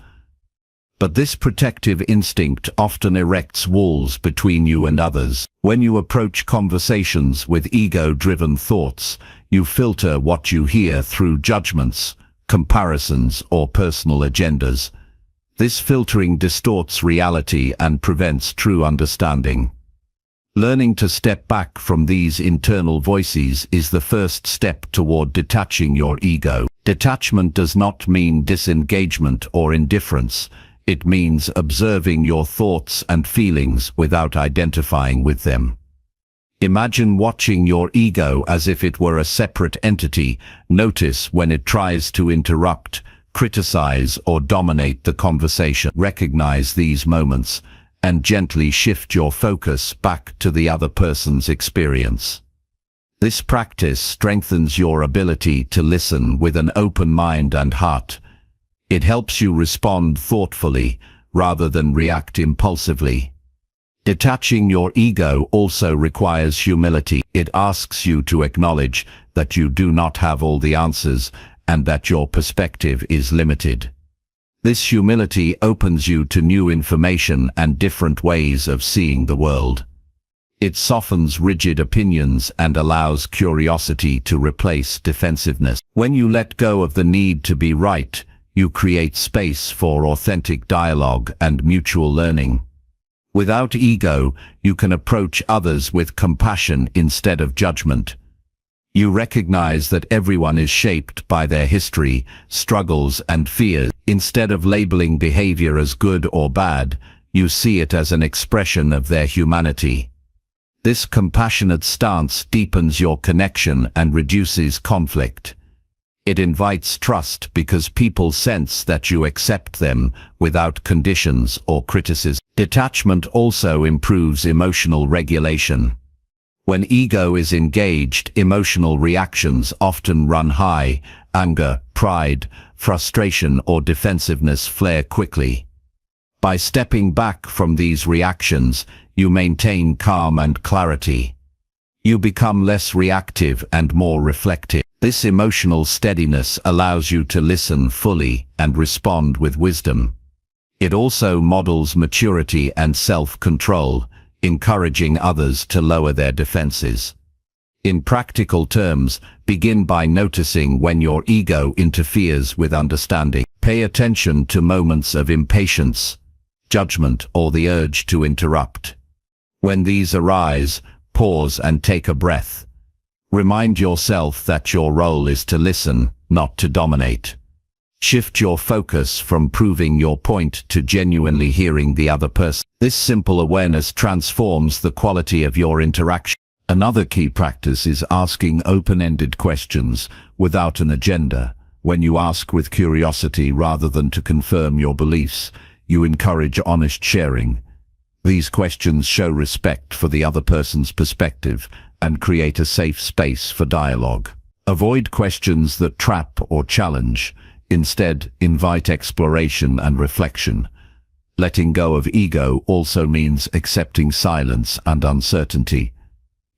But this protective instinct often erects walls between you and others. When you approach conversations with ego-driven thoughts, you filter what you hear through judgments, comparisons, or personal agendas. This filtering distorts reality and prevents true understanding. Learning to step back from these internal voices is the first step toward detaching your ego. Detachment does not mean disengagement or indifference. It means observing your thoughts and feelings without identifying with them. Imagine watching your ego as if it were a separate entity. Notice when it tries to interrupt, criticize, or dominate the conversation. Recognize these moments and gently shift your focus back to the other person's experience. This practice strengthens your ability to listen with an open mind and heart. It helps you respond thoughtfully rather than react impulsively. Detaching your ego also requires humility. It asks you to acknowledge that you do not have all the answers and that your perspective is limited. This humility opens you to new information and different ways of seeing the world. It softens rigid opinions and allows curiosity to replace defensiveness. When you let go of the need to be right, you create space for authentic dialogue and mutual learning. Without ego, you can approach others with compassion instead of judgment. You recognize that everyone is shaped by their history, struggles, and fears. Instead of labeling behavior as good or bad, you see it as an expression of their humanity. This compassionate stance deepens your connection and reduces conflict. It invites trust because people sense that you accept them without conditions or criticism. Detachment also improves emotional regulation. When ego is engaged, emotional reactions often run high. Anger, pride, frustration, or defensiveness flare quickly. By stepping back from these reactions, you maintain calm and clarity. You become less reactive and more reflective. This emotional steadiness allows you to listen fully and respond with wisdom. It also models maturity and self-control, encouraging others to lower their defenses. In practical terms, begin by noticing when your ego interferes with understanding. Pay attention to moments of impatience, judgment, or the urge to interrupt. When these arise, pause and take a breath. Remind yourself that your role is to listen, not to dominate. Shift your focus from proving your point to genuinely hearing the other person. This simple awareness transforms the quality of your interaction. Another key practice is asking open-ended questions without an agenda. When you ask with curiosity rather than to confirm your beliefs, you encourage honest sharing. These questions show respect for the other person's perspective and create a safe space for dialogue. Avoid questions that trap or challenge. Instead, invite exploration and reflection. Letting go of ego also means accepting silence and uncertainty.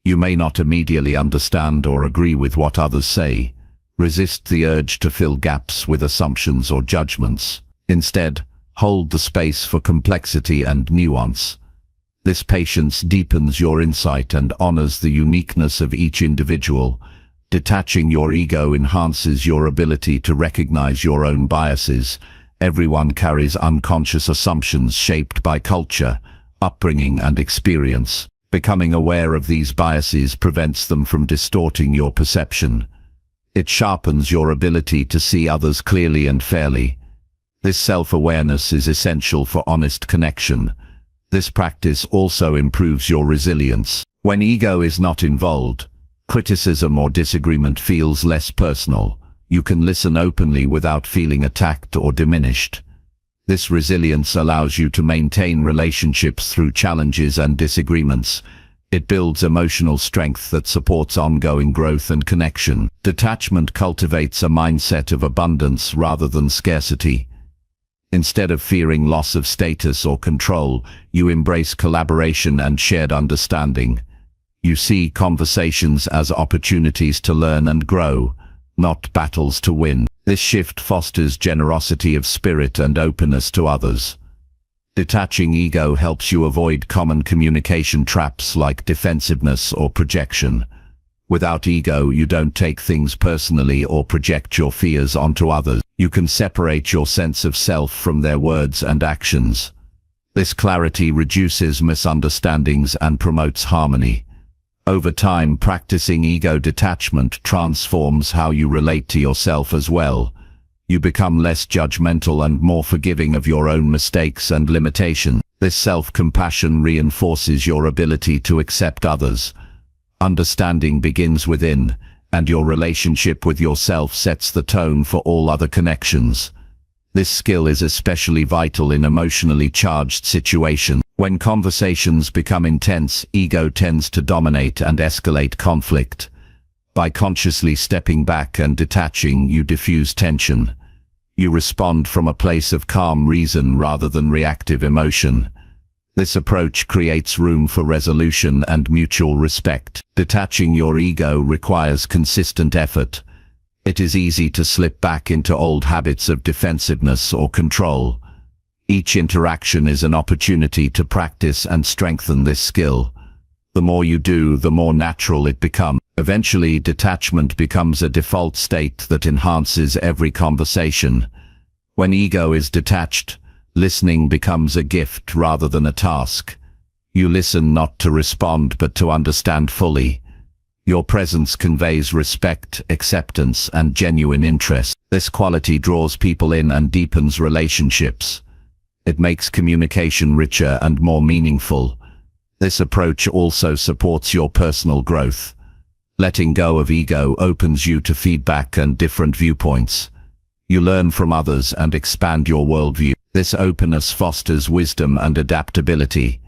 You may not immediately understand or agree with what others say. Resist the urge to fill gaps with assumptions or judgments. Instead, hold the space for complexity and nuance. This patience deepens your insight and honors the uniqueness of each individual. Detaching your ego enhances your ability to recognize your own biases. Everyone carries unconscious assumptions shaped by culture, upbringing, and experience. Becoming aware of these biases prevents them from distorting your perception. It sharpens your ability to see others clearly and fairly. This self-awareness is essential for honest connection. This practice also improves your resilience. When ego is not involved, criticism or disagreement feels less personal. You can listen openly without feeling attacked or diminished. This resilience allows you to maintain relationships through challenges and disagreements. It builds emotional strength that supports ongoing growth and connection. Detachment cultivates a mindset of abundance rather than scarcity. Instead of fearing loss of status or control, you embrace collaboration and shared understanding. You see conversations as opportunities to learn and grow, not battles to win. This shift fosters generosity of spirit and openness to others. Detaching ego helps you avoid common communication traps like defensiveness or projection. Without ego, you don't take things personally or project your fears onto others. You can separate your sense of self from their words and actions. This clarity reduces misunderstandings and promotes harmony. Over time, practicing ego detachment transforms how you relate to yourself as well. You become less judgmental and more forgiving of your own mistakes and limitations. This self-compassion reinforces your ability to accept others. Understanding begins within, and your relationship with yourself sets the tone for all other connections. This skill is especially vital in emotionally charged situations. When conversations become intense, ego tends to dominate and escalate conflict. By consciously stepping back and detaching, you diffuse tension. You respond from a place of calm reason rather than reactive emotion. This approach creates room for resolution and mutual respect. Detaching your ego requires consistent effort. It is easy to slip back into old habits of defensiveness or control. Each interaction is an opportunity to practice and strengthen this skill. The more you do, the more natural it becomes. Eventually, detachment becomes a default state that enhances every conversation. When ego is detached, listening becomes a gift rather than a task. You listen not to respond but to understand fully. Your presence conveys respect, acceptance, and genuine interest. This quality draws people in and deepens relationships. It makes communication richer and more meaningful. This approach also supports your personal growth. Letting go of ego opens you to feedback and different viewpoints. You learn from others and expand your worldview. This openness fosters wisdom and adaptability.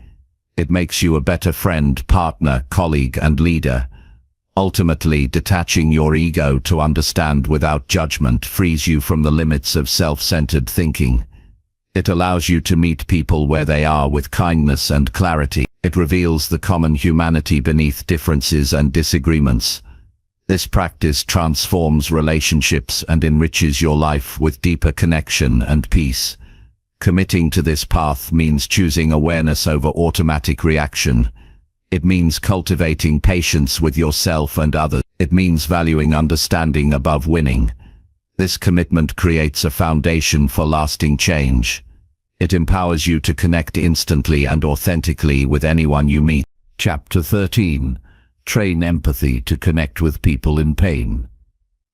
It makes you a better friend, partner, colleague, and leader. Ultimately, detaching your ego to understand without judgment frees you from the limits of self-centered thinking. It allows you to meet people where they are with kindness and clarity. It reveals the common humanity beneath differences and disagreements. This practice transforms relationships and enriches your life with deeper connection and peace. Committing to this path means choosing awareness over automatic reaction. It means cultivating patience with yourself and others. It means valuing understanding above winning. This commitment creates a foundation for lasting change. It empowers you to connect instantly and authentically with anyone you meet. Chapter 13. Train empathy to connect with people in pain.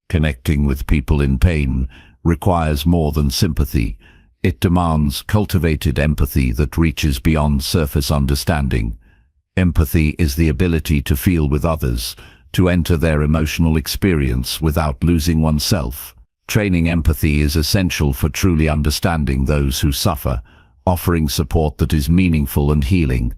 Connecting with people in pain requires more than sympathy. It demands cultivated empathy that reaches beyond surface understanding. Empathy is the ability to feel with others, to enter their emotional experience without losing oneself. Training empathy is essential for truly understanding those who suffer, offering support that is meaningful and healing.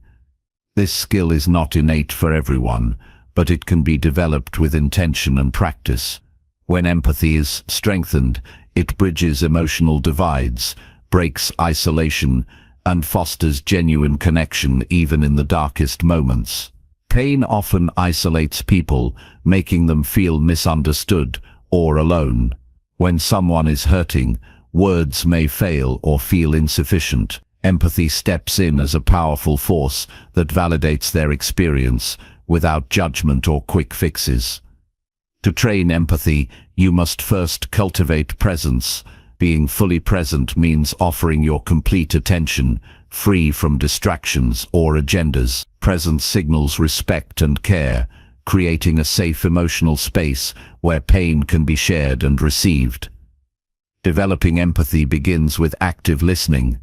This skill is not innate for everyone, but it can be developed with intention and practice. When empathy is strengthened, it bridges emotional divides, breaks isolation, and fosters genuine connection even in the darkest moments. Pain often isolates people, making them feel misunderstood or alone. When someone is hurting, words may fail or feel insufficient. Empathy steps in as a powerful force that validates their experience without judgment or quick fixes. To train empathy, you must first cultivate presence. Being fully present means offering your complete attention, free from distractions or agendas. Presence signals respect and care, creating a safe emotional space where pain can be shared and received. Developing empathy begins with active listening.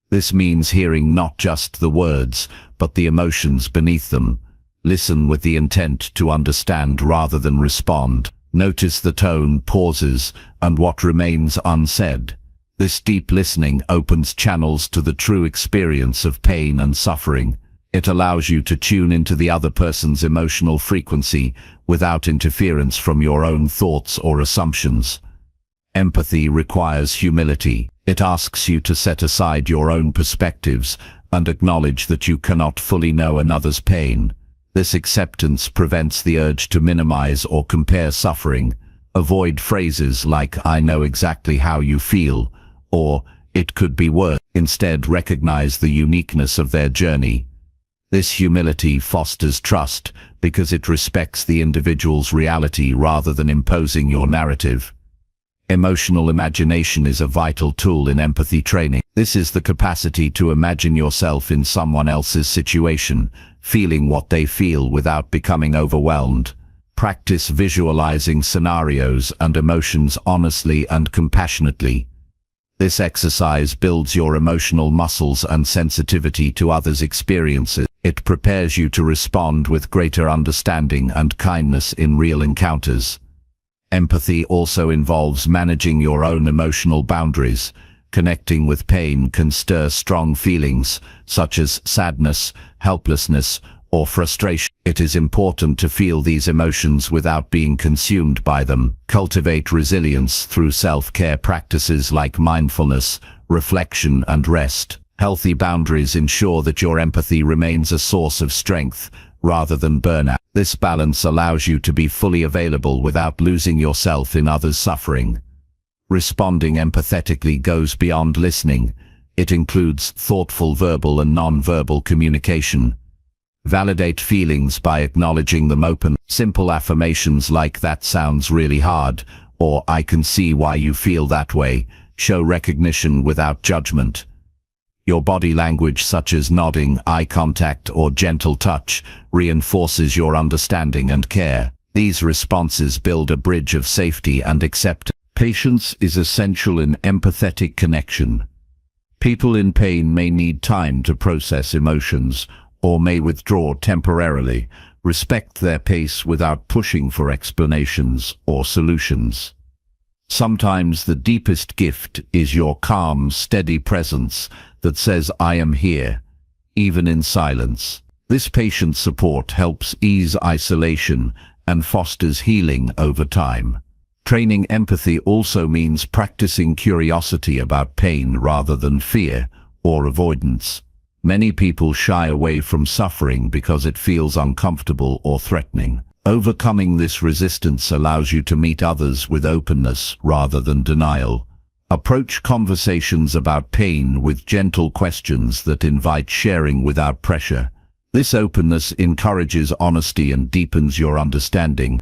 This means hearing not just the words, but the emotions beneath them. Listen with the intent to understand rather than respond. Notice the tone, pauses, and what remains unsaid. This deep listening opens channels to the true experience of pain and suffering. It allows you to tune into the other person's emotional frequency without interference from your own thoughts or assumptions. Empathy requires humility. It asks you to set aside your own perspectives and acknowledge that you cannot fully know another's pain. This acceptance prevents the urge to minimize or compare suffering. Avoid phrases like "I know exactly how you feel" or "it could be worse." Instead, recognize the uniqueness of their journey. This humility fosters trust because it respects the individual's reality rather than imposing your narrative. Emotional imagination is a vital tool in empathy training. This is the capacity to imagine yourself in someone else's situation, feeling what they feel without becoming overwhelmed. Practice visualizing scenarios and emotions honestly and compassionately. This exercise builds your emotional muscles and sensitivity to others' experiences. It prepares you to respond with greater understanding and kindness in real encounters. Empathy also involves managing your own emotional boundaries. Connecting with pain can stir strong feelings, such as sadness, helplessness, or frustration. It is important to feel these emotions without being consumed by them. Cultivate resilience through self-care practices like mindfulness, reflection, and rest. Healthy boundaries ensure that your empathy remains a source of strength rather than burnout. This balance allows you to be fully available without losing yourself in others' suffering. Responding empathetically goes beyond listening. It includes thoughtful verbal and non-verbal communication. Validate feelings by acknowledging them openly. Simple affirmations like "that sounds really hard" or "I can see why you feel that way" show recognition without judgment. Your body language, such as nodding, eye contact, or gentle touch, reinforces your understanding and care. These responses build a bridge of safety and acceptance. Patience is essential in empathetic connection. People in pain may need time to process emotions, or may withdraw temporarily. Respect their pace without pushing for explanations or solutions. Sometimes the deepest gift is your calm, steady presence that says, "I am here," even in silence. This patient support helps ease isolation and fosters healing over time. Training empathy also means practicing curiosity about pain rather than fear or avoidance. Many people shy away from suffering because it feels uncomfortable or threatening. Overcoming this resistance allows you to meet others with openness rather than denial. Approach conversations about pain with gentle questions that invite sharing without pressure. This openness encourages honesty and deepens your understanding.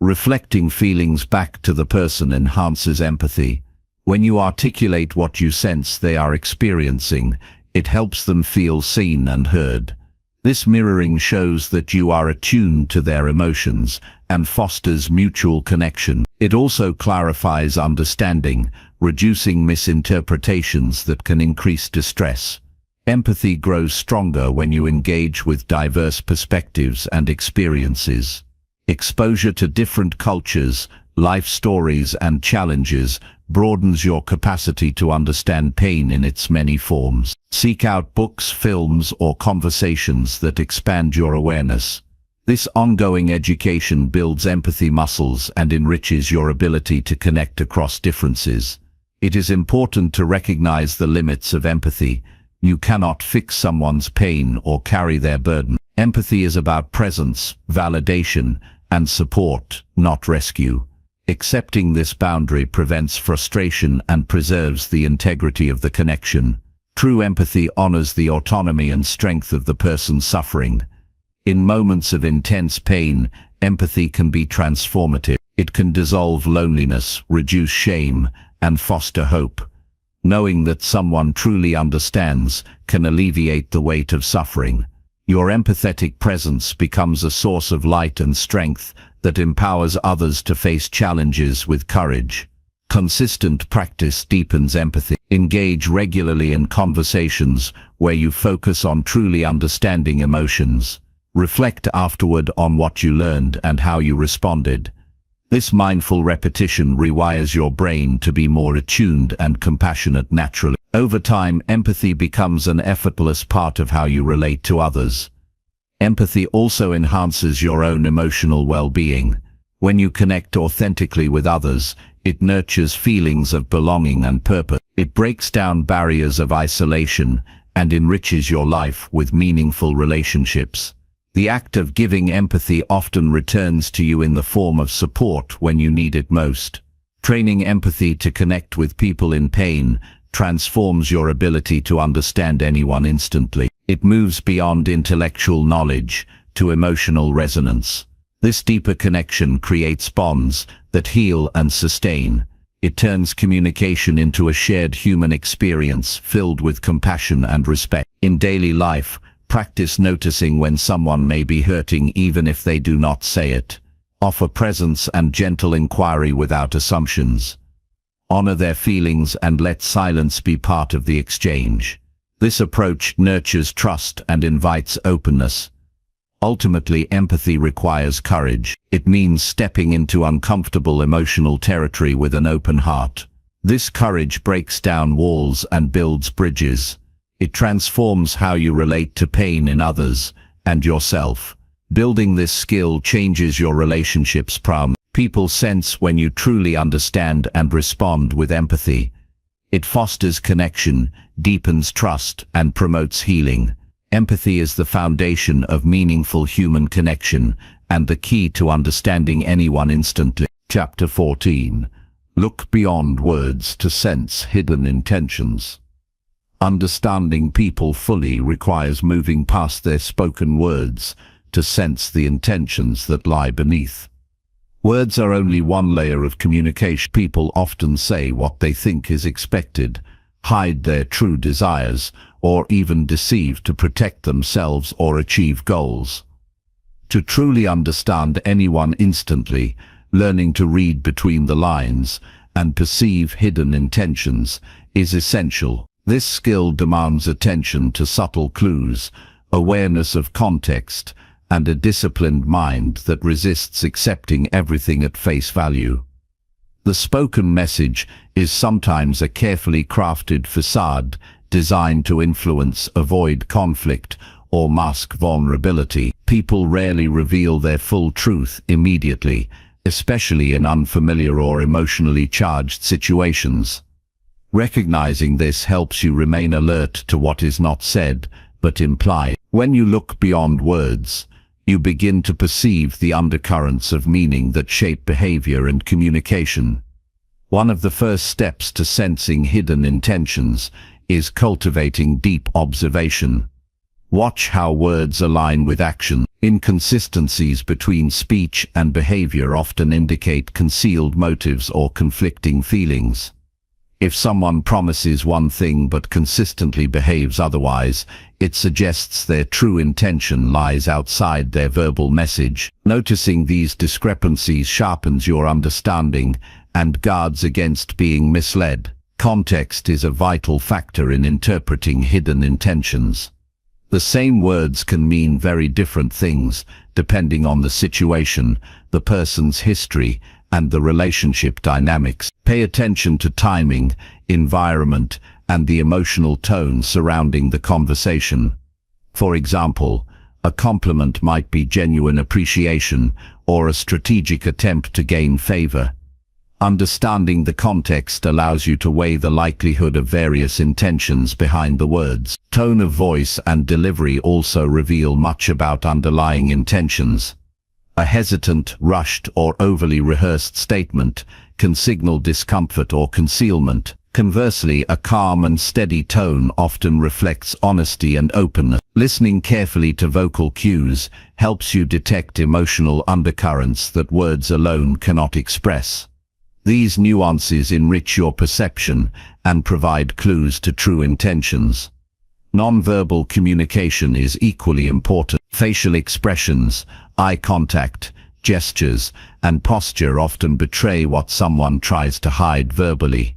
Reflecting feelings back to the person enhances empathy. When you articulate what you sense they are experiencing, it helps them feel seen and heard. This mirroring shows that you are attuned to their emotions and fosters mutual connection. It also clarifies understanding, reducing misinterpretations that can increase distress. Empathy grows stronger when you engage with diverse perspectives and experiences. Exposure to different cultures, life stories, and challenges broadens your capacity to understand pain in its many forms. Seek out books, films, or conversations that expand your awareness. This ongoing education builds empathy muscles and enriches your ability to connect across differences. It is important to recognize the limits of empathy. You cannot fix someone's pain or carry their burden. Empathy is about presence, validation, and support, not rescue. Accepting this boundary prevents frustration and preserves the integrity of the connection. True empathy honors the autonomy and strength of the person suffering. In moments of intense pain, empathy can be transformative. It can dissolve loneliness, reduce shame, and foster hope. Knowing that someone truly understands can alleviate the weight of suffering. Your empathetic presence becomes a source of light and strength that empowers others to face challenges with courage. Consistent practice deepens empathy. Engage regularly in conversations where you focus on truly understanding emotions. Reflect afterward on what you learned and how you responded. This mindful repetition rewires your brain to be more attuned and compassionate naturally. Over time, empathy becomes an effortless part of how you relate to others. Empathy also enhances your own emotional well-being. When you connect authentically with others, It nurtures feelings of belonging and purpose. It breaks down barriers of isolation and enriches your life with meaningful relationships. The act of giving empathy often returns to you in the form of support when you need it most. Training empathy to connect with people in pain transforms your ability to understand anyone instantly. It moves beyond intellectual knowledge to emotional resonance. This deeper connection creates bonds that heal and sustain. It turns communication into a shared human experience filled with compassion and respect. In daily life, practice noticing when someone may be hurting even if they do not say it. Offer presence and gentle inquiry without assumptions. Honor their feelings and let silence be part of the exchange. This approach nurtures trust and invites openness. Ultimately, empathy requires courage. It means stepping into uncomfortable emotional territory with an open heart. This courage breaks down walls and builds bridges. It transforms how you relate to pain in others and yourself. Building this skill changes your relationships. People sense when you truly understand and respond with empathy. It fosters connection, deepens trust, and promotes healing. Empathy is the foundation of meaningful human connection and the key to understanding anyone instantly. Chapter 14. Look beyond words to sense hidden intentions. Understanding people fully requires moving past their spoken words to sense the intentions that lie beneath. Words are only one layer of communication. People often say what they think is expected, hide their true desires, or even deceive to protect themselves or achieve goals. To truly understand anyone instantly, learning to read between the lines and perceive hidden intentions is essential. This skill demands attention to subtle clues, awareness of context, and a disciplined mind that resists accepting everything at face value. The spoken message is sometimes a carefully crafted facade designed to influence, avoid conflict, or mask vulnerability. People rarely reveal their full truth immediately, especially in unfamiliar or emotionally charged situations. Recognizing this helps you remain alert to what is not said, but implied. When you look beyond words, you begin to perceive the undercurrents of meaning that shape behavior and communication. One of the first steps to sensing hidden intentions is cultivating deep observation. Watch how words align with action. Inconsistencies between speech and behavior often indicate concealed motives or conflicting feelings. If someone promises one thing but consistently behaves otherwise, it suggests their true intention lies outside their verbal message. Noticing these discrepancies sharpens your understanding and guards against being misled. Context is a vital factor in interpreting hidden intentions. The same words can mean very different things depending on the situation, the person's history, and the relationship dynamics. Pay attention to timing, environment, and the emotional tone surrounding the conversation. For example, a compliment might be genuine appreciation or a strategic attempt to gain favor. Understanding the context allows you to weigh the likelihood of various intentions behind the words. Tone of voice and delivery also reveal much about underlying intentions. A hesitant, rushed, or overly rehearsed statement can signal discomfort or concealment. Conversely, a calm and steady tone often reflects honesty and openness. Listening carefully to vocal cues helps you detect emotional undercurrents that words alone cannot express. These nuances enrich your perception and provide clues to true intentions. Nonverbal communication is equally important. Facial expressions, eye contact, gestures, and posture often betray what someone tries to hide verbally.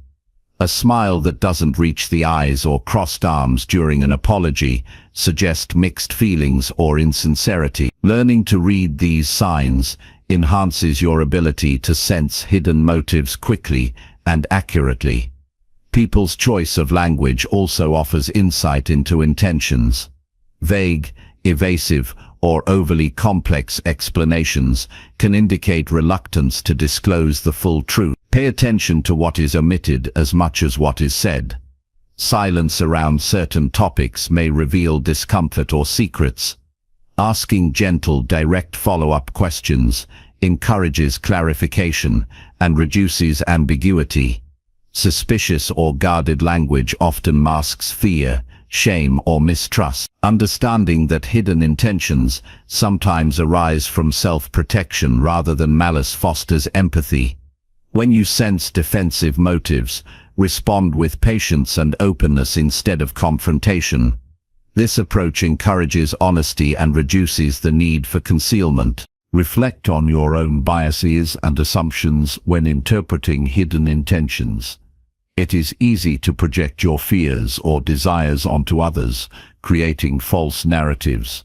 A smile that doesn't reach the eyes or crossed arms during an apology suggests mixed feelings or insincerity. Learning to read these signs enhances your ability to sense hidden motives quickly and accurately. People's choice of language also offers insight into intentions. Vague, evasive, or overly complex explanations can indicate reluctance to disclose the full truth. Pay attention to what is omitted as much as what is said. Silence around certain topics may reveal discomfort or secrets. Asking gentle, direct follow-up questions encourages clarification and reduces ambiguity. Suspicious or guarded language often masks fear, shame, or mistrust. Understanding that hidden intentions sometimes arise from self-protection rather than malice fosters empathy. When you sense defensive motives, respond with patience and openness instead of confrontation. This approach encourages honesty and reduces the need for concealment. Reflect on your own biases and assumptions when interpreting hidden intentions. It is easy to project your fears or desires onto others, creating false narratives.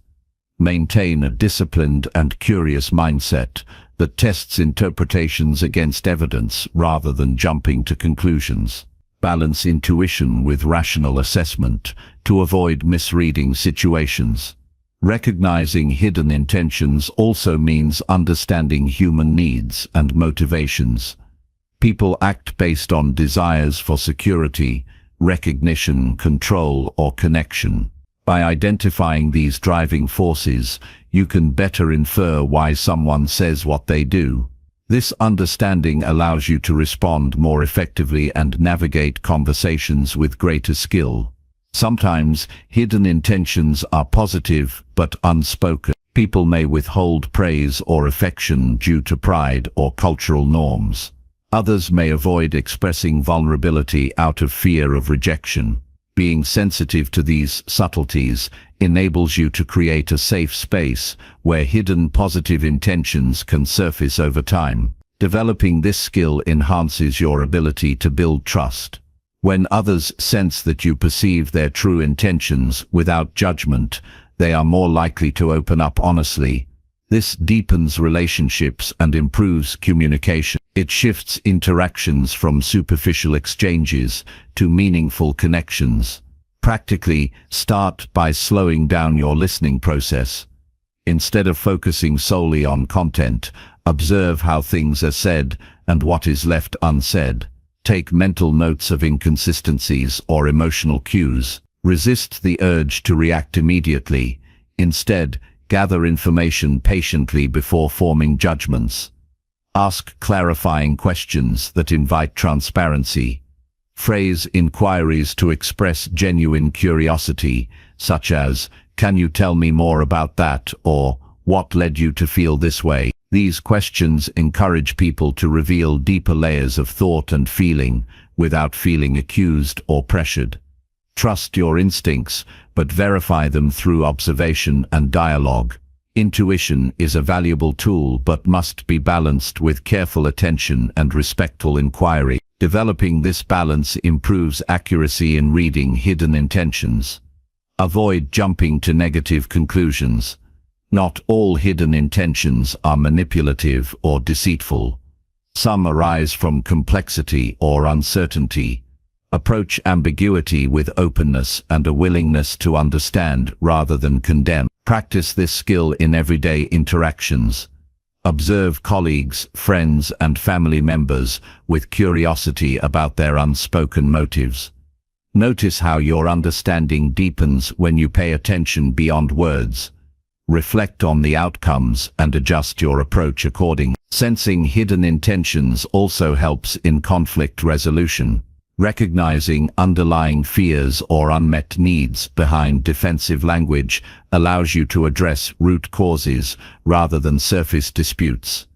Maintain a disciplined and curious mindset that tests interpretations against evidence rather than jumping to conclusions. Balance intuition with rational assessment to avoid misreading situations. Recognizing hidden intentions also means understanding human needs and motivations. People act based on desires for security, recognition, control, or connection. By identifying these driving forces, you can better infer why someone says what they do. This understanding allows you to respond more effectively and navigate conversations with greater skill. Sometimes, hidden intentions are positive but unspoken. People may withhold praise or affection due to pride or cultural norms. Others may avoid expressing vulnerability out of fear of rejection. Being sensitive to these subtleties enables you to create a safe space where hidden positive intentions can surface over time. Developing this skill enhances your ability to build trust. When others sense that you perceive their true intentions without judgment, they are more likely to open up honestly. This deepens relationships and improves communication. It shifts interactions from superficial exchanges to meaningful connections. Practically, start by slowing down your listening process. Instead of focusing solely on content, observe how things are said and what is left unsaid. Take mental notes of inconsistencies or emotional cues. Resist the urge to react immediately. Instead, gather information patiently before forming judgments. Ask clarifying questions that invite transparency. Phrase inquiries to express genuine curiosity, such as, "Can you tell me more about that?" or "What led you to feel this way?" These questions encourage people to reveal deeper layers of thought and feeling without feeling accused or pressured. Trust your instincts, but verify them through observation and dialogue. Intuition is a valuable tool but must be balanced with careful attention and respectful inquiry. Developing this balance improves accuracy in reading hidden intentions. Avoid jumping to negative conclusions. Not all hidden intentions are manipulative or deceitful. Some arise from complexity or uncertainty. Approach ambiguity with openness and a willingness to understand rather than condemn. Practice this skill in everyday interactions. Observe colleagues, friends, and family members with curiosity about their unspoken motives. Notice how your understanding deepens when you pay attention beyond words. Reflect on the outcomes and adjust your approach accordingly. Sensing hidden intentions also helps in conflict resolution. Recognizing underlying fears or unmet needs behind defensive language allows you to address root causes rather than surface disputes.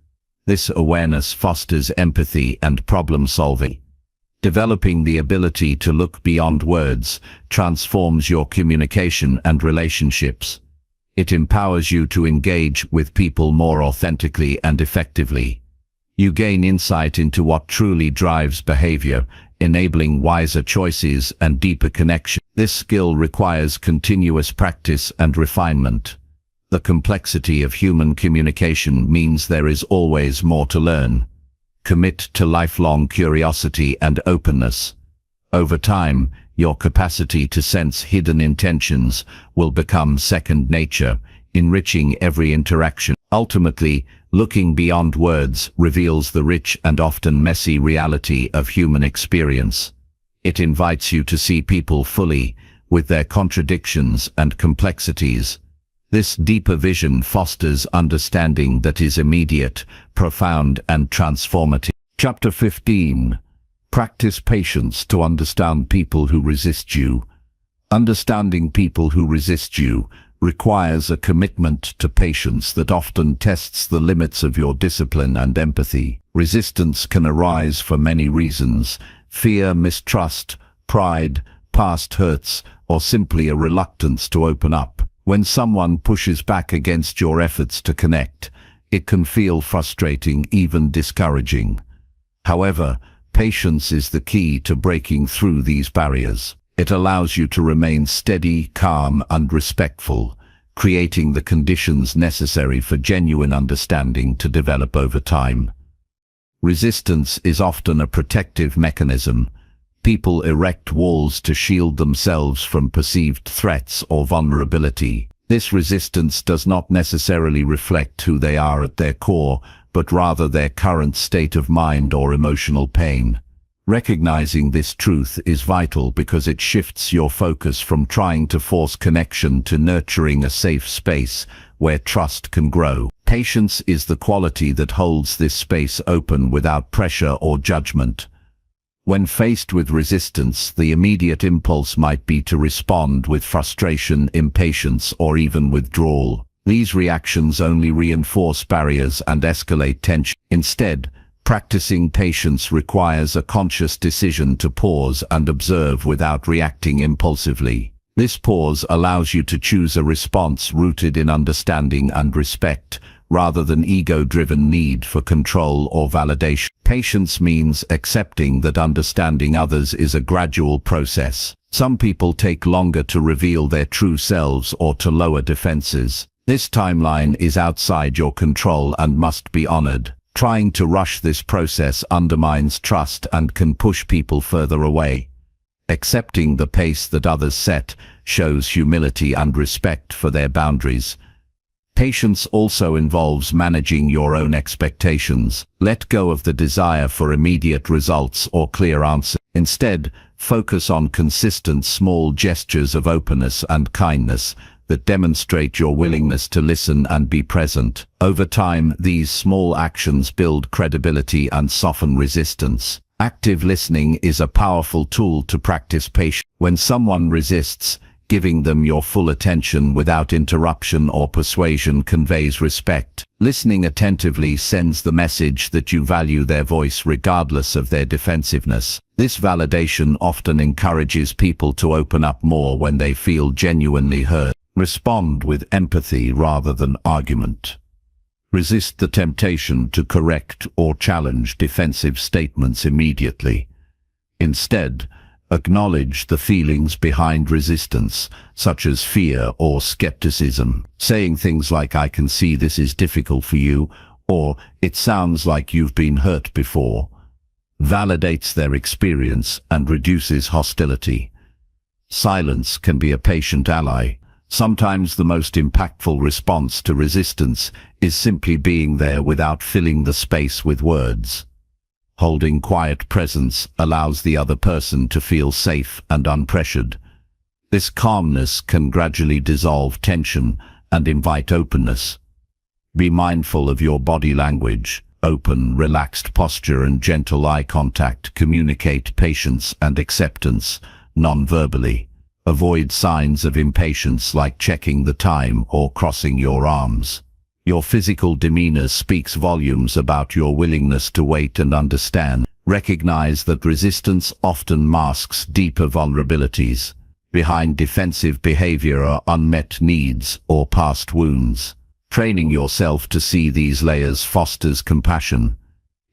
This awareness fosters empathy and problem-solving. Developing the ability to look beyond words transforms your communication and relationships. It empowers you to engage with people more authentically and effectively. You gain insight into what truly drives behavior, enabling wiser choices and deeper connection. This skill requires continuous practice and refinement. The complexity of human communication means there is always more to learn. Commit to lifelong curiosity and openness. Over time, your capacity to sense hidden intentions will become second nature, enriching every interaction. Ultimately, looking beyond words reveals the rich and often messy reality of human experience. It invites you to see people fully, with their contradictions and complexities. This deeper vision fosters understanding that is immediate, profound, and transformative. Chapter 15. Practice patience to understand people who resist you. Understanding people who resist you requires a commitment to patience that often tests the limits of your discipline and empathy. Resistance can arise for many reasons: fear, mistrust, pride, past hurts, or simply a reluctance to open up. When someone pushes back against your efforts to connect, it can feel frustrating, even discouraging. However, patience is the key to breaking through these barriers. It allows you to remain steady, calm, and respectful, creating the conditions necessary for genuine understanding to develop over time. Resistance is often a protective mechanism. People erect walls to shield themselves from perceived threats or vulnerability. This resistance does not necessarily reflect who they are at their core, but rather their current state of mind or emotional pain. Recognizing this truth is vital because it shifts your focus from trying to force connection to nurturing a safe space where trust can grow. Patience is the quality that holds this space open without pressure or judgment. When faced with resistance, the immediate impulse might be to respond with frustration, impatience, or even withdrawal. These reactions only reinforce barriers and escalate tension. Instead, practicing patience requires a conscious decision to pause and observe without reacting impulsively. This pause allows you to choose a response rooted in understanding and respect, rather than ego-driven need for control or validation. Patience means accepting that understanding others is a gradual process. Some people take longer to reveal their true selves or to lower defenses. This timeline is outside your control and must be honored. Trying to rush this process undermines trust and can push people further away. Accepting the pace that others set shows humility and respect for their boundaries. Patience also involves managing your own expectations. Let go of the desire for immediate results or clear answers. Instead, focus on consistent small gestures of openness and kindness that demonstrate your willingness to listen and be present. Over time, these small actions build credibility and soften resistance. Active listening is a powerful tool to practice patience. When someone resists, giving them your full attention without interruption or persuasion conveys respect. Listening attentively sends the message that you value their voice regardless of their defensiveness. This validation often encourages people to open up more when they feel genuinely heard. Respond with empathy rather than argument. Resist the temptation to correct or challenge defensive statements immediately. Instead, acknowledge the feelings behind resistance, such as fear or skepticism. Saying things like, "I can see this is difficult for you," or "it sounds like you've been hurt before," validates their experience and reduces hostility. Silence can be a patient ally. Sometimes the most impactful response to resistance is simply being there without filling the space with words. Holding quiet presence allows the other person to feel safe and unpressured. This calmness can gradually dissolve tension and invite openness. Be mindful of your body language. Open, relaxed posture and gentle eye contact communicate patience and acceptance non-verbally. Avoid signs of impatience like checking the time or crossing your arms. Your physical demeanor speaks volumes about your willingness to wait and understand. Recognize that resistance often masks deeper vulnerabilities. Behind defensive behavior are unmet needs or past wounds. Training yourself to see these layers fosters compassion.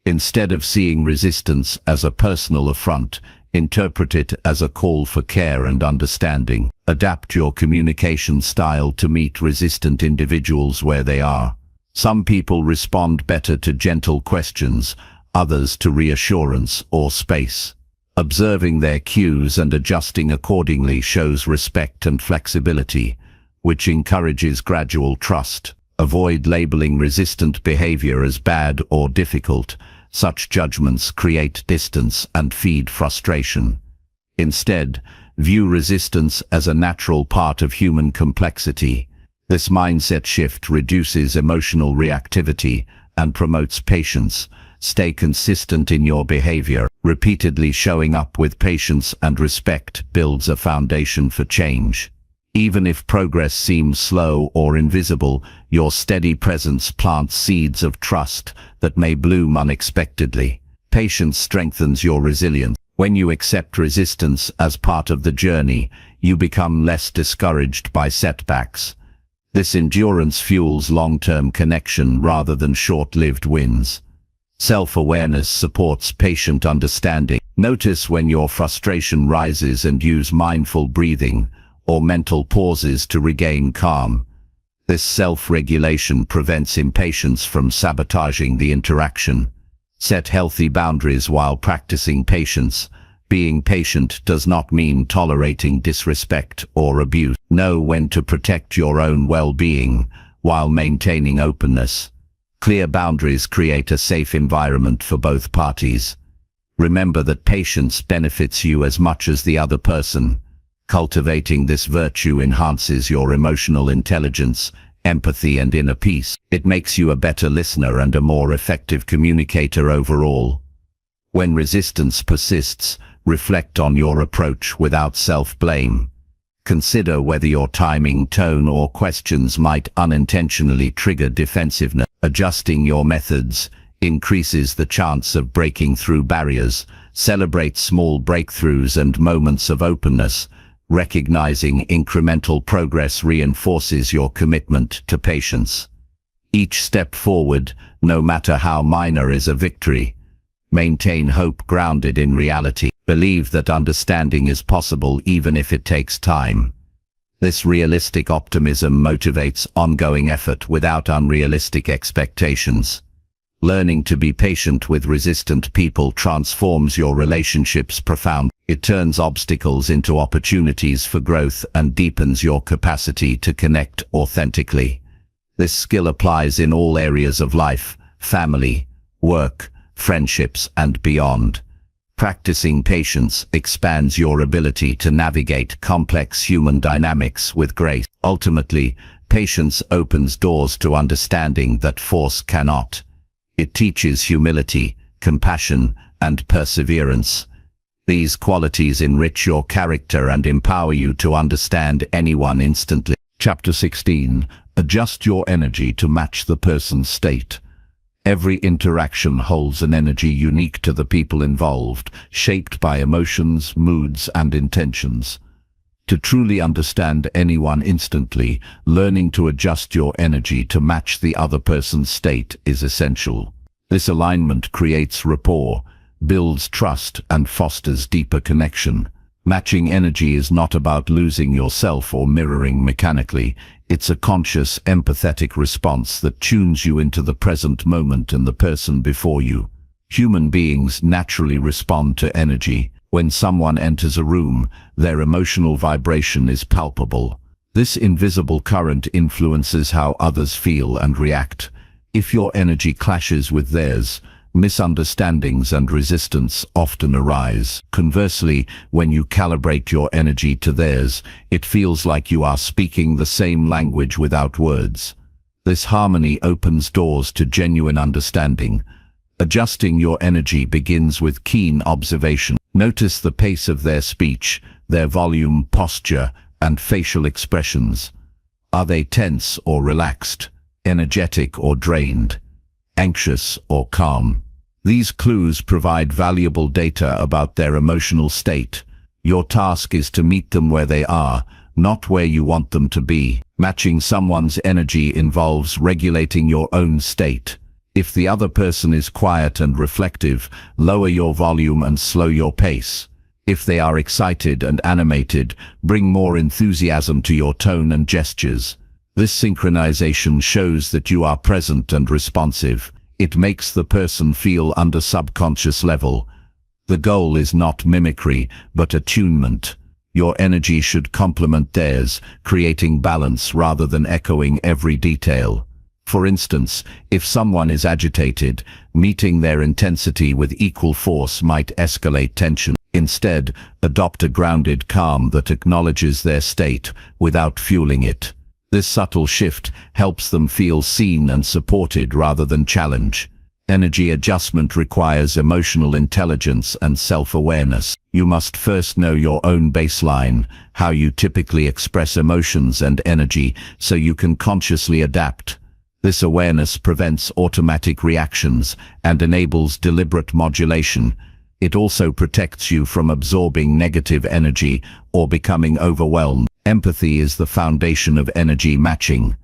Instead of seeing resistance as a personal affront, interpret it as a call for care and understanding. Adapt your communication style to meet resistant individuals where they are. Some people respond better to gentle questions, others to reassurance or space. Observing their cues and adjusting accordingly shows respect and flexibility, which encourages gradual trust. Avoid labeling resistant behavior as bad or difficult. Such judgments create distance and feed frustration. Instead, view resistance as a natural part of human complexity. This mindset shift reduces emotional reactivity and promotes patience. Stay consistent in your behavior. Repeatedly showing up with patience and respect builds a foundation for change. Even if progress seems slow or invisible, your steady presence plants seeds of trust that may bloom unexpectedly. Patience strengthens your resilience. When you accept resistance as part of the journey, you become less discouraged by setbacks. This endurance fuels long-term connection rather than short-lived wins. Self-awareness supports patient understanding. Notice when your frustration rises and use mindful breathing or mental pauses to regain calm. This self-regulation prevents impatience from sabotaging the interaction. Set healthy boundaries while practicing patience. Being patient does not mean tolerating disrespect or abuse. Know when to protect your own well-being while maintaining openness. Clear boundaries create a safe environment for both parties. Remember that patience benefits you as much as the other person. Cultivating this virtue enhances your emotional intelligence, empathy, and inner peace. It makes you a better listener and a more effective communicator overall. When resistance persists, reflect on your approach without self-blame. Consider whether your timing, tone, or questions might unintentionally trigger defensiveness. Adjusting your methods increases the chance of breaking through barriers. Celebrate small breakthroughs and moments of openness. Recognizing incremental progress reinforces your commitment to patience. Each step forward, no matter how minor, is a victory. Maintain hope grounded in reality. Believe that understanding is possible even if it takes time. This realistic optimism motivates ongoing effort without unrealistic expectations. Learning to be patient with resistant people transforms your relationships profoundly. It turns obstacles into opportunities for growth and deepens your capacity to connect authentically. This skill applies in all areas of life: family, work, friendships, and beyond. Practicing patience expands your ability to navigate complex human dynamics with grace. Ultimately, patience opens doors to understanding that force cannot. It teaches humility, compassion, and perseverance. These qualities enrich your character and empower you to understand anyone instantly. Chapter 16. Adjust your energy to match the person's state. Every interaction holds an energy unique to the people involved, shaped by emotions, moods, and intentions. To truly understand anyone instantly, learning to adjust your energy to match the other person's state is essential. This alignment creates rapport, builds trust, and fosters deeper connection. Matching energy is not about losing yourself or mirroring mechanically. It's a conscious, empathetic response that tunes you into the present moment and the person before you. Human beings naturally respond to energy. When someone enters a room, their emotional vibration is palpable. This invisible current influences how others feel and react. If your energy clashes with theirs, misunderstandings and resistance often arise. Conversely, when you calibrate your energy to theirs, it feels like you are speaking the same language without words. This harmony opens doors to genuine understanding. Adjusting your energy begins with keen observation. Notice the pace of their speech, their volume, posture, and facial expressions. Are they tense or relaxed, energetic or drained, anxious or calm? These clues provide valuable data about their emotional state. Your task is to meet them where they are, not where you want them to be. Matching someone's energy involves regulating your own state. If the other person is quiet and reflective, lower your volume and slow your pace. If they are excited and animated, bring more enthusiasm to your tone and gestures. This synchronization shows that you are present and responsive. It makes the person feel under subconscious level. The goal is not mimicry, but attunement. Your energy should complement theirs, creating balance rather than echoing every detail. For instance, if someone is agitated, meeting their intensity with equal force might escalate tension. Instead, adopt a grounded calm that acknowledges their state without fueling it. This subtle shift helps them feel seen and supported rather than challenged. Energy adjustment requires emotional intelligence and self-awareness. You must first know your own baseline, how you typically express emotions and energy, so you can consciously adapt. This awareness prevents automatic reactions and enables deliberate modulation. It also protects you from absorbing negative energy or becoming overwhelmed. Empathy is the foundation of energy matching.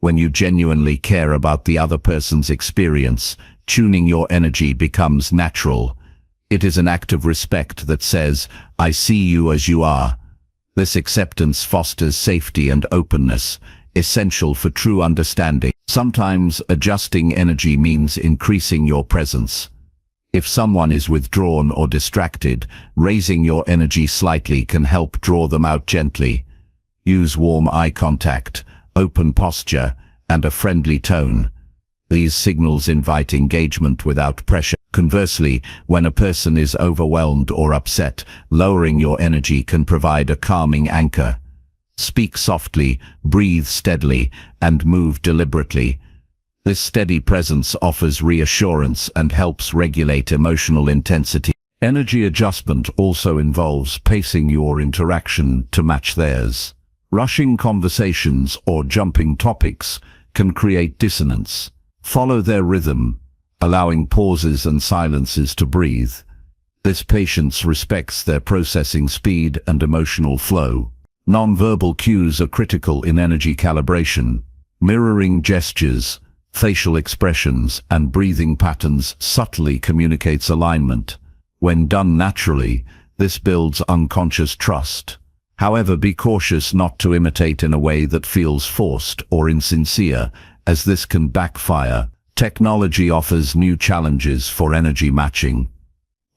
When you genuinely care about the other person's experience, tuning your energy becomes natural. It is an act of respect that says, "I see you as you are." This acceptance fosters safety and openness, essential for true understanding. Sometimes adjusting energy means increasing your presence. If someone is withdrawn or distracted, raising your energy slightly can help draw them out gently. Use warm eye contact, open posture, and a friendly tone. These signals invite engagement without pressure. Conversely, when a person is overwhelmed or upset, lowering your energy can provide a calming anchor. Speak softly, breathe steadily, and move deliberately. This steady presence offers reassurance and helps regulate emotional intensity. Energy adjustment also involves pacing your interaction to match theirs. Rushing conversations or jumping topics can create dissonance. Follow their rhythm, allowing pauses and silences to breathe. This patience respects their processing speed and emotional flow. Nonverbal cues are critical in energy calibration. Mirroring gestures, facial expressions, and breathing patterns subtly communicates alignment. When done naturally, this builds unconscious trust. However, be cautious not to imitate in a way that feels forced or insincere, as this can backfire. Technology offers new challenges for energy matching.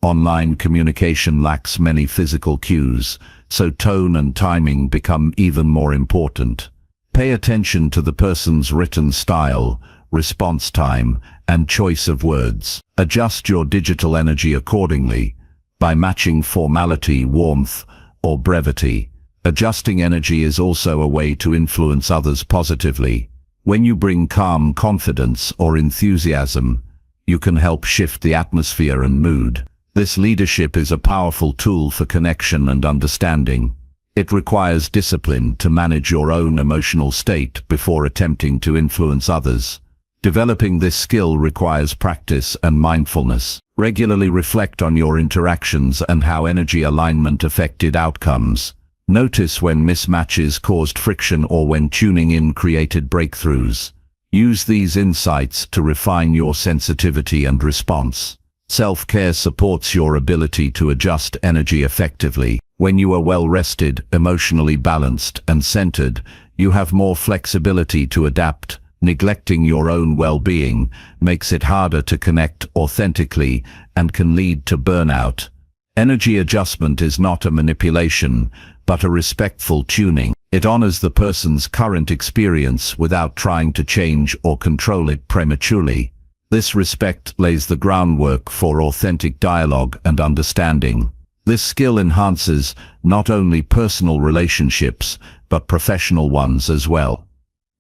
Online communication lacks many physical cues, so tone and timing become even more important. Pay attention to the person's written style, response time, and choice of words. Adjust your digital energy accordingly by matching formality, warmth, or brevity. Adjusting energy is also a way to influence others positively. When you bring calm, confidence, or enthusiasm, you can help shift the atmosphere and mood. This leadership is a powerful tool for connection and understanding. It requires discipline to manage your own emotional state before attempting to influence others. Developing this skill requires practice and mindfulness. Regularly reflect on your interactions and how energy alignment affected outcomes. Notice when mismatches caused friction or when tuning in created breakthroughs. Use these insights to refine your sensitivity and response. Self-care supports your ability to adjust energy effectively. When you are well-rested, emotionally balanced, and centered, you have more flexibility to adapt. Neglecting your own well-being makes it harder to connect authentically and can lead to burnout. Energy adjustment is not a manipulation, but a respectful tuning. It honors the person's current experience without trying to change or control it prematurely. This respect lays the groundwork for authentic dialogue and understanding. This skill enhances not only personal relationships, but professional ones as well.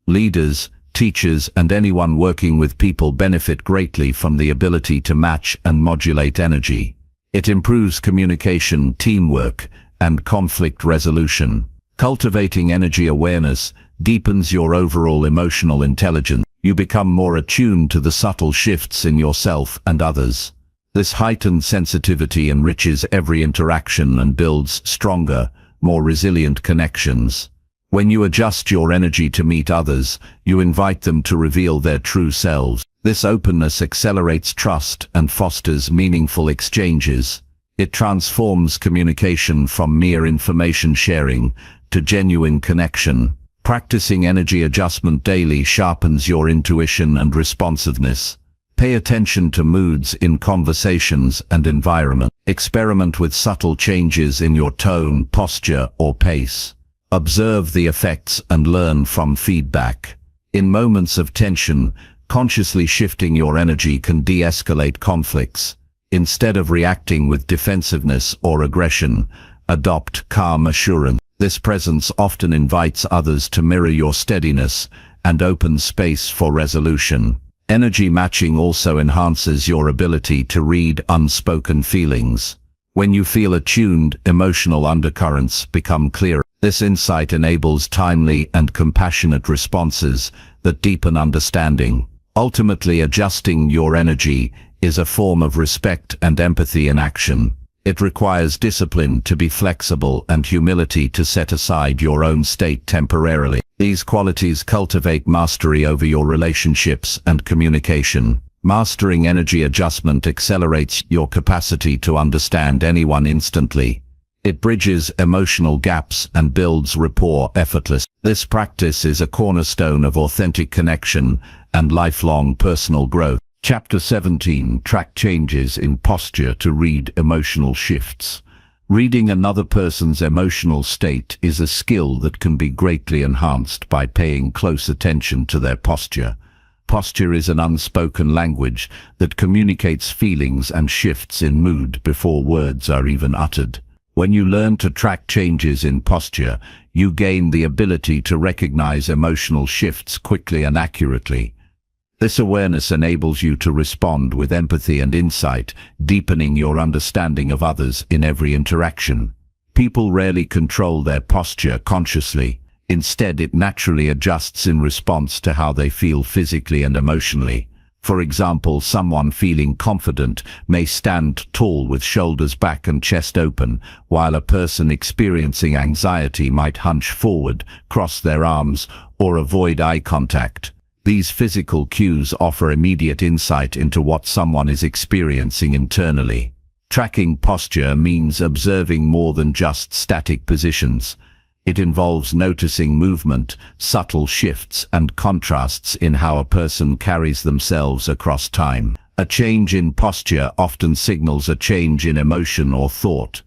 Leaders, teachers, and anyone working with people benefit greatly from the ability to match and modulate energy. It improves communication, teamwork, and conflict resolution. Cultivating energy awareness deepens your overall emotional intelligence. You become more attuned to the subtle shifts in yourself and others. This heightened sensitivity enriches every interaction and builds stronger, more resilient connections. When you adjust your energy to meet others, you invite them to reveal their true selves. This openness accelerates trust and fosters meaningful exchanges. It transforms communication from mere information sharing to genuine connection. Practicing energy adjustment daily sharpens your intuition and responsiveness. Pay attention to moods in conversations and environment. Experiment with subtle changes in your tone, posture, or pace. Observe the effects and learn from feedback. In moments of tension, consciously shifting your energy can de-escalate conflicts. Instead of reacting with defensiveness or aggression, adopt calm assurance. This presence often invites others to mirror your steadiness and opens space for resolution. Energy matching also enhances your ability to read unspoken feelings. When you feel attuned, emotional undercurrents become clearer. This insight enables timely and compassionate responses that deepen understanding. Ultimately, adjusting your energy is a form of respect and empathy in action. It requires discipline to be flexible and humility to set aside your own state temporarily. These qualities cultivate mastery over your relationships and communication. Mastering energy adjustment accelerates your capacity to understand anyone instantly. It bridges emotional gaps and builds rapport effortlessly. This practice is a cornerstone of authentic connection and lifelong personal growth. Chapter 17. Track changes in posture to read emotional shifts. Reading another person's emotional state is a skill that can be greatly enhanced by paying close attention to their posture. Posture is an unspoken language that communicates feelings and shifts in mood before words are even uttered. When you learn to track changes in posture, you gain the ability to recognize emotional shifts quickly and accurately. This awareness enables you to respond with empathy and insight, deepening your understanding of others in every interaction. People rarely control their posture consciously. Instead, it naturally adjusts in response to how they feel physically and emotionally. For example, someone feeling confident may stand tall with shoulders back and chest open, while a person experiencing anxiety might hunch forward, cross their arms, or avoid eye contact. These physical cues offer immediate insight into what someone is experiencing internally. Tracking posture means observing more than just static positions. It involves noticing movement, subtle shifts, and contrasts in how a person carries themselves across time. A change in posture often signals a change in emotion or thought.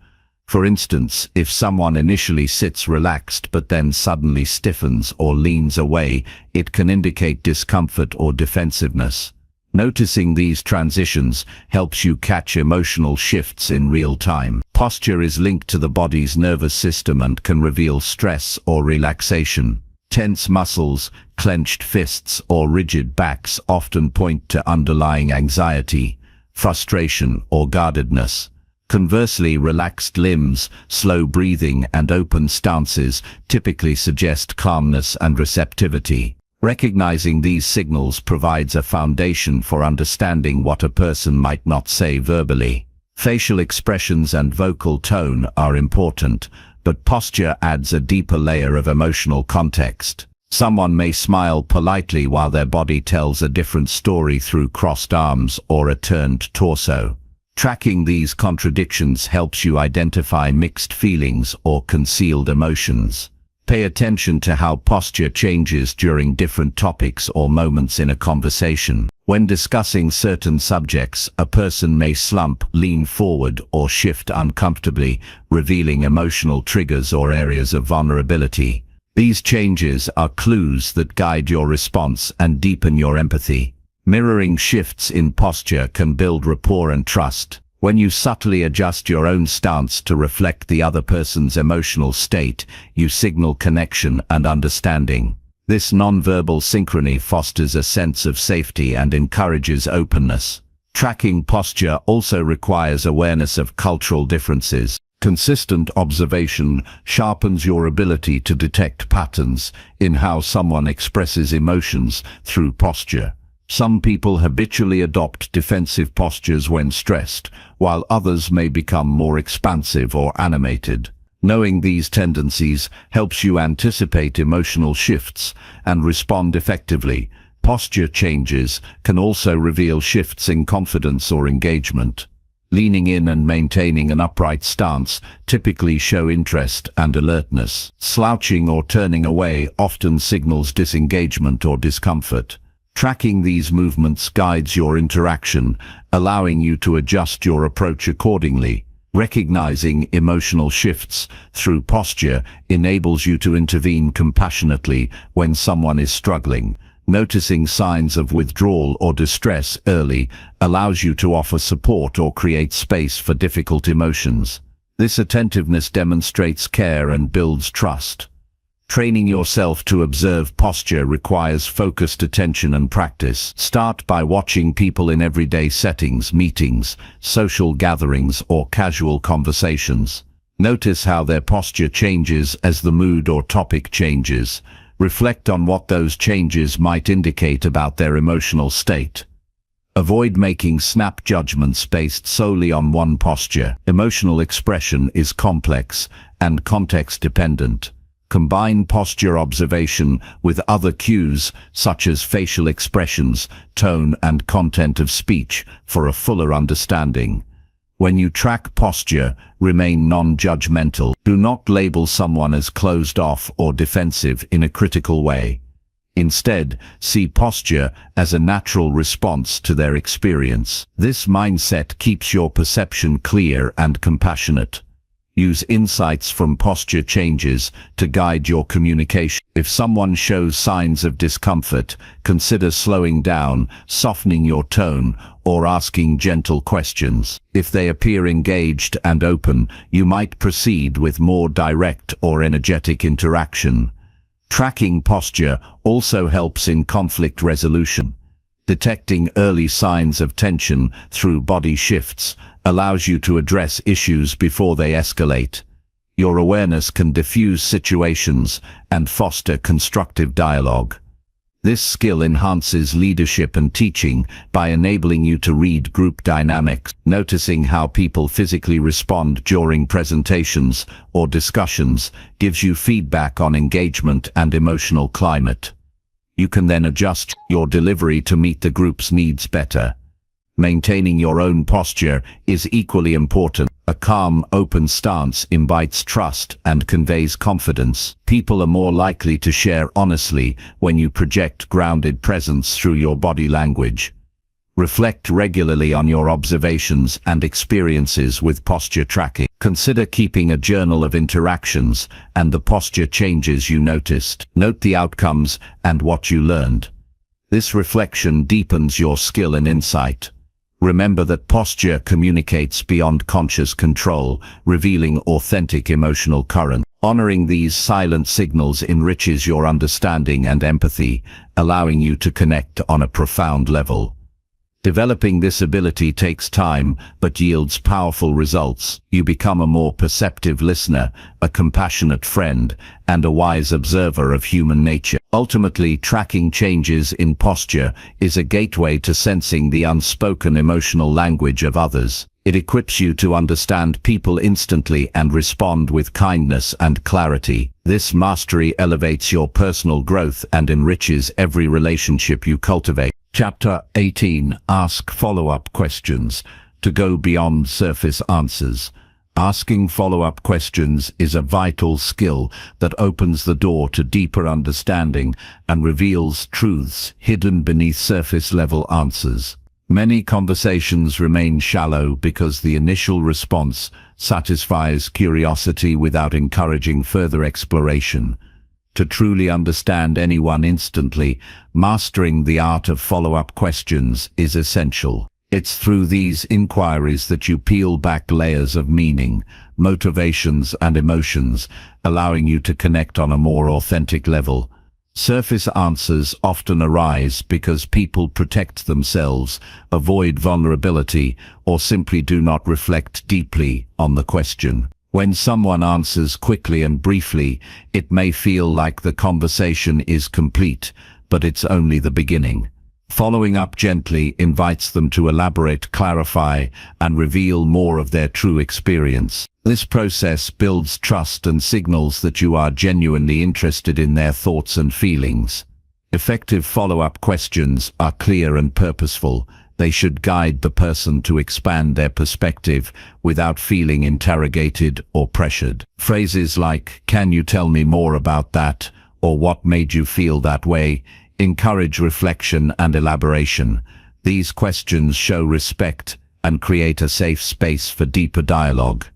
For instance, if someone initially sits relaxed but then suddenly stiffens or leans away, it can indicate discomfort or defensiveness. Noticing these transitions helps you catch emotional shifts in real time. Posture is linked to the body's nervous system and can reveal stress or relaxation. Tense muscles, clenched fists, or rigid backs often point to underlying anxiety, frustration, or guardedness. Conversely, relaxed limbs, slow breathing, and open stances typically suggest calmness and receptivity. Recognizing these signals provides a foundation for understanding what a person might not say verbally. Facial expressions and vocal tone are important, but posture adds a deeper layer of emotional context. Someone may smile politely while their body tells a different story through crossed arms or a turned torso. Tracking these contradictions helps you identify mixed feelings or concealed emotions. Pay attention to how posture changes during different topics or moments in a conversation. When discussing certain subjects, a person may slump, lean forward, or shift uncomfortably, revealing emotional triggers or areas of vulnerability. These changes are clues that guide your response and deepen your empathy. Mirroring shifts in posture can build rapport and trust. When you subtly adjust your own stance to reflect the other person's emotional state, you signal connection and understanding. This nonverbal synchrony fosters a sense of safety and encourages openness. Tracking posture also requires awareness of cultural differences. Consistent observation sharpens your ability to detect patterns in how someone expresses emotions through posture. Some people habitually adopt defensive postures when stressed, while others may become more expansive or animated. Knowing these tendencies helps you anticipate emotional shifts and respond effectively. Posture changes can also reveal shifts in confidence or engagement. Leaning in and maintaining an upright stance typically show interest and alertness. Slouching or turning away often signals disengagement or discomfort. Tracking these movements guides your interaction, allowing you to adjust your approach accordingly. Recognizing emotional shifts through posture enables you to intervene compassionately when someone is struggling, Noticing signs of withdrawal or distress early allows you to offer support or create space for difficult emotions. This attentiveness demonstrates care and builds trust. Training yourself to observe posture requires focused attention and practice. Start by watching people in everyday settings, meetings, social gatherings, or casual conversations. Notice how their posture changes as the mood or topic changes. Reflect on what those changes might indicate about their emotional state. Avoid making snap judgments based solely on one posture. Emotional expression is complex and context-dependent. Combine posture observation with other cues such as facial expressions, tone, and content of speech for a fuller understanding. When you track posture, remain non-judgmental. Do not label someone as closed off or defensive in a critical way. Instead, see posture as a natural response to their experience. This mindset keeps your perception clear and compassionate. Use insights from posture changes to guide your communication. If someone shows signs of discomfort, consider slowing down, softening your tone, or asking gentle questions. If they appear engaged and open, you might proceed with more direct or energetic interaction. Tracking posture also helps in conflict resolution. Detecting early signs of tension through body shifts allows you to address issues before they escalate. Your awareness can diffuse situations and foster constructive dialogue. This skill enhances leadership and teaching by enabling you to read group dynamics. Noticing how people physically respond during presentations or discussions gives you feedback on engagement and emotional climate. You can then adjust your delivery to meet the group's needs better. Maintaining your own posture is equally important. A calm, open stance invites trust and conveys confidence. People are more likely to share honestly when you project grounded presence through your body language. Reflect regularly on your observations and experiences with posture tracking. Consider keeping a journal of interactions and the posture changes you noticed. Note the outcomes and what you learned. This reflection deepens your skill and insight. Remember that posture communicates beyond conscious control, revealing authentic emotional current. Honoring these silent signals enriches your understanding and empathy, allowing you to connect on a profound level. Developing this ability takes time, but yields powerful results. You become a more perceptive listener, a compassionate friend, and a wise observer of human nature. Ultimately, tracking changes in posture is a gateway to sensing the unspoken emotional language of others. It equips you to understand people instantly and respond with kindness and clarity. This mastery elevates your personal growth and enriches every relationship you cultivate. Chapter 18. Ask follow-up questions. To go beyond surface answers. Asking follow-up questions is a vital skill that opens the door to deeper understanding and reveals truths hidden beneath surface-level answers. Many conversations remain shallow because the initial response satisfies curiosity without encouraging further exploration. To truly understand anyone instantly, mastering the art of follow-up questions is essential. It's through these inquiries that you peel back layers of meaning, motivations, and emotions, allowing you to connect on a more authentic level. Surface answers often arise because people protect themselves, avoid vulnerability, or simply do not reflect deeply on the question. When someone answers quickly and briefly, it may feel like the conversation is complete, but it's only the beginning. Following up gently invites them to elaborate, clarify, and reveal more of their true experience. This process builds trust and signals that you are genuinely interested in their thoughts and feelings. Effective follow-up questions are clear and purposeful. They should guide the person to expand their perspective without feeling interrogated or pressured. Phrases like, "Can you tell me more about that?" or "What made you feel that way?" encourage reflection and elaboration. These questions show respect and create a safe space for deeper dialogue.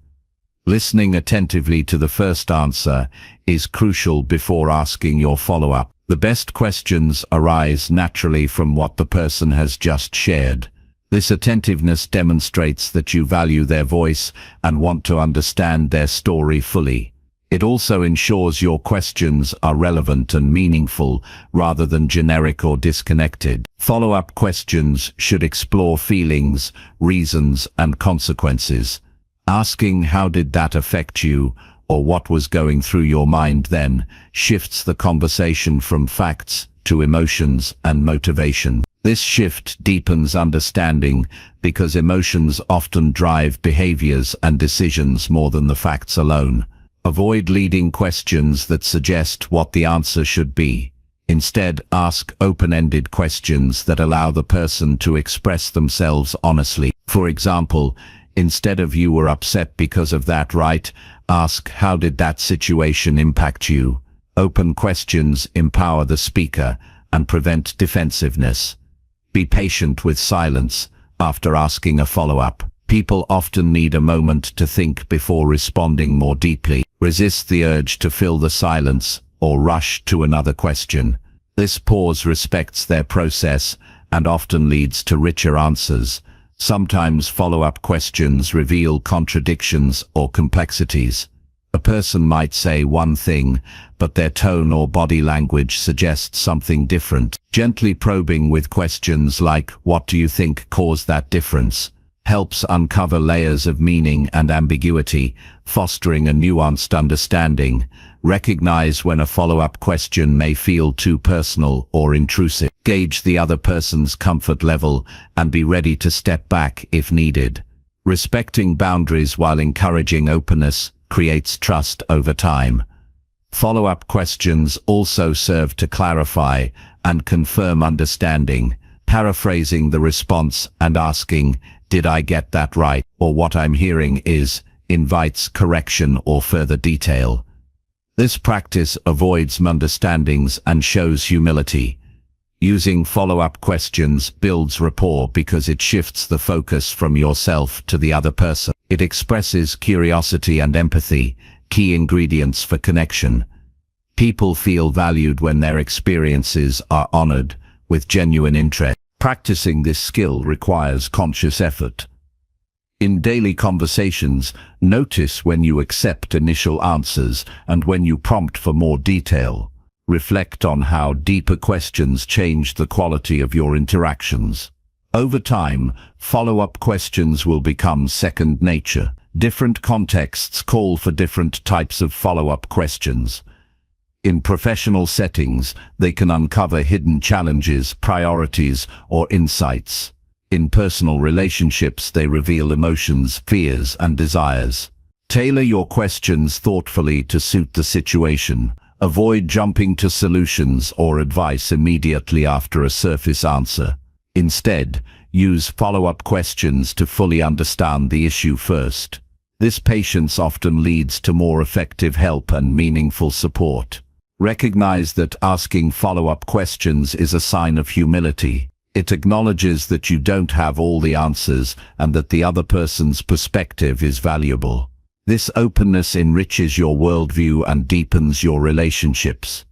Listening attentively to the first answer is crucial before asking your follow-up. The best questions arise naturally from what the person has just shared. This attentiveness demonstrates that you value their voice and want to understand their story fully. It also ensures your questions are relevant and meaningful rather than generic or disconnected. Follow-up questions should explore feelings, reasons, and consequences. Asking "How did that affect you?" or "What was going through your mind then?" shifts the conversation from facts to emotions and motivation. This shift deepens understanding because emotions often drive behaviors and decisions more than the facts alone. Avoid leading questions that suggest what the answer should be. Instead, ask open-ended questions that allow the person to express themselves honestly. For example, instead of "You were upset because of that, right?" ask "How did that situation impact you?" Open questions empower the speaker and prevent defensiveness. Be patient with silence after asking a follow-up. People often need a moment to think before responding more deeply. Resist the urge to fill the silence or rush to another question. This pause respects their process and often leads to richer answers. Sometimes follow-up questions reveal contradictions or complexities. A person might say one thing, but their tone or body language suggests something different. Gently probing with questions like "What do you think caused that difference?" helps uncover layers of meaning and ambiguity, fostering a nuanced understanding. Recognize when a follow-up question may feel too personal or intrusive. Gauge the other person's comfort level and be ready to step back if needed. Respecting boundaries while encouraging openness creates trust over time. Follow-up questions also serve to clarify and confirm understanding. Paraphrasing the response and asking, "Did I get that right?" or "What I'm hearing is," invites correction or further detail. This practice avoids misunderstandings and shows humility. Using follow-up questions builds rapport because it shifts the focus from yourself to the other person. It expresses curiosity and empathy, key ingredients for connection. People feel valued when their experiences are honored with genuine interest. Practicing this skill requires conscious effort. In daily conversations, notice when you accept initial answers and when you prompt for more detail. Reflect on how deeper questions change the quality of your interactions. Over time, follow-up questions will become second nature. Different contexts call for different types of follow-up questions. In professional settings, they can uncover hidden challenges, priorities, or insights. In personal relationships, they reveal emotions, fears, and desires. Tailor your questions thoughtfully to suit the situation. Avoid jumping to solutions or advice immediately after a surface answer. Instead, use follow-up questions to fully understand the issue first. This patience often leads to more effective help and meaningful support. Recognize that asking follow-up questions is a sign of humility. It acknowledges that you don't have all the answers and that the other person's perspective is valuable. This openness enriches your worldview and deepens your relationships.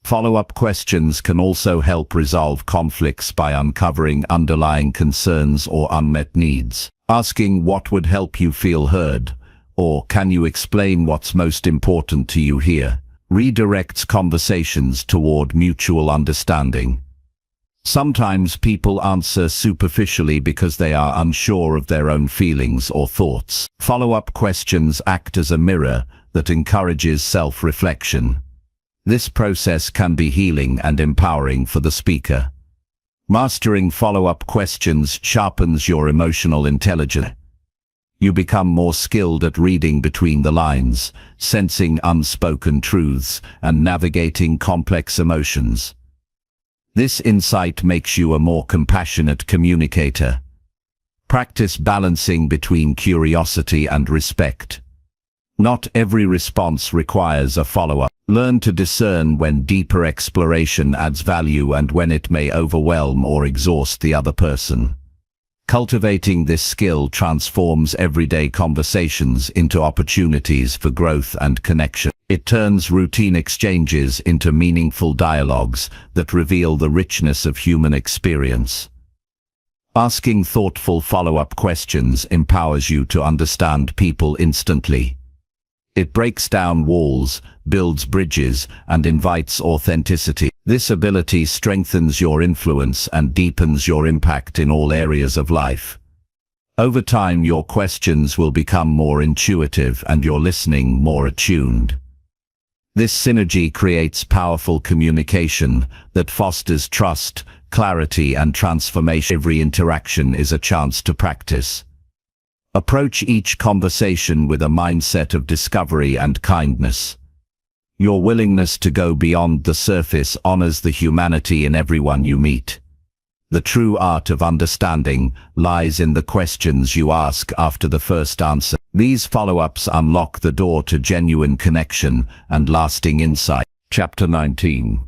Follow-up questions can also help resolve conflicts by uncovering underlying concerns or unmet needs. Asking "What would help you feel heard?" or "Can you explain what's most important to you here?" redirects conversations toward mutual understanding. Sometimes people answer superficially because they are unsure of their own feelings or thoughts. Follow-up questions act as a mirror that encourages self-reflection. This process can be healing and empowering for the speaker. Mastering follow-up questions sharpens your emotional intelligence. You become more skilled at reading between the lines, sensing unspoken truths, and navigating complex emotions. This insight makes you a more compassionate communicator. Practice balancing between curiosity and respect. Not every response requires a follow-up. Learn to discern when deeper exploration adds value and when it may overwhelm or exhaust the other person. Cultivating this skill transforms everyday conversations into opportunities for growth and connection. It turns routine exchanges into meaningful dialogues that reveal the richness of human experience. Asking thoughtful follow-up questions empowers you to understand people instantly. It breaks down walls, builds bridges, and invites authenticity. This ability strengthens your influence and deepens your impact in all areas of life. Over time, your questions will become more intuitive and your listening more attuned. This synergy creates powerful communication that fosters trust, clarity, and transformation. Every interaction is a chance to practice. Approach each conversation with a mindset of discovery and kindness. Your willingness to go beyond the surface honors the humanity in everyone you meet. The true art of understanding lies in the questions you ask after the first answer. These follow-ups unlock the door to genuine connection and lasting insight. Chapter 19.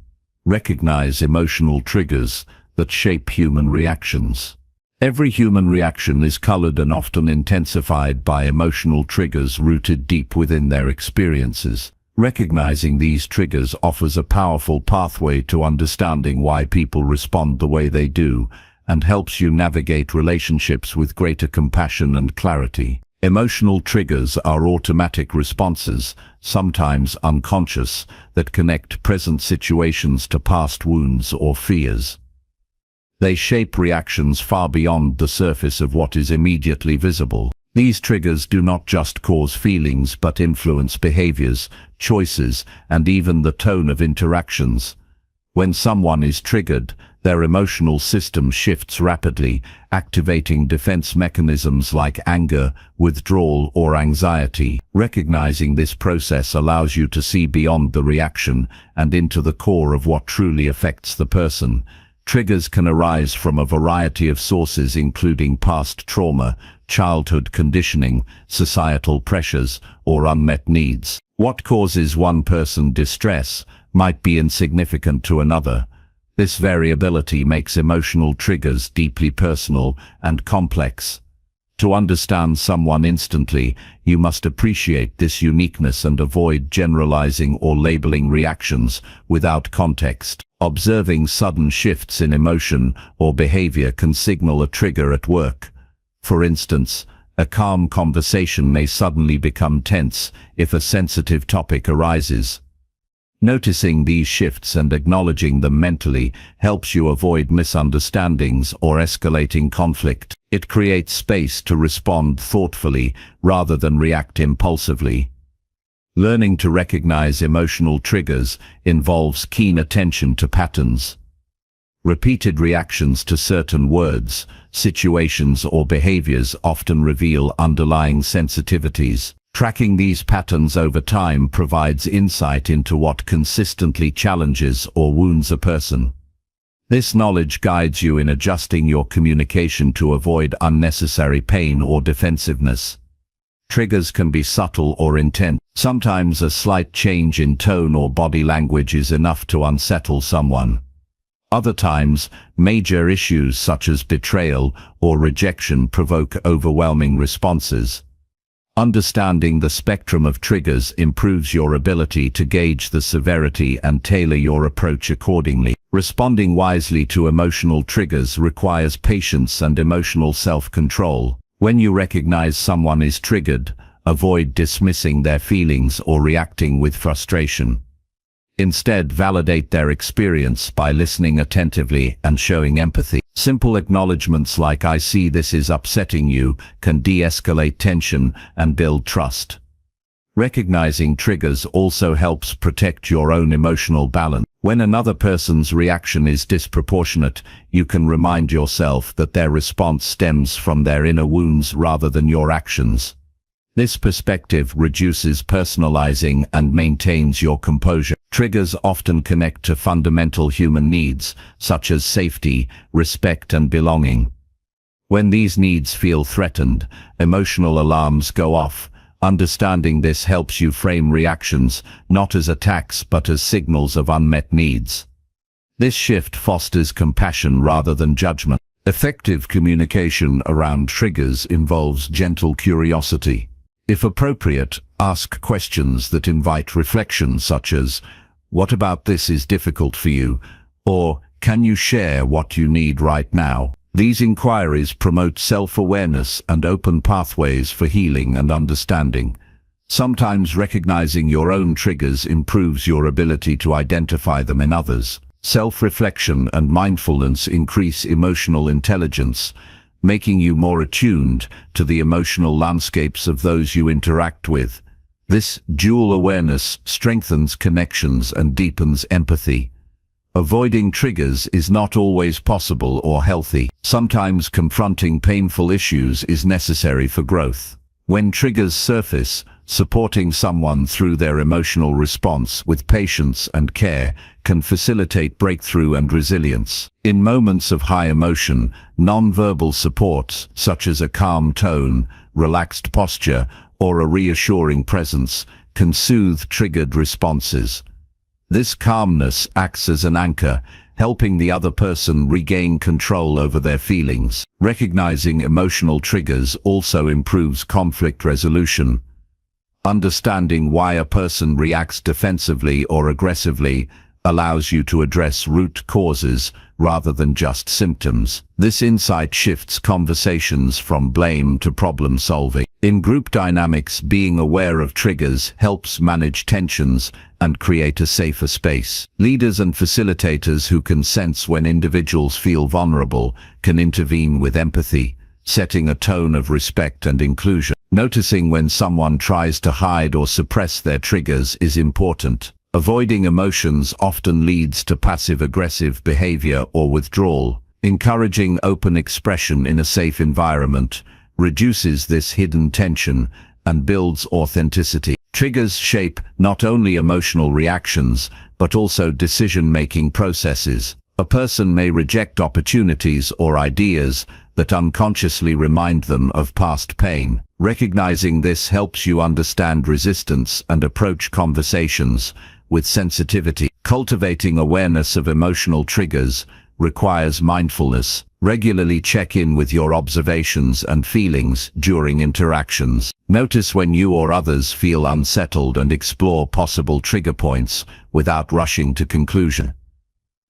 Recognize emotional triggers that shape human reactions. Every human reaction is colored and often intensified by emotional triggers rooted deep within their experiences. Recognizing these triggers offers a powerful pathway to understanding why people respond the way they do, and helps you navigate relationships with greater compassion and clarity. Emotional triggers are automatic responses, sometimes unconscious, that connect present situations to past wounds or fears. They shape reactions far beyond the surface of what is immediately visible. These triggers do not just cause feelings but influence behaviors, choices, and even the tone of interactions. When someone is triggered, their emotional system shifts rapidly, activating defense mechanisms like anger, withdrawal, or anxiety. Recognizing this process allows you to see beyond the reaction and into the core of what truly affects the person. Triggers can arise from a variety of sources, including past trauma, childhood conditioning, societal pressures, or unmet needs. What causes one person distress might be insignificant to another. This variability makes emotional triggers deeply personal and complex. To understand someone instantly, you must appreciate this uniqueness and avoid generalizing or labeling reactions without context. Observing sudden shifts in emotion or behavior can signal a trigger at work. For instance, a calm conversation may suddenly become tense if a sensitive topic arises. Noticing these shifts and acknowledging them mentally helps you avoid misunderstandings or escalating conflict. It creates space to respond thoughtfully rather than react impulsively. Learning to recognize emotional triggers involves keen attention to patterns. Repeated reactions to certain words, situations, or behaviors often reveal underlying sensitivities. Tracking these patterns over time provides insight into what consistently challenges or wounds a person. This knowledge guides you in adjusting your communication to avoid unnecessary pain or defensiveness. Triggers can be subtle or intense. Sometimes a slight change in tone or body language is enough to unsettle someone. Other times, major issues such as betrayal or rejection provoke overwhelming responses. Understanding the spectrum of triggers improves your ability to gauge the severity and tailor your approach accordingly. Responding wisely to emotional triggers requires patience and emotional self-control. When you recognize someone is triggered, avoid dismissing their feelings or reacting with frustration. Instead, validate their experience by listening attentively and showing empathy. Simple acknowledgments like "I see this is upsetting you" can de-escalate tension and build trust. Recognizing triggers also helps protect your own emotional balance. When another person's reaction is disproportionate, you can remind yourself that their response stems from their inner wounds rather than your actions. This perspective reduces personalizing and maintains your composure. Triggers often connect to fundamental human needs, such as safety, respect, and belonging. When these needs feel threatened, emotional alarms go off. Understanding this helps you frame reactions not as attacks but as signals of unmet needs. This shift fosters compassion rather than judgment. Effective communication around triggers involves gentle curiosity. If appropriate, ask questions that invite reflection, such as, "What about this is difficult for you?" or "Can you share what you need right now?" These inquiries promote self-awareness and open pathways for healing and understanding. Sometimes recognizing your own triggers improves your ability to identify them in others. Self-reflection and mindfulness increase emotional intelligence, making you more attuned to the emotional landscapes of those you interact with. This dual awareness strengthens connections and deepens empathy. Avoiding triggers is not always possible or healthy. Sometimes confronting painful issues is necessary for growth. When triggers surface, supporting someone through their emotional response with patience and care can facilitate breakthrough and resilience. In moments of high emotion, non-verbal supports, such as a calm tone, relaxed posture, or a reassuring presence, can soothe triggered responses. This calmness acts as an anchor, helping the other person regain control over their feelings. Recognizing emotional triggers also improves conflict resolution. Understanding why a person reacts defensively or aggressively allows you to address root causes rather than just symptoms. This insight shifts conversations from blame to problem solving. In group dynamics, being aware of triggers helps manage tensions and create a safer space. Leaders and facilitators who can sense when individuals feel vulnerable can intervene with empathy, setting a tone of respect and inclusion. Noticing when someone tries to hide or suppress their triggers is important. Avoiding emotions often leads to passive-aggressive behavior or withdrawal. Encouraging open expression in a safe environment reduces this hidden tension and builds authenticity. Triggers shape not only emotional reactions, but also decision-making processes. A person may reject opportunities or ideas that unconsciously remind them of past pain. Recognizing this helps you understand resistance and approach conversations with sensitivity. Cultivating awareness of emotional triggers requires mindfulness. Regularly check in with your observations and feelings during interactions. Notice when you or others feel unsettled and explore possible trigger points without rushing to conclusion.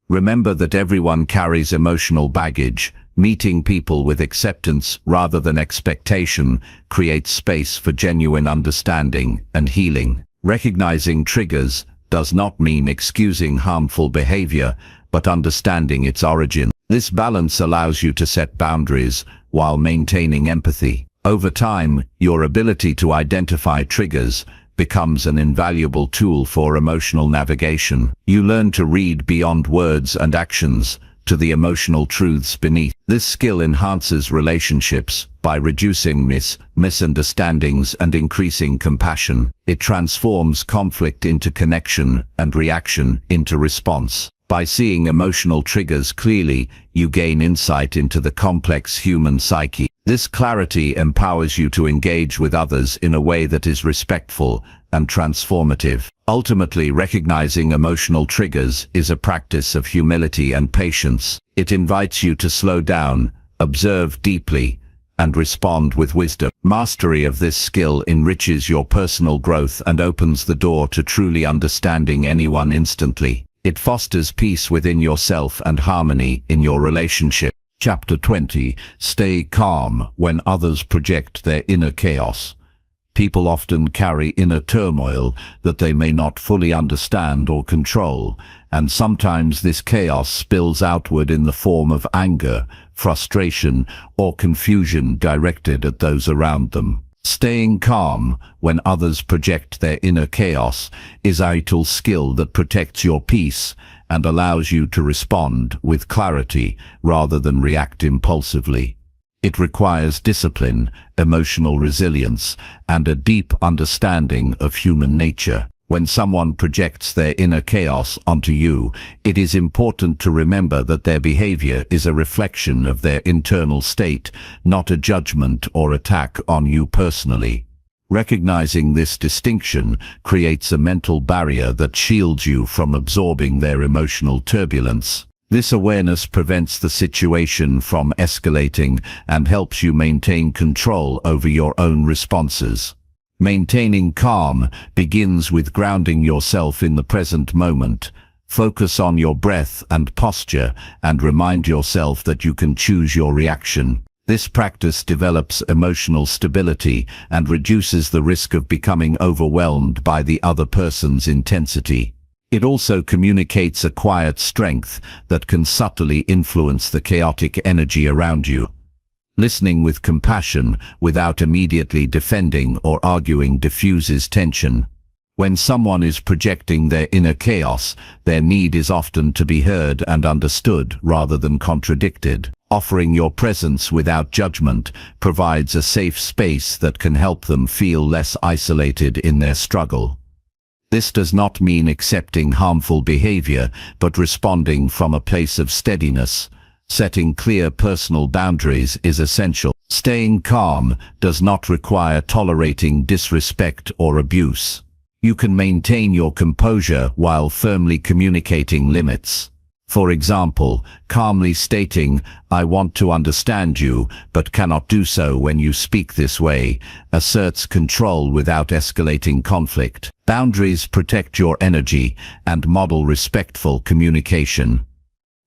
Remember that everyone carries emotional baggage. Meeting people with acceptance rather than expectation creates space for genuine understanding and healing. Recognizing triggers does not mean excusing harmful behavior, but understanding its origin. This balance allows you to set boundaries while maintaining empathy. Over time, your ability to identify triggers becomes an invaluable tool for emotional navigation. You learn to read beyond words and actions to the emotional truths beneath. This skill enhances relationships by reducing misunderstandings and increasing compassion. It transforms conflict into connection and reaction into response. By seeing emotional triggers clearly, you gain insight into the complex human psyche. This clarity empowers you to engage with others in a way that is respectful and transformative. Ultimately, recognizing emotional triggers is a practice of humility and patience. It invites you to slow down, observe deeply, and respond with wisdom. Mastery of this skill enriches your personal growth and opens the door to truly understanding anyone instantly. It fosters peace within yourself and harmony in your relationship. Chapter 20. Stay calm when others project their inner chaos. People often carry inner turmoil that they may not fully understand or control, and sometimes this chaos spills outward in the form of anger, frustration, or confusion directed at those around them. Staying calm when others project their inner chaos is a vital skill that protects your peace and allows you to respond with clarity rather than react impulsively. It requires discipline, emotional resilience, and a deep understanding of human nature. When someone projects their inner chaos onto you, it is important to remember that their behavior is a reflection of their internal state, not a judgment or attack on you personally. Recognizing this distinction creates a mental barrier that shields you from absorbing their emotional turbulence. This awareness prevents the situation from escalating and helps you maintain control over your own responses. Maintaining calm begins with grounding yourself in the present moment. Focus on your breath and posture, and remind yourself that you can choose your reaction. This practice develops emotional stability and reduces the risk of becoming overwhelmed by the other person's intensity. It also communicates a quiet strength that can subtly influence the chaotic energy around you. Listening with compassion, without immediately defending or arguing, diffuses tension. When someone is projecting their inner chaos, their need is often to be heard and understood rather than contradicted. Offering your presence without judgment provides a safe space that can help them feel less isolated in their struggle. This does not mean accepting harmful behavior, but responding from a place of steadiness. Setting clear personal boundaries is essential. Staying calm does not require tolerating disrespect or abuse. You can maintain your composure while firmly communicating limits. For example, calmly stating, "I want to understand you, but cannot do so when you speak this way," asserts control without escalating conflict. Boundaries protect your energy and model respectful communication.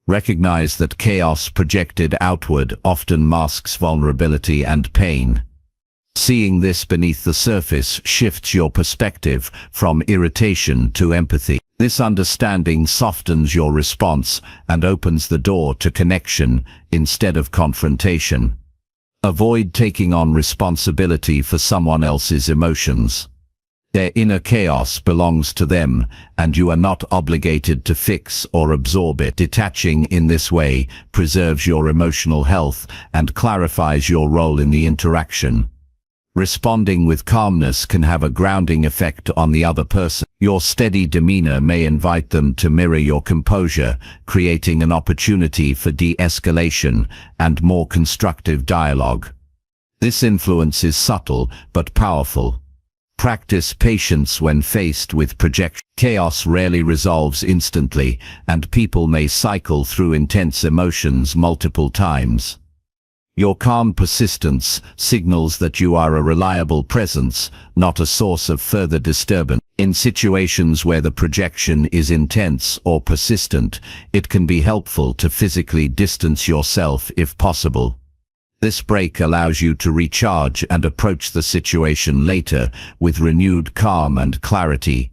Recognize that chaos projected outward often masks vulnerability and pain. Seeing this beneath the surface shifts your perspective from irritation to empathy. This understanding softens your response and opens the door to connection instead of confrontation. Avoid taking on responsibility for someone else's emotions. Their inner chaos belongs to them, and you are not obligated to fix or absorb it. Detaching in this way preserves your emotional health and clarifies your role in the interaction. Responding with calmness can have a grounding effect on the other person. Your steady demeanor may invite them to mirror your composure, creating an opportunity for de-escalation and more constructive dialogue. This influence is subtle but powerful. Practice patience when faced with projection. Chaos rarely resolves instantly, and people may cycle through intense emotions multiple times. Your calm persistence signals that you are a reliable presence, not a source of further disturbance. In situations where the projection is intense or persistent, it can be helpful to physically distance yourself if possible. This break allows you to recharge and approach the situation later with renewed calm and clarity.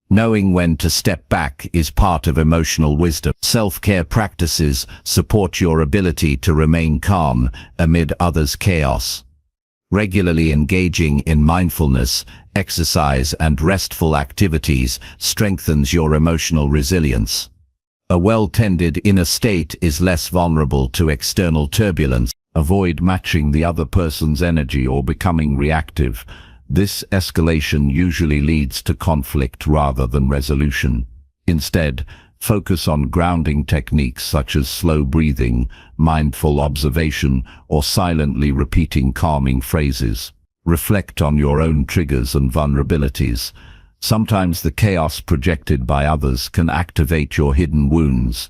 Knowing when to step back is part of emotional wisdom. Self-care practices support your ability to remain calm amid others' chaos. Regularly engaging in mindfulness, exercise, and restful activities strengthens your emotional resilience. A well-tended inner state is less vulnerable to external turbulence. Avoid matching the other person's energy or becoming reactive. This escalation usually leads to conflict rather than resolution. Instead, focus on grounding techniques such as slow breathing, mindful observation, or silently repeating calming phrases. Reflect on your own triggers and vulnerabilities. Sometimes the chaos projected by others can activate your hidden wounds.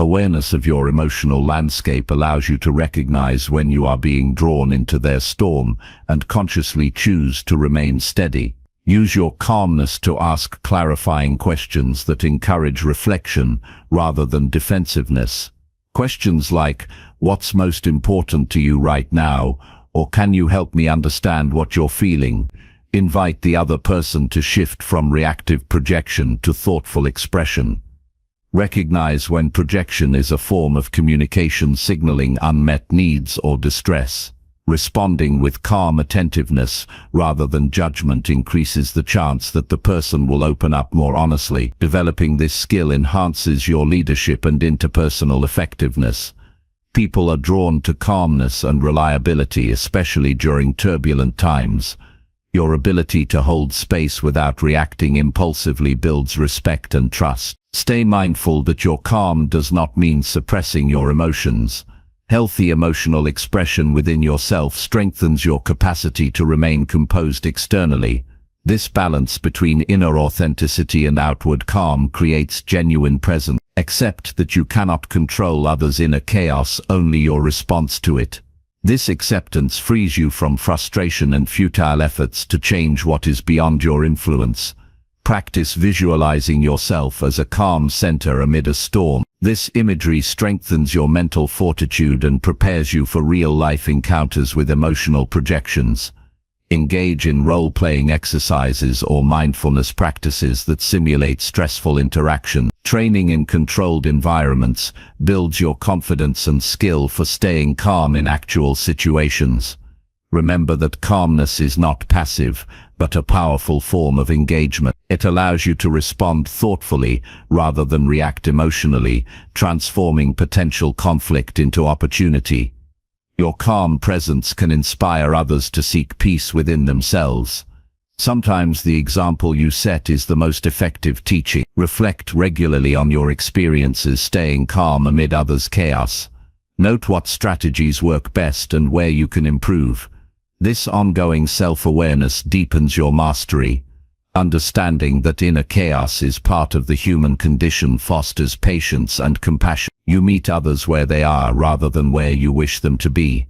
Awareness of your emotional landscape allows you to recognize when you are being drawn into their storm and consciously choose to remain steady. Use your calmness to ask clarifying questions that encourage reflection rather than defensiveness. Questions like, "What's most important to you right now?" or "Can you help me understand what you're feeling?" invite the other person to shift from reactive projection to thoughtful expression. Recognize when projection is a form of communication signaling unmet needs or distress. Responding with calm attentiveness rather than judgment increases the chance that the person will open up more honestly. Developing this skill enhances your leadership and interpersonal effectiveness. People are drawn to calmness and reliability, especially during turbulent times. Your ability to hold space without reacting impulsively builds respect and trust. Stay mindful that your calm does not mean suppressing your emotions. Healthy emotional expression within yourself strengthens your capacity to remain composed externally. This balance between inner authenticity and outward calm creates genuine presence. Accept that you cannot control others' inner chaos, only your response to it. This acceptance frees you from frustration and futile efforts to change what is beyond your influence. Practice visualizing yourself as a calm center amid a storm. This imagery strengthens your mental fortitude and prepares you for real-life encounters with emotional projections. Engage in role-playing exercises or mindfulness practices that simulate stressful interaction. Training in controlled environments builds your confidence and skill for staying calm in actual situations. Remember that calmness is not passive, but a powerful form of engagement. It allows you to respond thoughtfully rather than react emotionally, transforming potential conflict into opportunity. Your calm presence can inspire others to seek peace within themselves. Sometimes the example you set is the most effective teaching. Reflect regularly on your experiences staying calm amid others' chaos. Note what strategies work best and where you can improve. This ongoing self-awareness deepens your mastery. Understanding that inner chaos is part of the human condition fosters patience and compassion. You meet others where they are rather than where you wish them to be.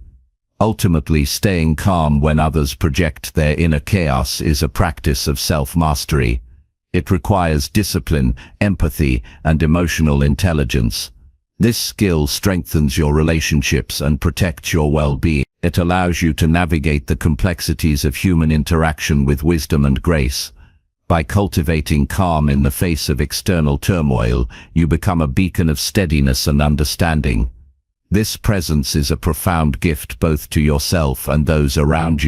Ultimately, staying calm when others project their inner chaos is a practice of self-mastery. It requires discipline, empathy, and emotional intelligence. This skill strengthens your relationships and protects your well-being. It allows you to navigate the complexities of human interaction with wisdom and grace. By cultivating calm in the face of external turmoil, you become a beacon of steadiness and understanding. This presence is a profound gift both to yourself and those around you.